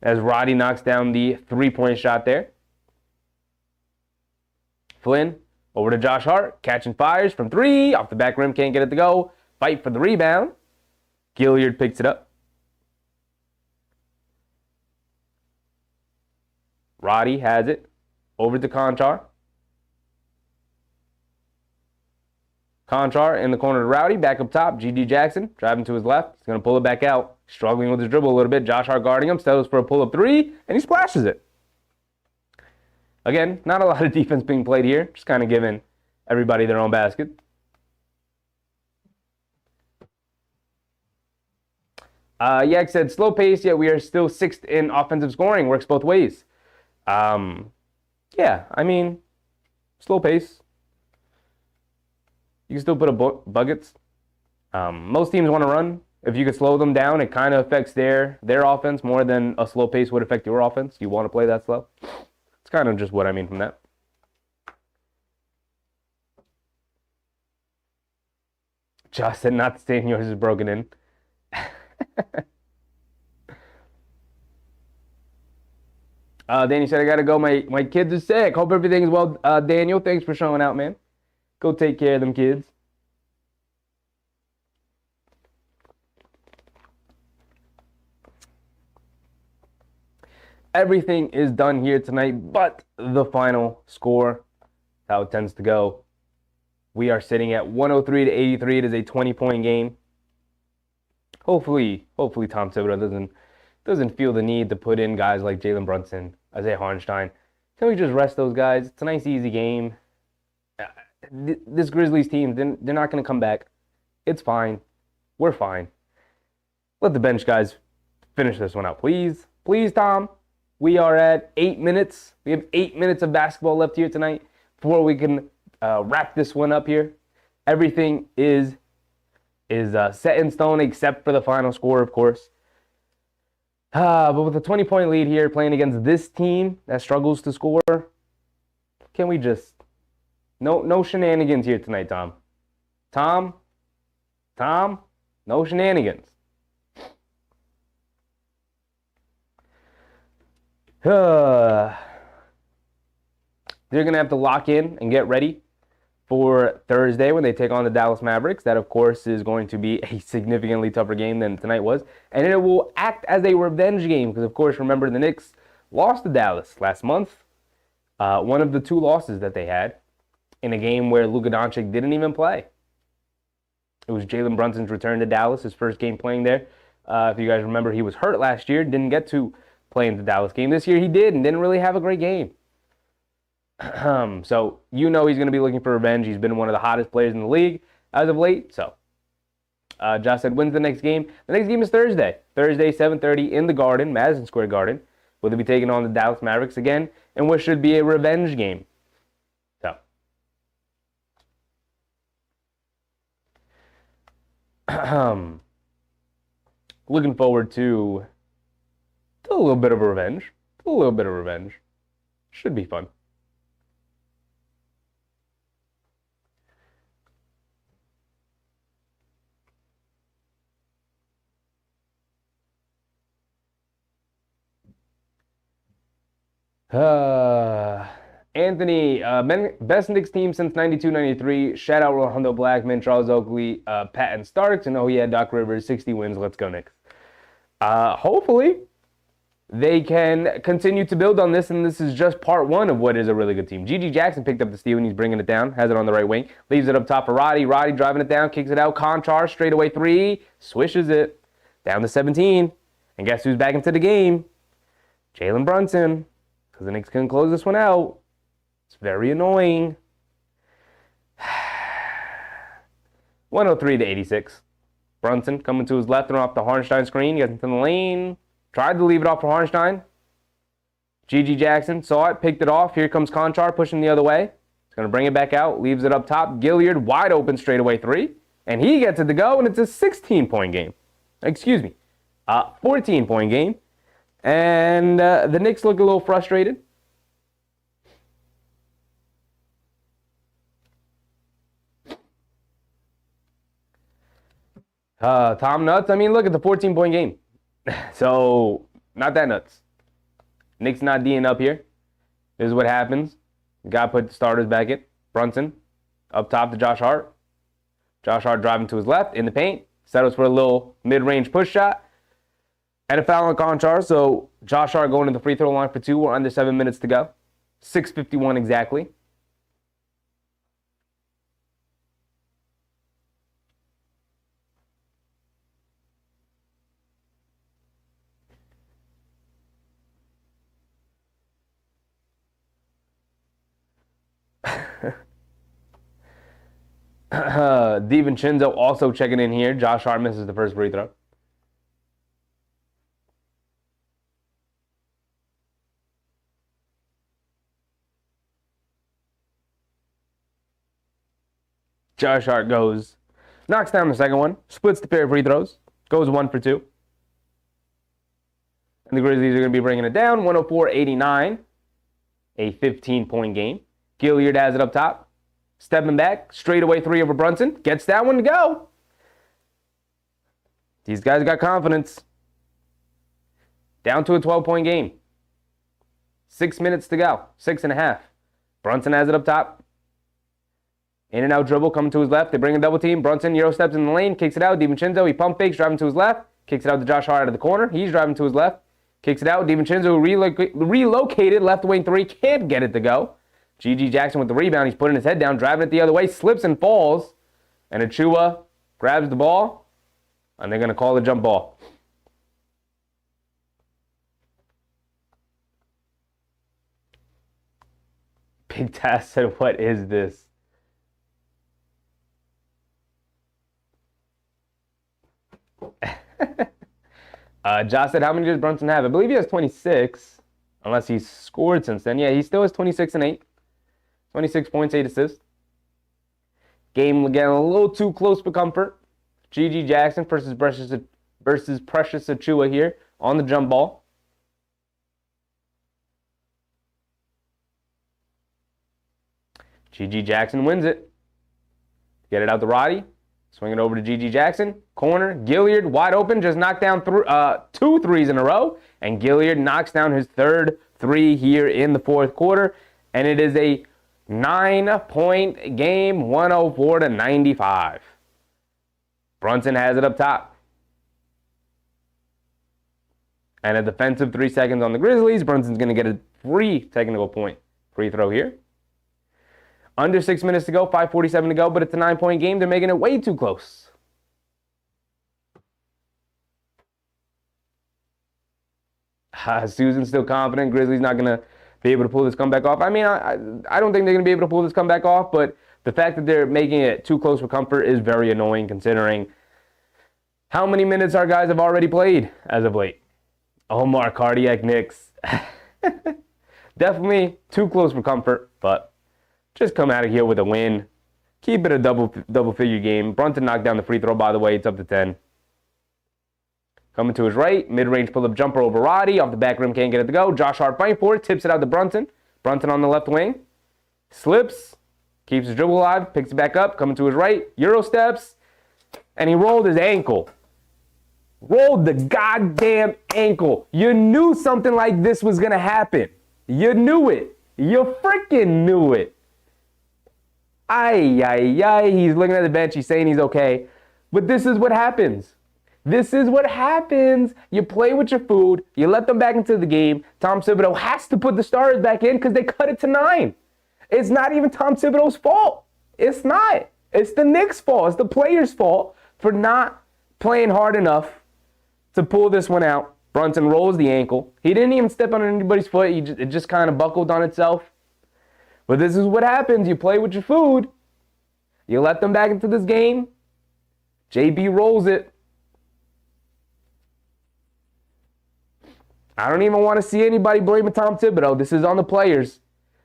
As Roddy knocks down the 3-point shot there. Flynn over to Josh Hart. Catching fires from 3. Off the back rim, can't get it to go. Fight for the rebound. Gilliard picks it up. Roddy has it. Over to Conchar. Conchar in the corner to Rowdy. Back up top. GG Jackson driving to his left. He's going to pull it back out. Struggling with his dribble a little bit. Josh Hart guarding him. Settles for a pull-up 3. And he splashes it. Again, not a lot of defense being played here. Just kind of giving everybody their own basket. Yak said, slow pace, yet we are still 6th in offensive scoring. Works both ways. Yeah, I mean, slow pace. You can still put up buckets. Most teams want to run. If you could slow them down, it kind of affects their offense more than a slow pace would affect your offense. You want to play that slow. It's kind of just what I mean from that. Josh said not to stay in, yours is broken in. Danny said, I got to go. My kids are sick. Hope everything's well. Daniel, thanks for showing out, man. Go take care of them kids. Everything is done here tonight, but the final score, how it tends to go. We are sitting at 103-83. It is a 20-point game. Hopefully Tom Thibodeau doesn't feel the need to put in guys like Jalen Brunson, Isaiah Hartenstein. Can we just rest those guys? It's a nice, easy game. This Grizzlies team, they're not going to come back. It's fine. We're fine. Let the bench guys finish this one out, please. Please, Tom. We are at 8 minutes. We have 8 minutes of basketball left here tonight before we can wrap this one up here. Everything is set in stone except for the final score, of course. But with a 20-point lead here, playing against this team that struggles to score, can we just... No shenanigans here tonight, Tom. Tom, no shenanigans. They're going to have to lock in and get ready for Thursday when they take on the Dallas Mavericks. That, of course, is going to be a significantly tougher game than tonight was. And it will act as a revenge game because, of course, remember the Knicks lost to Dallas last month. One of the 2 losses that they had in a game where Luka Doncic didn't even play. It was Jalen Brunson's return to Dallas, his first game playing there. If you guys remember, he was hurt last year, didn't get to play in the Dallas game. This year he did and didn't really have a great game. So you know he's going to be looking for revenge. He's been one of the hottest players in the league as of late. So Josh said, when's the next game? The next game is Thursday. Thursday, 7:30 in the Garden, Madison Square Garden. Will they be taking on the Dallas Mavericks again? And what should be a revenge game. So looking forward to a little bit of revenge. Should be fun. Anthony, best Knicks team since 92-93. Shout out Rondo Blackman, Charles Oakley, Patton Starks. And he had Doc Rivers, 60 wins. Let's go Knicks. Hopefully they can continue to build on this, and this is just part one of what is a really good team. G.G. Jackson picked up the steal, and he's bringing it down. Has it on the right wing. Leaves it up top for Roddy. Roddy driving it down, kicks it out. Conchar, straightaway 3. Swishes it. Down to 17. And guess who's back into the game? Jalen Brunson. Because the Knicks couldn't close this one out. It's very annoying. 103-86. Brunson coming to his left and off the Hartenstein screen. Gets into the lane. Tried to leave it off for Hartenstein. G.G. Jackson saw it, picked it off. Here comes Conchar pushing the other way. He's going to bring it back out. Leaves it up top. Gilliard wide open straightaway 3. And he gets it to go, and it's a 16-point game. Excuse me. 14-point game. And the Knicks look a little frustrated. Tom nuts? I mean, look at the 14-point game. So, not that nuts. Knicks not D'ing up here. This is what happens. Got to put the starters back in. Brunson up top to Josh Hart. Josh Hart driving to his left in the paint. Settles for a little mid-range push shot. And a foul on Conchar. So, Josh Hart going to the free throw line for 2. We're under 7 minutes to go. 6:51 exactly. DiVincenzo also checking in here. Josh Hart misses the first free throw. Josh Hart knocks down the second one, splits the pair of free throws, goes 1 for 2. And the Grizzlies are going to be bringing it down, 104-89, a 15-point game. Gilliard has it up top. Stepping back, straightaway 3 over Brunson. Gets that one to go. These guys got confidence. Down to a 12-point game. 6 minutes to go. 6.5. Brunson has it up top. In and out dribble, coming to his left. They bring a double team. Brunson Euro steps in the lane, kicks it out. DiVincenzo, he pump fakes, driving to his left. Kicks it out to Josh Hart out of the corner. He's driving to his left. Kicks it out. DiVincenzo relocated left wing 3. Can't get it to go. G.G. Jackson with the rebound. He's putting his head down, driving it the other way. Slips and falls. And Achua grabs the ball. And they're going to call the jump ball. Big Taz said, what is this? Josh said, how many does Brunson have? I believe he has 26, unless he's scored since then. Yeah, he still has 26 and 8. 26 points, 8 assists. Game getting a little too close for comfort. G.G. Jackson versus Precious Achua here on the jump ball. G.G. Jackson wins it. Get it out to Roddy. Swing it over to G.G. Jackson. Corner. Gilliard wide open. Just knocked down 2 threes in a row. And Gilliard knocks down his third 3 here in the fourth quarter. And it is a 9-point game, 104-95. Brunson has it up top. And a defensive 3 seconds on the Grizzlies. Brunson's going to get a free technical point free throw here. Under 6 minutes to go, 5:47 to go, but it's a 9-point game. They're making it way too close. Susan's still confident. Grizzlies not going to be able to pull this comeback off. I mean, I don't think they're going to be able to pull this comeback off, but the fact that they're making it too close for comfort is very annoying considering how many minutes our guys have already played as of late. Omar, cardiac Knicks. Definitely too close for comfort, but just come out of here with a win. Keep it a double-figure game. Brunson knocked down the free throw, by the way. It's up to 10. Coming to his right. Mid-range pull-up jumper over Roddy. Off the back rim, can't get it to go. Josh Hart fighting for it. Tips it out to Brunson. Brunson on the left wing. Slips. Keeps his dribble alive. Picks it back up. Coming to his right. Euro steps. And he rolled his ankle. Rolled the goddamn ankle. You knew something like this was going to happen. You knew it. You freaking knew it. He's looking at the bench. He's saying he's okay. But this is what happens. This is what happens. You play with your food. You let them back into the game. Tom Thibodeau has to put the starters back in because they cut it to 9. It's not even Tom Thibodeau's fault. It's not. It's the Knicks' fault. It's the players' fault for not playing hard enough to pull this one out. Brunson rolls the ankle. He didn't even step on anybody's foot. It just kind of buckled on itself. But this is what happens. You play with your food. You let them back into this game. JB rolls it. I don't even want to see anybody blaming Tom Thibodeau. This is on the players.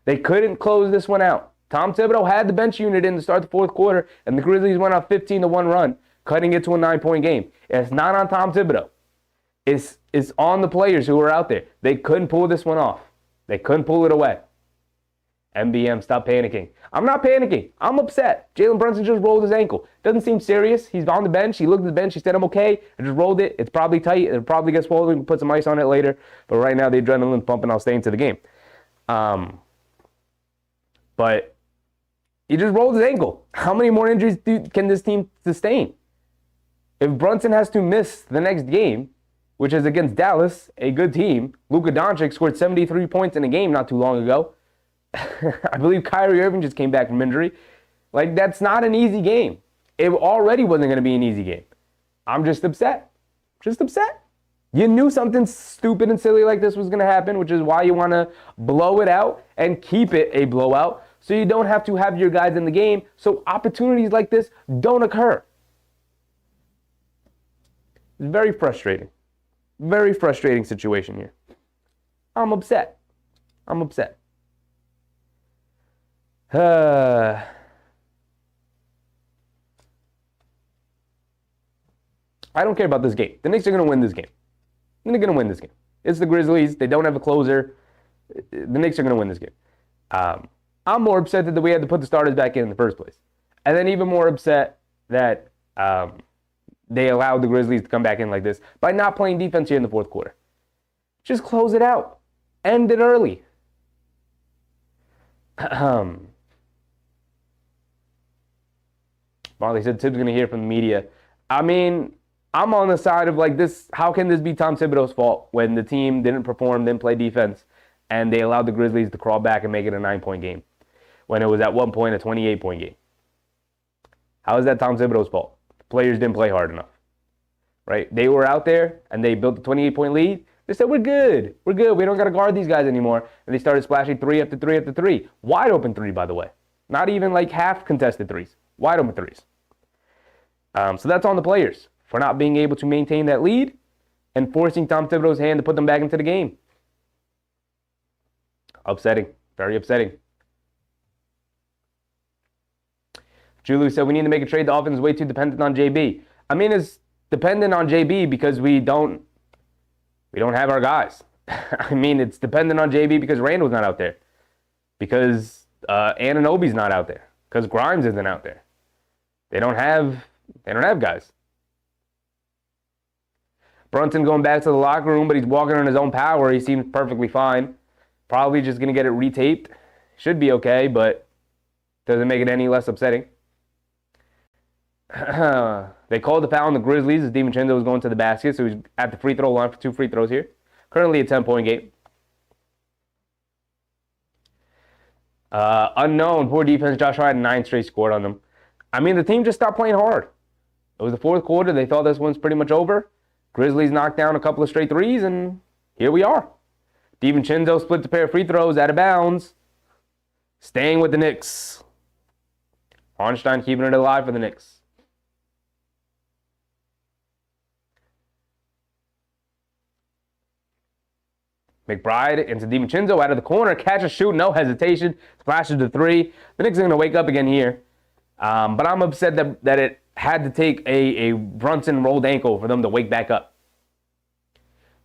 They couldn't close this one out. Tom Thibodeau had the bench unit in to start the fourth quarter, and the Grizzlies went on 15-1 run, cutting it to a 9-point game. It's not on Tom Thibodeau. It's on the players who were out there. They couldn't pull this one off. They couldn't pull it away. MBM, stop panicking. I'm not panicking. I'm upset. Jalen Brunson just rolled his ankle. Doesn't seem serious. He's on the bench. He looked at the bench. He said, I'm okay. I just rolled it. It's probably tight. It'll probably get swollen. We can put some ice on it later. But right now, the adrenaline's pumping. I'll stay into the game. But he just rolled his ankle. How many more injuries can this team sustain? If Brunson has to miss the next game, which is against Dallas, a good team, Luka Doncic scored 73 points in a game not too long ago. I believe Kyrie Irving just came back from injury. Like, that's not an easy game. It already wasn't going to be an easy game. I'm just upset. Just upset. You knew something stupid and silly like this was going to happen, which is why you want to blow it out and keep it a blowout so you don't have to have your guys in the game so opportunities like this don't occur. It's very frustrating. Very frustrating situation here. I'm upset. I'm upset. I don't care about this game. The Knicks are going to win this game. They're going to win this game. It's the Grizzlies. They don't have a closer. The Knicks are going to win this game. I'm more upset that we had to put the starters back in the first place. And then even more upset that they allowed the Grizzlies to come back in like this by not playing defense here in the fourth quarter. Just close it out. End it early. Marley said Tibbs going to hear from the media. I mean, I'm on the side of like this. How can this be Tom Thibodeau's fault when the team didn't perform, didn't play defense, and they allowed the Grizzlies to crawl back and make it a 9-point game when it was at one point a 28-point game? How is that Tom Thibodeau's fault? The players didn't play hard enough, right? They were out there and they built a 28-point lead. They said, we're good. We're good. We don't got to guard these guys anymore. And they started splashing 3 after 3 after 3. Wide open 3, by the way. Not even like half contested 3s. Wide open 3s. So that's on the players for not being able to maintain that lead and forcing Tom Thibodeau's hand to put them back into the game. Upsetting. Very upsetting. Julie said, we need to make a trade. The offense is way too dependent on JB. I mean, it's dependent on JB because we don't have our guys. I mean, it's dependent on JB because Randall's not out there. Because Anunoby's not out there. Because Grimes isn't out there. They don't have guys. Brunson going back to the locker room, but he's walking on his own power. He seems perfectly fine. Probably just going to get it retaped. Should be okay, but doesn't make it any less upsetting. They called the foul on the Grizzlies as DiVincenzo was going to the basket, so he's at the free throw line for 2 free throws here. Currently a 10-point game. Unknown, poor defense. Josh Hart had 9 straight scored on them. I mean, the team just stopped playing hard. It was the fourth quarter. They thought this one's pretty much over. Grizzlies knocked down a couple of straight threes, and here we are. DiVincenzo splits a pair of free throws out of bounds. Staying with the Knicks. Hartenstein keeping it alive for the Knicks. McBride into DiVincenzo out of the corner. Catch a shoot, no hesitation. Splashes the 3. The Knicks are going to wake up again here. But I'm upset that it had to take a Brunson rolled ankle for them to wake back up.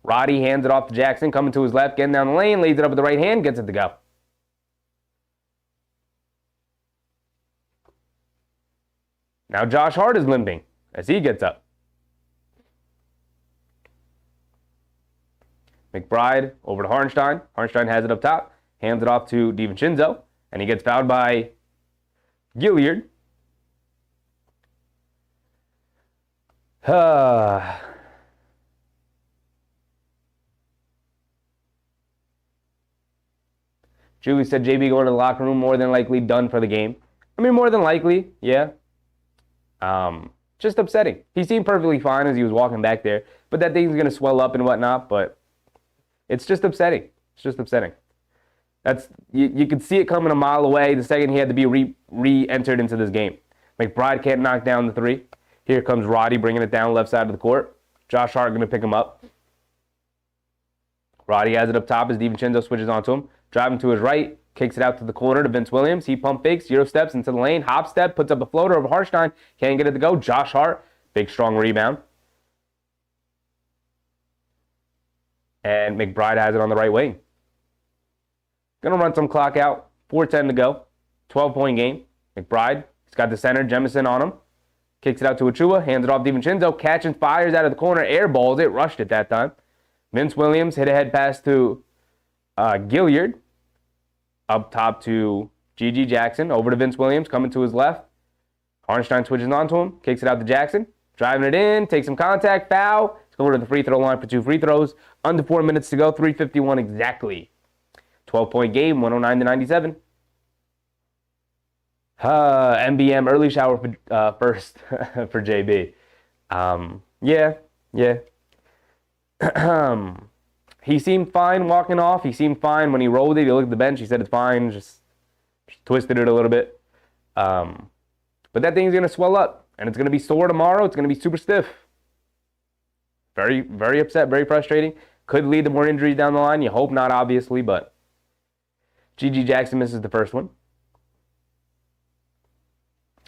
Roddy hands it off to Jackson, coming to his left, getting down the lane, lays it up with the right hand, gets it to go. Now Josh Hart is limping as he gets up. McBride over to Hartenstein. Hartenstein has it up top, hands it off to DiVincenzo, and he gets fouled by Gilliard. Julie said JB going to the locker room, more than likely done for the game. I mean, more than likely, yeah. Just upsetting. He seemed perfectly fine as he was walking back there, but that thing's going to swell up and whatnot, but it's just upsetting. It's just upsetting. You could see it coming a mile away the second he had to be re-entered into this game. McBride can't knock down the 3. Here comes Roddy bringing it down left side of the court. Josh Hart going to pick him up. Roddy has it up top as DiVincenzo switches onto him. Driving to his right, kicks it out to the corner to Vince Williams. He pump fakes, 0 steps into the lane, hop step, puts up a floater over Hartenstein. Can't get it to go. Josh Hart, big strong rebound. And McBride has it on the right wing. Going to run some clock out. 4:10 to go. 12-point game. McBride, he's got the center, Jemison on him. Kicks it out to Achua, hands it off DiVincenzo, catches, fires out of the corner, airballs it, rushed it that time. Vince Williams hit a head pass to Gilliard. Up top to G.G. Jackson, over to Vince Williams, coming to his left. Hartenstein switches onto him, kicks it out to Jackson. Driving it in, takes some contact, foul. He's going to the free throw line for 2 free throws. Under 4 minutes to go, 3:51 exactly. 12-point game, 109-97. MBM early shower for, first for JB. Yeah. He seemed fine walking off. He seemed fine when he rolled it. He looked at the bench. He said it's fine. Just twisted it a little bit. But that thing's going to swell up, and it's going to be sore tomorrow. It's going to be super stiff. Very, very upset, very frustrating. Could lead to more injuries down the line. You hope not, obviously, but G.G. Jackson misses the first one.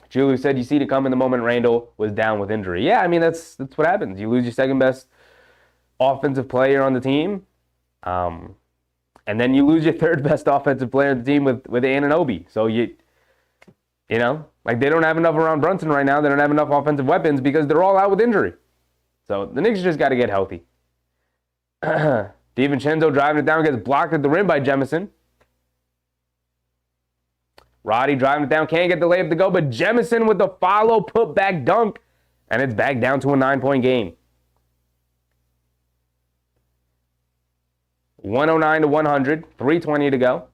Julie said, you see it coming the moment Randall was down with injury. Yeah, I mean, that's what happens. You lose your second best offensive player on the team, and then you lose your third best offensive player on the team with Anunoby. So, you know, Like, they don't have enough around Brunson right now. They don't have enough offensive weapons because they're all out with injury. So the Knicks just got to get healthy. DiVincenzo driving it down, gets blocked at the rim by Jemison. Roddy driving it down, can't get the layup to go, but Jemison with the follow, put back dunk, and it's back down to a 9-point game. 109 to 100, 3:20 to go.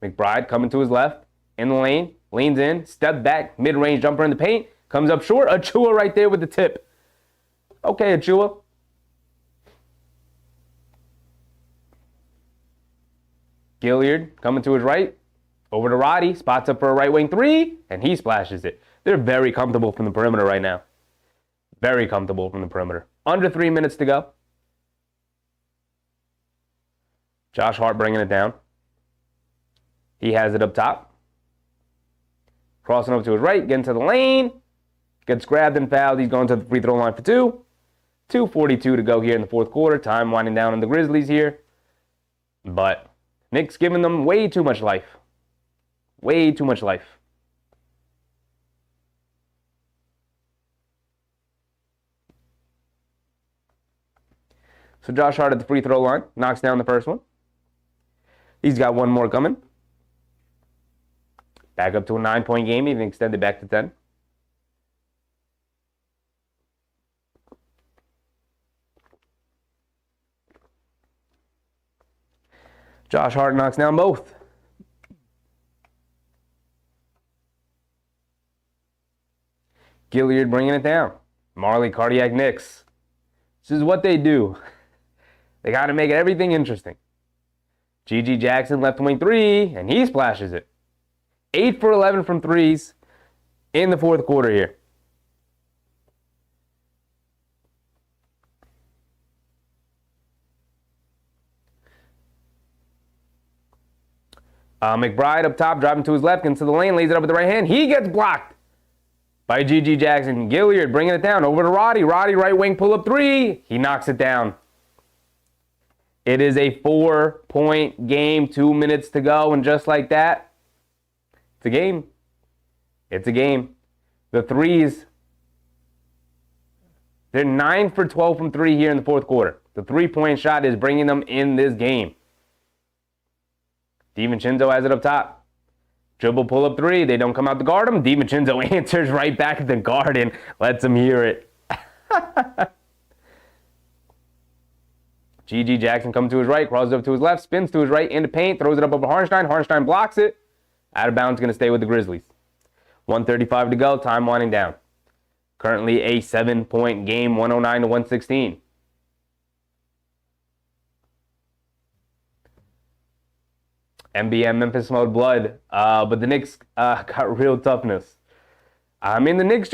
McBride coming to his left, in the lane, leans in, step back, mid-range jumper in the paint, comes up short. Achua right there with the tip. Okay, Achua. Gilliard coming to his right, over to Roddy, spots up for a right wing three, and he splashes it. They're very comfortable from the perimeter right now. Very comfortable from the perimeter. Under 3 minutes to go. Josh Hart bringing it down. He has it up top. Crossing over to his right, getting to the lane. Gets grabbed and fouled. He's going to the free throw line for two. 2:42 to go here in the fourth quarter. Time winding down on the Grizzlies here. But Knicks giving them way too much life. Way too much life. So Josh Hart at the free throw line. Knocks down the first one. He's got one more coming. Back up to a 9-point game, even extended back to 10. Josh Hart knocks down both. Gilliard bringing it down. Marley Cardiac Knicks. This is what they do. They got to make everything interesting. G.G. Jackson left wing three, and he splashes it. 8 for 11 from threes in the fourth quarter here. McBride up top, driving to his left, into the lane, lays it up with the right hand. He gets blocked by G.G. Jackson. Gilliard bringing it down over to Roddy. Roddy, right wing, pull up three. He knocks it down. It is a 4-point game, 2 minutes to go, and just like that, it's a game. It's a game. The threes, they're 9 for 12 from three here in the fourth quarter. The three-point shot is bringing them in this game. DiVincenzo has it up top. Dribble pull up three. They don't come out to guard him. DiVincenzo answers right back at the guard and lets him hear it. G.G. Jackson comes to his right, crosses up to his left, spins to his right, into paint, throws it up over Harnstein. Harnstein blocks it. Out of bounds, going to stay with the Grizzlies. 1:35 to go, time winding down. Currently a 7-point game, 109 to 116. NBM Memphis mode blood, but the Knicks got real toughness. I mean, the Knicks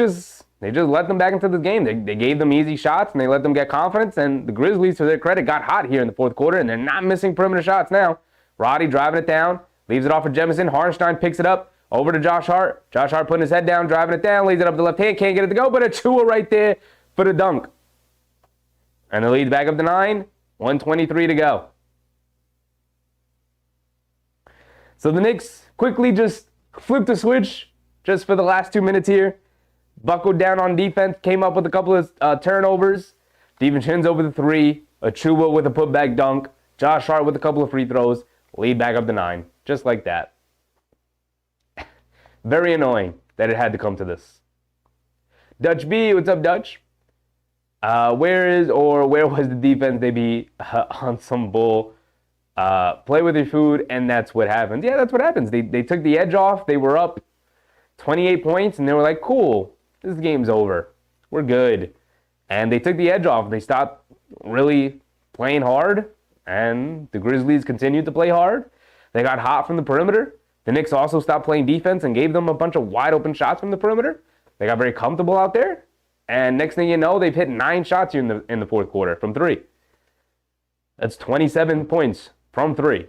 they just let them back into the game. They gave them easy shots, and they let them get confidence, and the Grizzlies, to their credit, got hot here in the fourth quarter, and they're not missing perimeter shots now. Roddy driving it down, leaves it off for Jemison. Harnstein picks it up, over to Josh Hart. Josh Hart putting his head down, driving it down, leaves it up the left hand, can't get it to go, but Achua right there for the dunk. And the lead back up to 9, 1:23 to go. So the Knicks quickly just flipped the switch just for the last 2 minutes here. Buckled down on defense, came up with a couple of turnovers. DiVincenzo with a three, Achua with a putback dunk, Josh Hart with a couple of free throws, lead back up to 9, just like that. Very annoying that it had to come to this. Dutch B, what's up, Dutch? Where was the defense? They be on some bull. Play with your food, and that's what happens. Yeah, that's what happens. They took the edge off. They were up 28 points, and they were like, cool, this game's over. We're good. And they took the edge off. They stopped really playing hard, and the Grizzlies continued to play hard. They got hot from the perimeter. The Knicks also stopped playing defense and gave them a bunch of wide open shots from the perimeter. They got very comfortable out there. And next thing you know, they've hit 9 shots here in the fourth quarter from three. That's 27 points from three.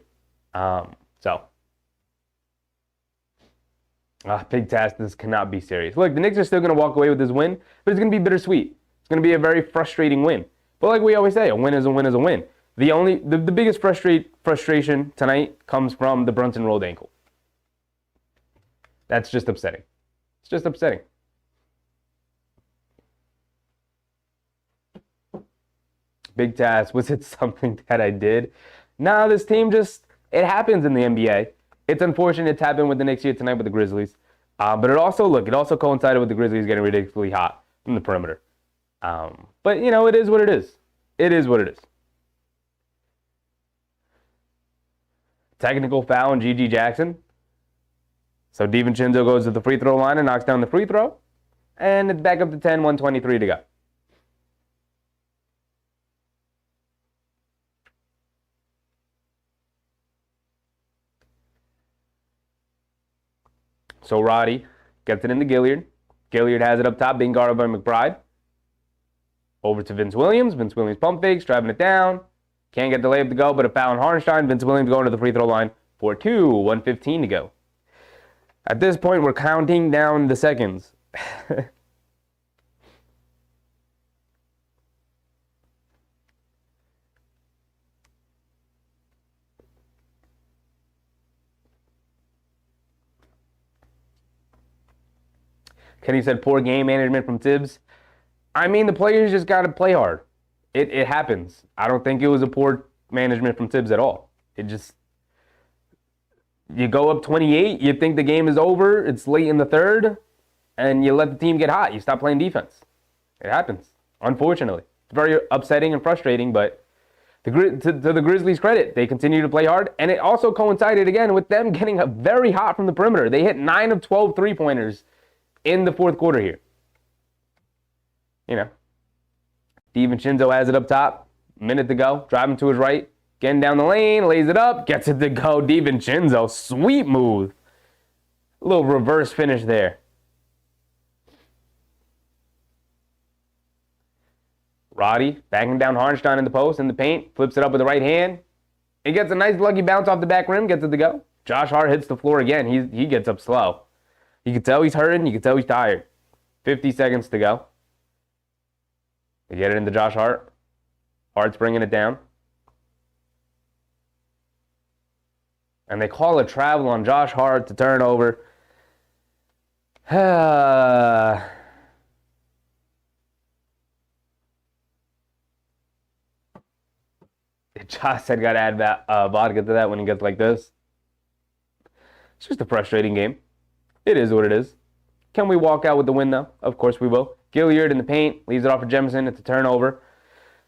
Big task. This cannot be serious. Look, the Knicks are still going to walk away with this win, but it's going to be bittersweet. It's going to be a very frustrating win. But like we always say, a win is a win is a win. The biggest frustration tonight comes from the Brunson rolled ankle. That's just upsetting. It's just upsetting. Big task. Was it something that I did? No, this team just, it happens in the NBA. It's unfortunate it's happened with the Knicks here tonight with the Grizzlies. But it also coincided with the Grizzlies getting ridiculously hot from the perimeter. But, you know, it is what it is. It is what it is. Technical foul on G.G. Jackson. So DiVincenzo goes to the free throw line and knocks down the free throw. And it's back up to 10, 1:23 to go. So Roddy gets it into Gilliard. Gilliard has it up top, being guarded by McBride. Over to Vince Williams. Vince Williams pump fakes, driving it down. Can't get the layup to go, but a foul on Hartenstein. Vince Williams going to the free throw line for 2, 1:15 to go. At this point, we're counting down the seconds. Kenny said poor game management from Tibbs. I mean, the players just got to play hard. It happens. I don't think it was a poor management from Tibbs at all. It just, you go up 28, you think the game is over, it's late in the third, and you let the team get hot. You stop playing defense. It happens, unfortunately. It's very upsetting and frustrating, but to the Grizzlies' credit, they continue to play hard, and it also coincided again with them getting very hot from the perimeter. They hit 9 of 12 three-pointers in the fourth quarter here. You know, DiVincenzo has it up top, minute to go, driving to his right, getting down the lane, lays it up, gets it to go. DiVincenzo, sweet move. A little reverse finish there. Roddy backing down Hartenstein in the post, in the paint, flips it up with the right hand. He gets a nice lucky bounce off the back rim, gets it to go. Josh Hart hits the floor again. He gets up slow. You can tell he's hurting. You can tell he's tired. 50 seconds to go. They get it into Josh Hart. Hart's bringing it down. And they call a travel on Josh Hart to turn over. Josh said got to add vodka to that when he gets like this. It's just a frustrating game. It is what it is. Can we walk out with the win, though? Of course we will. Gilliard in the paint, leaves it off for Jemison. It's a turnover.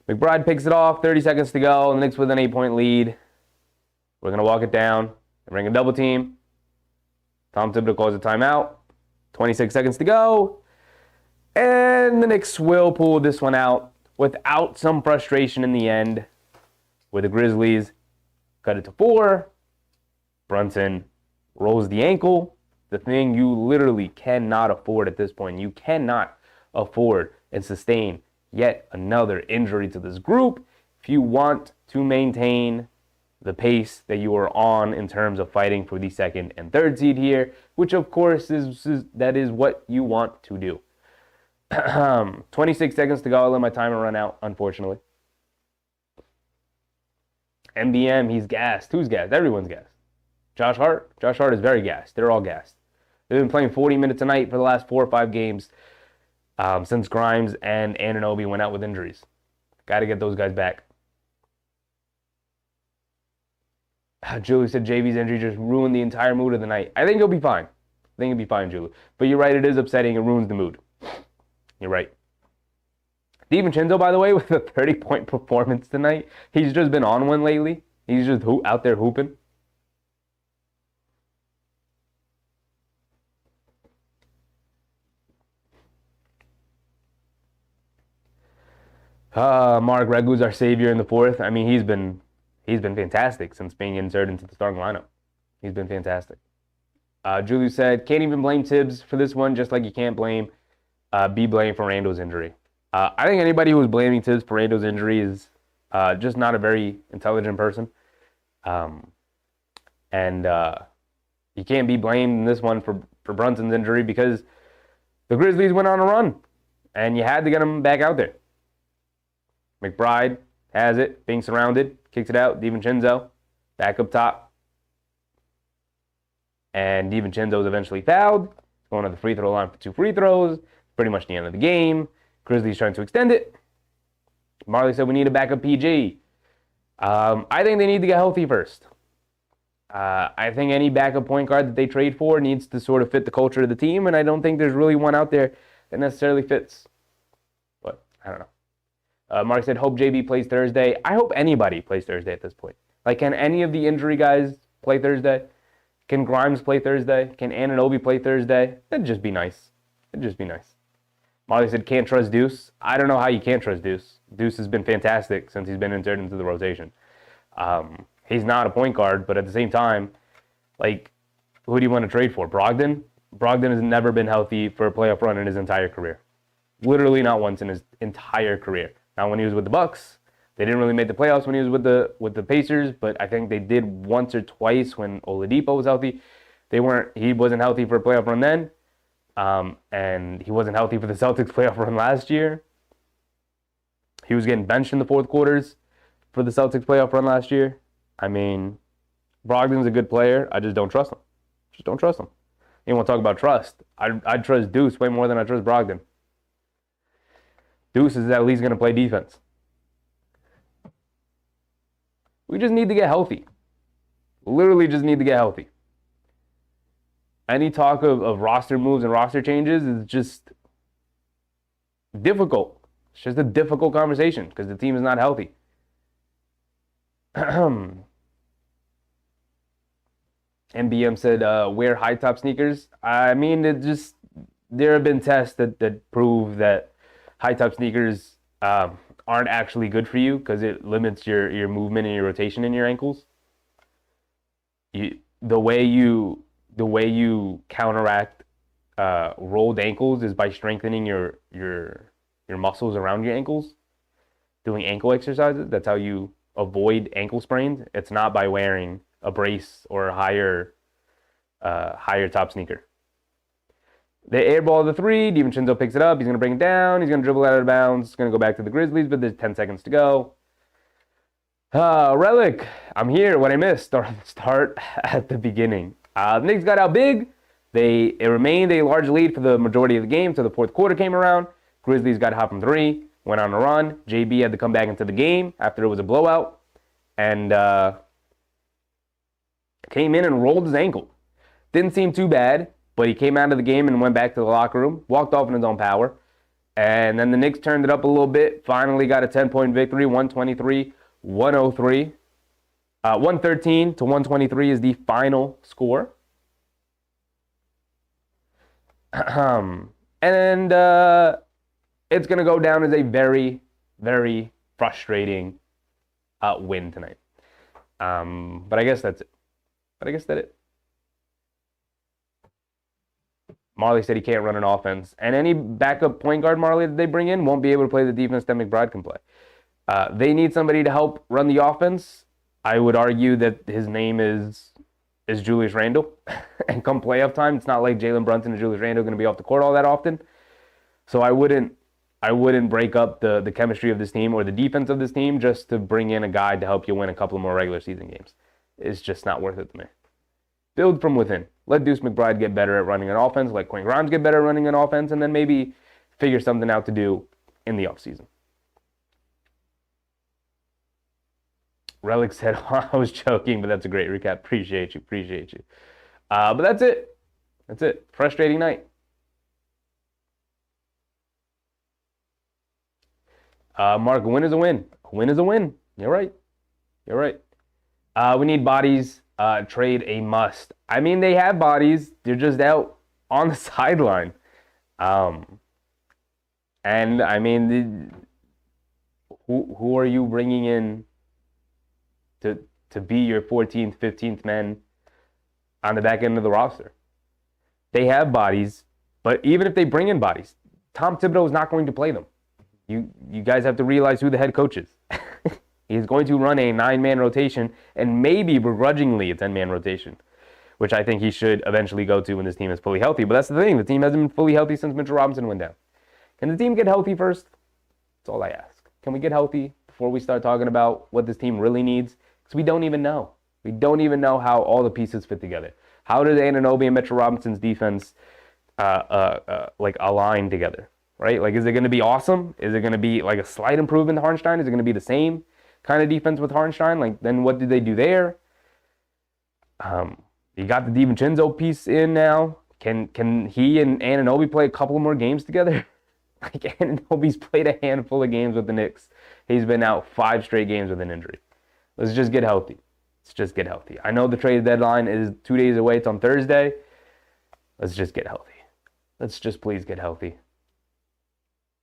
McBride picks it off, 30 seconds to go. The Knicks with an 8-point lead. We're going to walk it down and bring a double team. Tom Thibodeau calls a timeout. 26 seconds to go. And the Knicks will pull this one out without some frustration in the end, where the Grizzlies cut it to 4. Brunson rolls the ankle. The thing you literally cannot afford at this point. You cannot afford and sustain yet another injury to this group if you want to maintain the pace that you are on in terms of fighting for the 2nd and 3rd seed here, which of course that is what you want to do. 26 seconds to go. I'll let my timer run out, unfortunately. MBM, he's gassed. Who's gassed? Everyone's gassed. Josh Hart? Josh Hart is very gassed. They're all gassed. They've been playing 40 minutes a night for the last 4 or 5 games since Grimes and Anunoby went out with injuries. Got to get those guys back. Julie said JV's injury just ruined the entire mood of the night. I think he'll be fine. I think he'll be fine, Julie. But you're right, it is upsetting. It ruins the mood. You're right. DiVincenzo, by the way, with a 30-point performance tonight. He's just been on one lately. He's just out there hooping. Mark Regu's our savior in the 4th. I mean, he's been fantastic since being inserted into the starting lineup. He's been fantastic. Julie said, can't even blame Tibbs for this one, just like you can't blame be blamed for Randall's injury. I think anybody who is blaming Tibbs for Randall's injury is just not a very intelligent person. And you can't be blamed in this one for Brunson's injury because the Grizzlies went on a run, and you had to get him back out there. McBride has it, being surrounded, kicks it out. DiVincenzo back up top. and DiVincenzo's eventually fouled, going to the free throw line for 2 free throws. Pretty much the end of the game. Grizzlies trying to extend it. Marley said we need a backup PG. I think they need to get healthy first. I think any backup point guard that they trade for needs to sort of fit the culture of the team, and I don't think there's really one out there that necessarily fits. But I don't know. Mark said, hope JB plays Thursday. I hope anybody plays Thursday at this point. Like, can any of the injury guys play Thursday? Can Grimes play Thursday? Can Anunoby play Thursday? That'd just be nice. It'd just be nice. Marley said, can't trust Deuce. I don't know how you can't trust Deuce. Deuce has been fantastic since he's been inserted into the rotation. He's not a point guard, but at the same time, like, who do you want to trade for? Brogdon? Brogdon has never been healthy for a playoff run in his entire career. Literally not once in his entire career. Now, when he was with the Bucks, they didn't really make the playoffs when he was with the Pacers, but I think they did once or twice when Oladipo was healthy. He wasn't healthy for a playoff run then, and he wasn't healthy for the Celtics playoff run last year. He was getting benched in the fourth quarters for the Celtics playoff run last year. I mean, Brogdon's a good player. I just don't trust him. Just don't trust him. You want to talk about trust? I'd trust Deuce way more than I trust Brogdon. Deuce is at least going to play defense. We just need to get healthy. Literally just need to get healthy. Any talk of roster moves and roster changes is just difficult. It's just a difficult conversation because the team is not healthy. MBM said, wear high-top sneakers. I mean, there have been tests that prove that high-top sneakers aren't actually good for you because it limits your movement and your rotation in your ankles. The way you counteract rolled ankles is by strengthening your muscles around your ankles, doing ankle exercises. That's how you avoid ankle sprains. It's not by wearing a brace or a higher top sneaker. They airball the 3. DiVincenzo picks it up. He's going to bring it down. He's going to dribble it out of bounds. It's going to go back to the Grizzlies, but there's 10 seconds to go. Relic, I'm here. What I missed. Start at the beginning. The Knicks got out big. It remained a large lead for the majority of the game until the fourth quarter came around. Grizzlies got hot from 3, went on a run. JB had to come back into the game after it was a blowout, and came in and rolled his ankle. Didn't seem too bad, but he came out of the game and went back to the locker room, walked off in his own power, and then the Knicks turned it up a little bit, finally got a 10-point victory, 123-103. 113 to 123 is the final score. And it's going to go down as a very, very frustrating win tonight. But I guess that's it. Marley said he can't run an offense. And any backup point guard, Marley, that they bring in won't be able to play the defense that McBride can play. They need somebody to help run the offense. I would argue that his name is Julius Randle. And come playoff time, it's not like Jalen Brunson and Julius Randle are going to be off the court all that often. So I wouldn't break up the chemistry of this team or the defense of this team just to bring in a guy to help you win a couple more regular season games. It's just not worth it to me. Build from within. Let Deuce McBride get better at running an offense. Let Quinn Grimes get better at running an offense. And then maybe figure something out to do in the offseason. Relic said, I was joking, but that's a great recap. Appreciate you. But that's it. Frustrating night. Mark, a win is a win. A win is a win. You're right. We need bodies. Trade a must. I mean, they have bodies. They're just out on the sideline. And I mean, who are you bringing in to be your 14th, 15th men on the back end of the roster? They have bodies, but even if they bring in bodies, Tom Thibodeau is not going to play them. You guys have to realize who the head coach is. He's going to run a 9-man rotation and maybe begrudgingly a 10-man rotation, which I think he should eventually go to when this team is fully healthy. But that's the thing. The team hasn't been fully healthy since Mitchell Robinson went down. Can the team get healthy first? That's all I ask. Can we get healthy before we start talking about what this team really needs? Because we don't even know. We don't even know how all the pieces fit together. How does Anunoby and Mitchell Robinson's defense like align together, right? Like, is it going to be awesome? Is it going to be like a slight improvement to Hartenstein? Is it going to be the same kind of defense with Hartenstein? Like, then what did they do there? You got the DiVincenzo piece in now. Can he and Anunoby play a couple more games together? Like, Anunoby's played a handful of games with the Knicks. He's been out 5 straight games with an injury. Let's just get healthy. Let's just get healthy. I know the trade deadline is 2 days away. It's on Thursday. Let's just get healthy. Let's just please get healthy.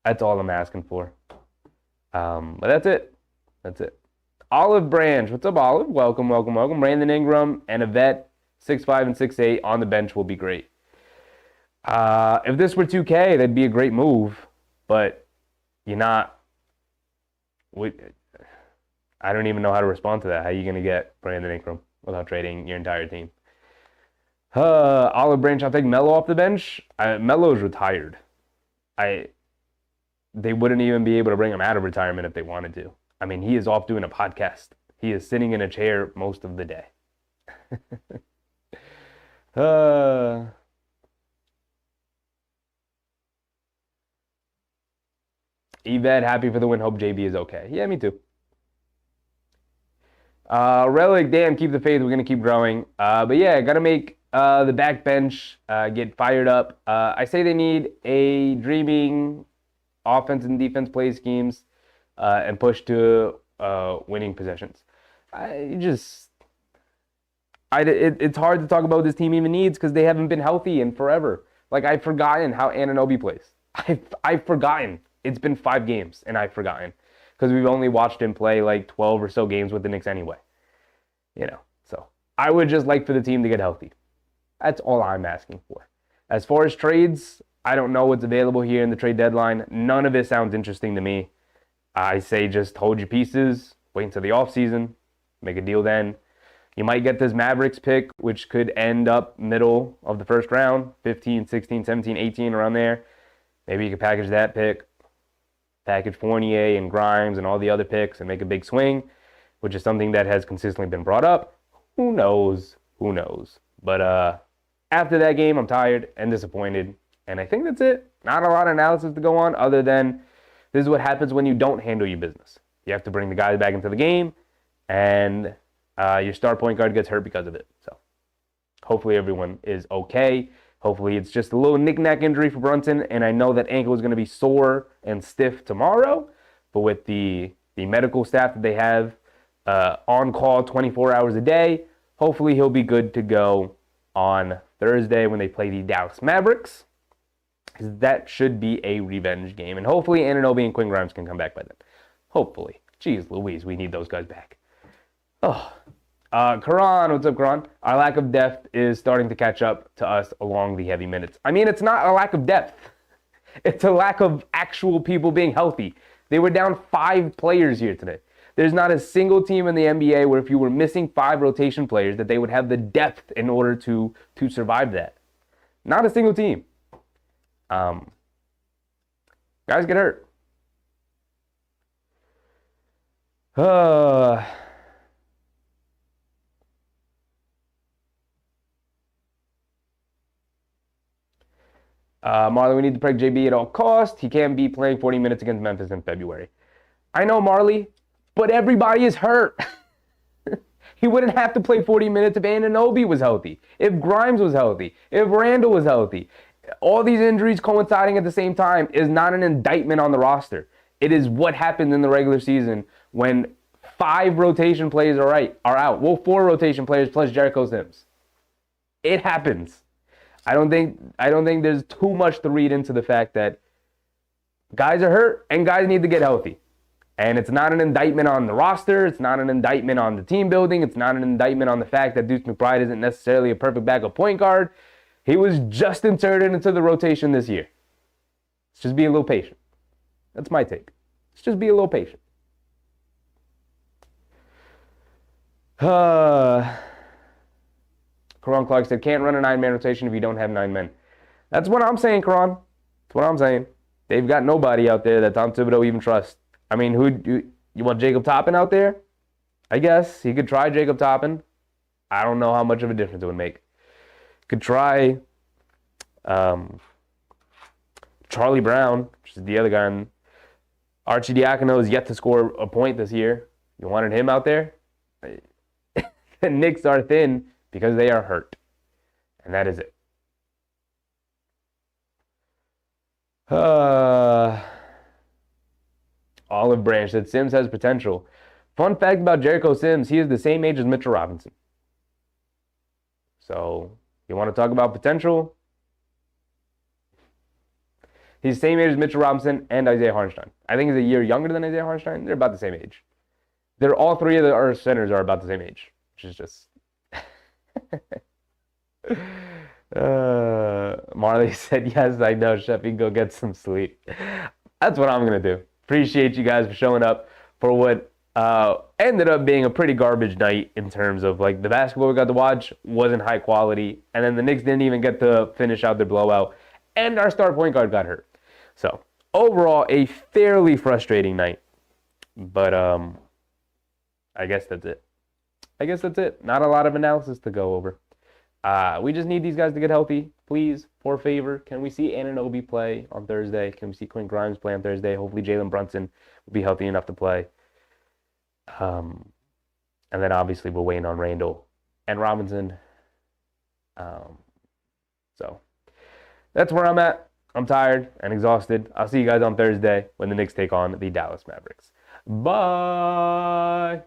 That's all I'm asking for. But that's it. That's it. Olive Branch. What's up, Olive? Welcome, welcome, welcome. Brandon Ingram and a vet, 6'5" and 6'8" on the bench will be great. If this were 2K, that'd be a great move. But you're not. I don't even know how to respond to that. How are you going to get Brandon Ingram without trading your entire team? Olive Branch, I'll take Melo off the bench. Melo's retired. They wouldn't even be able to bring him out of retirement if they wanted to. I mean, he is off doing a podcast. He is sitting in a chair most of the day. Yvette, happy for the win. Hope JB is okay. Yeah, me too. Relic, damn, keep the faith. We're going to keep growing. But yeah, got to make the backbench get fired up. I say they need a dreaming offense and defense play schemes and push to winning possessions. It's hard to talk about what this team even needs because they haven't been healthy in forever. Like, I've forgotten how Anunoby plays. I've forgotten. It's been 5 games, and I've forgotten. Because we've only watched him play like 12 or so games with the Knicks anyway. You know, so I would just like for the team to get healthy. That's all I'm asking for. As far as trades, I don't know what's available here in the trade deadline. None of it sounds interesting to me. I say just hold your pieces, wait until the offseason, make a deal then. You might get this Mavericks pick, which could end up middle of the first round, 15, 16, 17, 18, around there. Maybe you could package that pick. Package Fournier and Grimes and all the other picks and make a big swing, which is something that has consistently been brought up. Who knows? Who knows? But after that game, I'm tired and disappointed. And I think that's it. Not a lot of analysis to go on other than this is what happens when you don't handle your business. You have to bring the guys back into the game, and your star point guard gets hurt because of it. So hopefully everyone is okay. Hopefully it's just a little knick-knack injury for Brunson, and I know that ankle is going to be sore and stiff tomorrow, but with the medical staff that they have on call 24 hours a day, hopefully he'll be good to go on Thursday when they play the Dallas Mavericks, because that should be a revenge game, and hopefully Anunoby and Quinn Grimes can come back by then. Hopefully. Jeez Louise, we need those guys back. Oh. Karan, what's up, Karan? Our lack of depth is starting to catch up to us along the heavy minutes. I mean, it's not a lack of depth. It's a lack of actual people being healthy. They were down 5 players here today. There's not a single team in the NBA where if you were missing 5 rotation players that they would have the depth in order to survive that. Not a single team. Guys get hurt. Marley, we need to preg JB at all costs. He can't be playing 40 minutes against Memphis in February. I know, Marley, but everybody is hurt. He wouldn't have to play 40 minutes if Anunoby was healthy, if Grimes was healthy, if Randall was healthy. All these injuries coinciding at the same time is not an indictment on the roster. It is what happened in the regular season when 5 rotation players are out. Well, 4 rotation players plus Jericho Sims. It happens. I don't think there's too much to read into the fact that guys are hurt and guys need to get healthy. And it's not an indictment on the roster. It's not an indictment on the team building. It's not an indictment on the fact that Deuce McBride isn't necessarily a perfect backup point guard. He was just inserted into the rotation this year. Let's just be a little patient. That's my take. Let's just be a little patient. Karan Clark said, can't run a 9-man rotation if you don't have 9 men. That's what I'm saying, Karan. That's what I'm saying. They've got nobody out there that Tom Thibodeau even trusts. I mean, you want Jacob Toppin out there? I guess he could try Jacob Toppin. I don't know how much of a difference it would make. Could try Charlie Brown, which is the other guy. Archie Diacono is yet to score a point this year. You wanted him out there? The Knicks are thin because they are hurt. And that is it. Olive Branch said Sims has potential. Fun fact about Jericho Sims, he is the same age as Mitchell Robinson. So, you want to talk about potential? He's the same age as Mitchell Robinson and Isaiah Hartenstein. I think he's a year younger than Isaiah Hartenstein. They're about the same age. All three of our centers are about the same age, which is just... Marley said, yes, I know, Sheffy, go get some sleep. That's what I'm going to do. Appreciate you guys for showing up for what ended up being a pretty garbage night in terms of, like, the basketball we got to watch wasn't high quality, and then the Knicks didn't even get to finish out their blowout, and our star point guard got hurt. So, overall, a fairly frustrating night. But I guess that's it. Not a lot of analysis to go over. We just need these guys to get healthy. Please, for a favor, can we see Anunoby play on Thursday? Can we see Quinn Grimes play on Thursday? Hopefully Jalen Brunson will be healthy enough to play. And then obviously we're waiting on Randall and Robinson. So that's where I'm at. I'm tired and exhausted. I'll see you guys on Thursday when the Knicks take on the Dallas Mavericks. Bye.